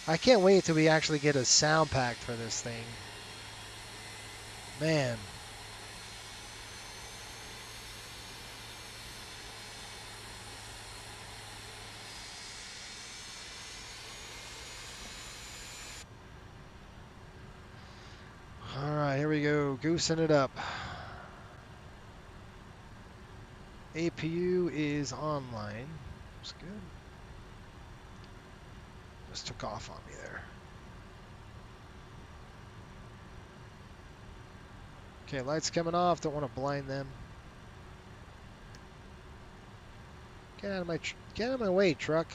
[SPEAKER 2] I can't wait till we actually get a sound pack for this thing. Man. All right, here we go, goosing it up. APU is online. That's good. Just took off on me there. Okay, lights coming off. Don't want to blind them. Get out of my way, truck.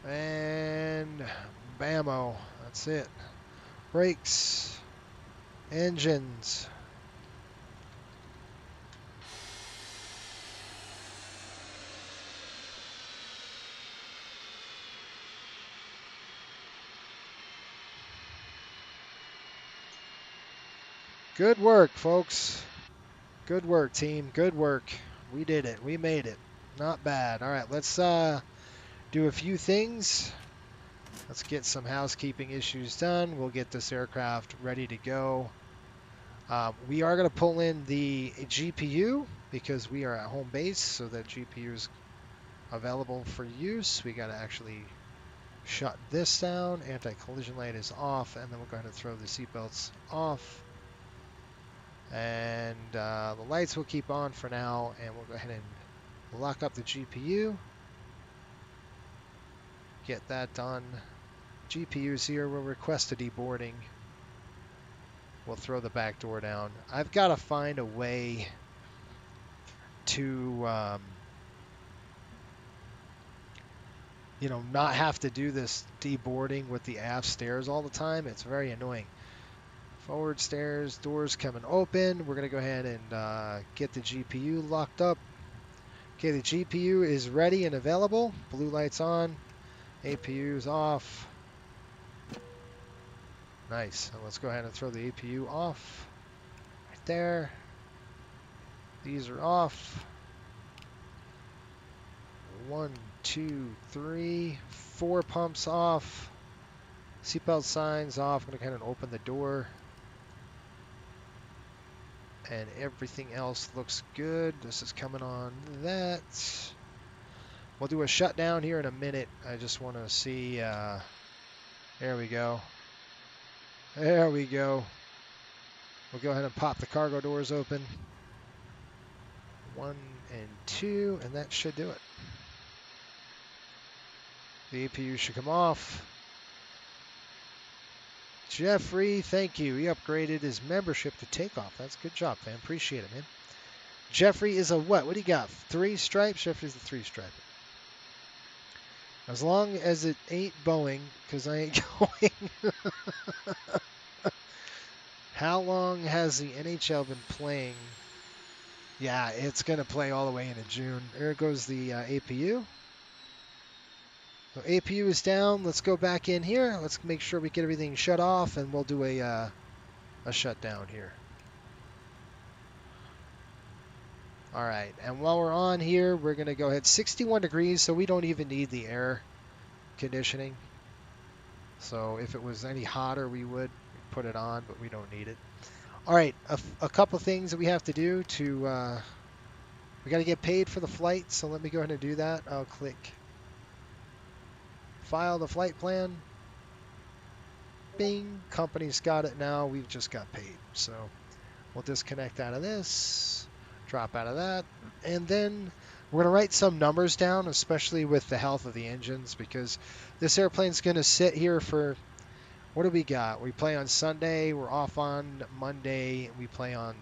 [SPEAKER 2] And bammo. That's it. Brakes. Engines. Good work, folks. Good work, team. Good work. We did it. We made it. Not bad. All right, let's do a few things. Let's get some housekeeping issues done. We'll get this aircraft ready to go. We are going to pull in the GPU because we are at home base, so that GPU is available for use. We got to actually shut this down. Anti-collision light is off, and then we'll go ahead and throw the seatbelts off. And the lights will keep on for now, and we'll go ahead and lock up the GPU. Get that done. GPU's here. We'll request a deboarding. We'll throw the back door down. I've got to find a way to, not have to do this deboarding with the aft stairs all the time. It's very annoying. Forward stairs, doors coming open. We're going to go ahead and get the GPU locked up. Okay, the GPU is ready and available. Blue lights on. APU is off. Nice. So let's go ahead and throw the APU off. Right there. These are off. 1, 2, 3, 4 pumps off. Seatbelt signs off. I'm going to go ahead and open the door. And everything else looks good. This is coming on that. We'll do a shutdown here in a minute. I just want to see. There we go. There we go. We'll go ahead and pop the cargo doors open. 1 and 2, and that should do it. The APU should come off. Jeffrey, thank you. He upgraded his membership to takeoff. That's a good job, man. Appreciate it, man. Jeffrey is a what? What do you got? 3 stripes? Jeffrey's a 3 stripe. As long as it ain't Boeing, because I ain't going. How long has the NHL been playing? Yeah, it's going to play all the way into June. There goes the APU. So APU is down. Let's go back in here. Let's make sure we get everything shut off, and we'll do a shutdown here. All right, and while we're on here, we're going to go ahead. 61 degrees, so we don't even need the air conditioning. So if it was any hotter, we would put it on, but we don't need it. All right, a couple things that we have to do to, we got to get paid for the flight, so let me go ahead and do that. I'll click File the flight plan. Bing, company's got it now. We've just got paid. So we'll disconnect out of this, drop out of that, and then we're going to write some numbers down, especially with the health of the engines, because this airplane's going to sit here for, what do we got? We play on Sunday, we're off on Monday, we play on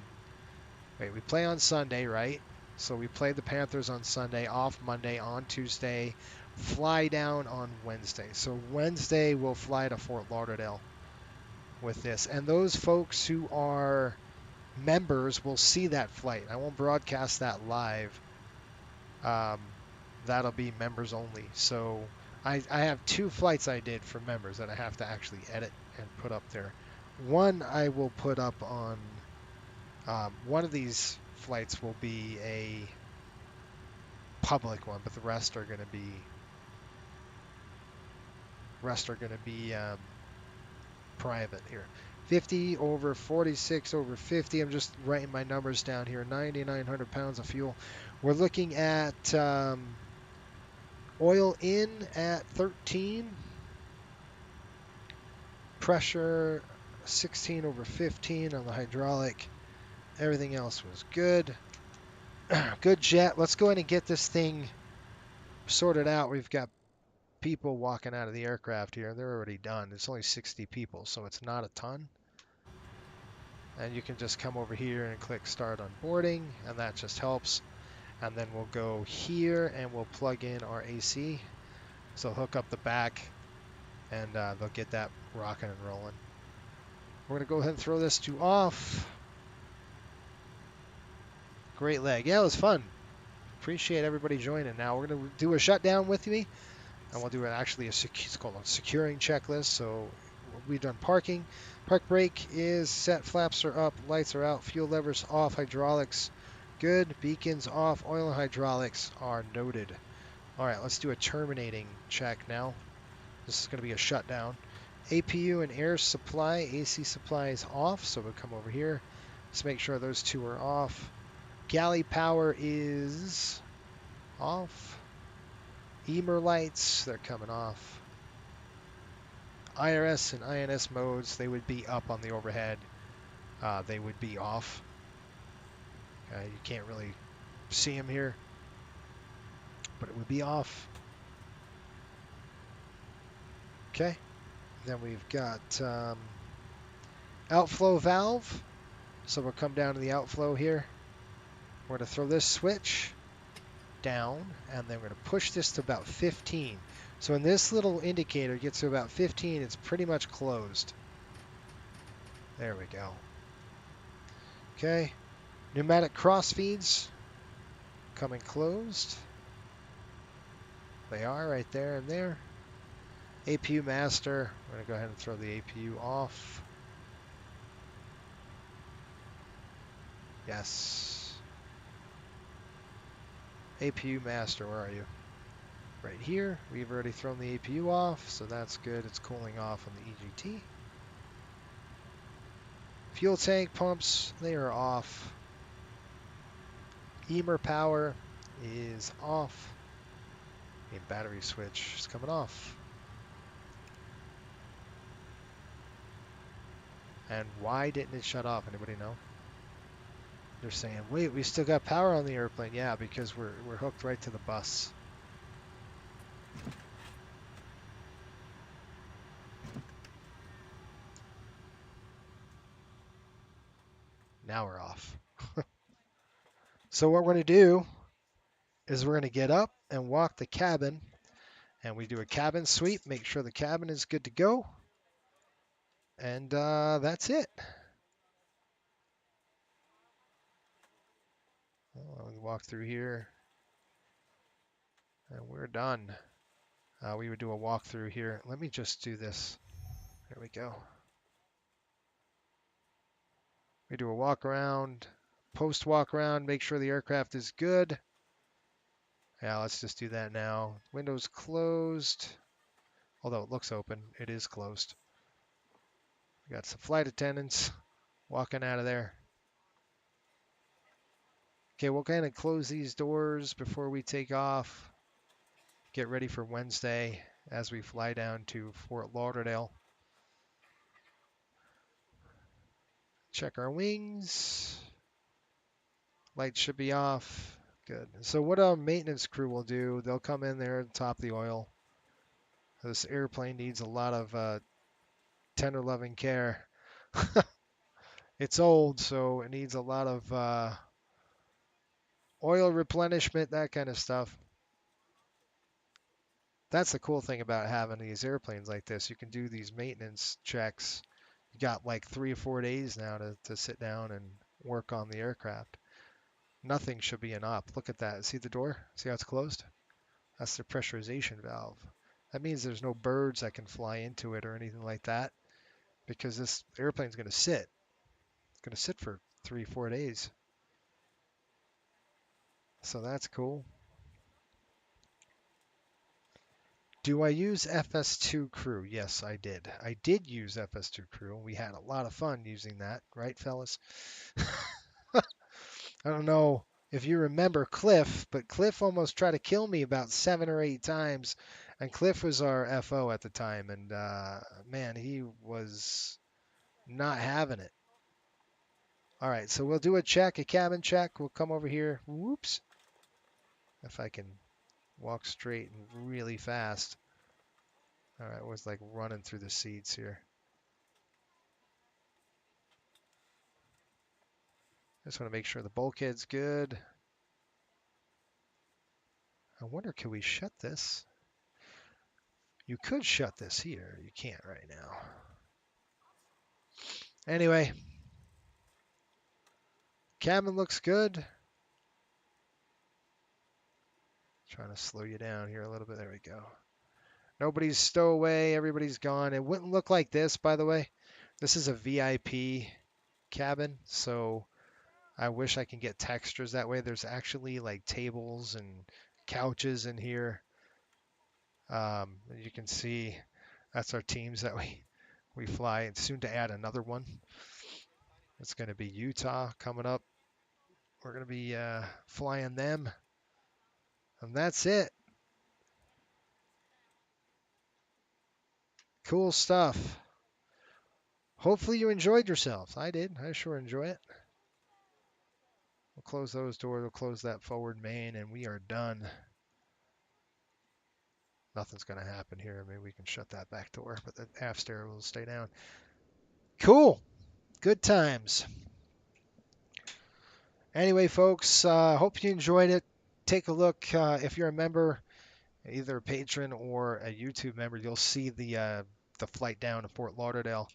[SPEAKER 2] Sunday, right? So we play the Panthers on Sunday, off Monday, on Tuesday, fly down on Wednesday. So Wednesday we'll fly to Fort Lauderdale with this. And those folks who are members will see that flight. I won't broadcast that live. That'll be members only. So I have 2 flights I did for members that I have to actually edit and put up there. One I will put up on, one of these flights will be a public one, but the rest are going to be Rest are going to be private here. 50 over 46 over 50. I'm just writing my numbers down here. 9,900 pounds of fuel. We're looking at oil in at 13. Pressure 16 over 15 on the hydraulic. Everything else was good. Good jet. Let's go ahead and get this thing sorted out. We've got people walking out of the aircraft here. They're already done. It's only 60 people, so it's not a ton. And you can just come over here and click start on boarding, and that just helps. And then we'll go here and we'll plug in our AC. So hook up the back, and they'll get that rocking and rolling. We're going to go ahead and throw this to off. Great leg. Yeah, it was fun. Appreciate everybody joining. Now we're going to do a shutdown with me, and we'll do it's called a securing checklist. So we've done parking. Park brake is set. Flaps are up. Lights are out. Fuel levers off. Hydraulics good. Beacons off. Oil and hydraulics are noted. All right, let's do a terminating check now. This is going to be a shutdown. APU and air supply, AC supply is off, so we'll come over here. Let's make sure those two are off. Galley power is off. EMER lights, they're coming off. IRS and INS modes, they would be up on the overhead. They would be off. You can't really see them here, but it would be off. Okay. Then we've got outflow valve. So we'll come down to the outflow here. We're going to throw this switch down, and then we're going to push this to about 15. So when this little indicator gets to about 15, it's pretty much closed. There we go. Okay. Pneumatic cross feeds coming closed. They are right there and there. APU master. We're going to go ahead and throw the APU off. Yes. APU master, where are you? Right here. We've already thrown the APU off, so that's good. It's cooling off on the EGT. Fuel tank pumps, they are off. EMER power is off. And battery switch is coming off. And why didn't it shut off? Anybody know? They're saying, wait, we still got power on the airplane. Yeah, because we're hooked right to the bus. Now we're off. So what we're going to do is we're going to get up and walk the cabin. And we do a cabin sweep, make sure the cabin is good to go. And that's it. We walk through here. And we're done. We would do a walkthrough here. Let me just do this. There we go. We do a walk around, post walk around, make sure the aircraft is good. Yeah, let's just do that now. Windows closed. Although it looks open, it is closed. We got some flight attendants walking out of there. Okay, we'll kind of close these doors before we take off. Get ready for Wednesday as we fly down to Fort Lauderdale. Check our wings. Lights should be off. Good. So what our maintenance crew will do, they'll come in there and top the oil. This airplane needs a lot of tender loving care. It's old, so it needs a lot of oil replenishment, that kind of stuff. That's the cool thing about having these airplanes like this. You can do these maintenance checks. You got like 3 or 4 days now to sit down and work on the aircraft. Nothing should be an op. Look at that. See the door? See how it's closed? That's the pressurization valve. That means there's no birds that can fly into it or anything like that, because this airplane's going to sit. It's going to sit for 3 or 4 days. So that's cool. Do I use FS2 crew? Yes, I did. I did use FS2 crew, and we had a lot of fun using that, right, fellas? I don't know if you remember Cliff, but Cliff almost tried to kill me about 7 or 8 times, and Cliff was our FO at the time, and man, he was not having it. All right, so we'll do a check, a cabin check. We'll come over here. Whoops. If I can walk straight and really fast. All right, was like running through the seats here. Just want to make sure the bulkhead's good. I wonder, can we shut this? You could shut this here. You can't right now. Anyway, cabin looks good. Trying to slow you down here a little bit. There we go. Nobody's stowaway. Everybody's gone. It wouldn't look like this, by the way. This is a VIP cabin, so I wish I can get textures that way. There's actually like tables and couches in here. You can see that's our teams that we fly, and soon to add another one. It's going to be Utah coming up. We're going to be flying them, and that's it. Cool stuff. Hopefully you enjoyed yourselves. I did. I sure enjoy it. We'll close those doors. We'll close that forward main, and we are done. Nothing's going to happen here. Maybe we can shut that back door, but the aft stair will stay down. Cool. Good times. Anyway, folks, hope you enjoyed it. Take a look. If you're a member, either a patron or a YouTube member, you'll see the flight down to Fort Lauderdale.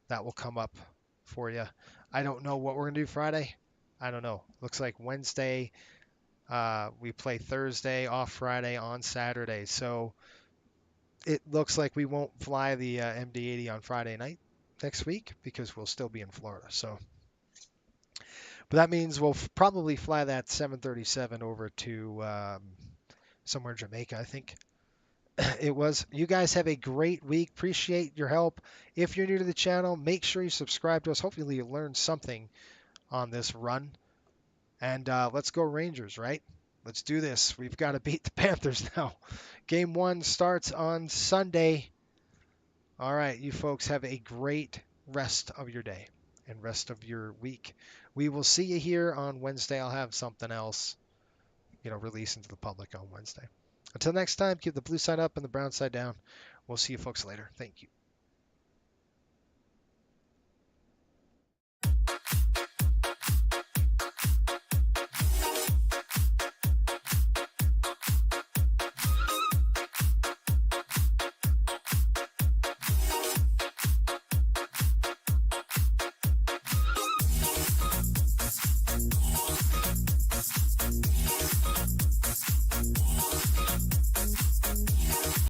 [SPEAKER 2] That will come up for you. I don't know what we're going to do Friday. I don't know. Looks like Wednesday. We play Thursday, off Friday, on Saturday. So it looks like we won't fly the MD-80 on Friday night next week because we'll still be in Florida. So, but that means we'll probably fly that 737 over to somewhere in Jamaica, I think. It was. You guys have a great week. Appreciate your help. If you're new to the channel, make sure you subscribe to us. Hopefully you learned something on this run. And let's go Rangers, right? Let's do this. We've got to beat the Panthers now. Game 1 starts on Sunday. All right, you folks have a great rest of your day and rest of your week. We will see you here on Wednesday. I'll have something else, releasing to the public on Wednesday. Until next time, keep the blue side up and the brown side down. We'll see you folks later. Thank you.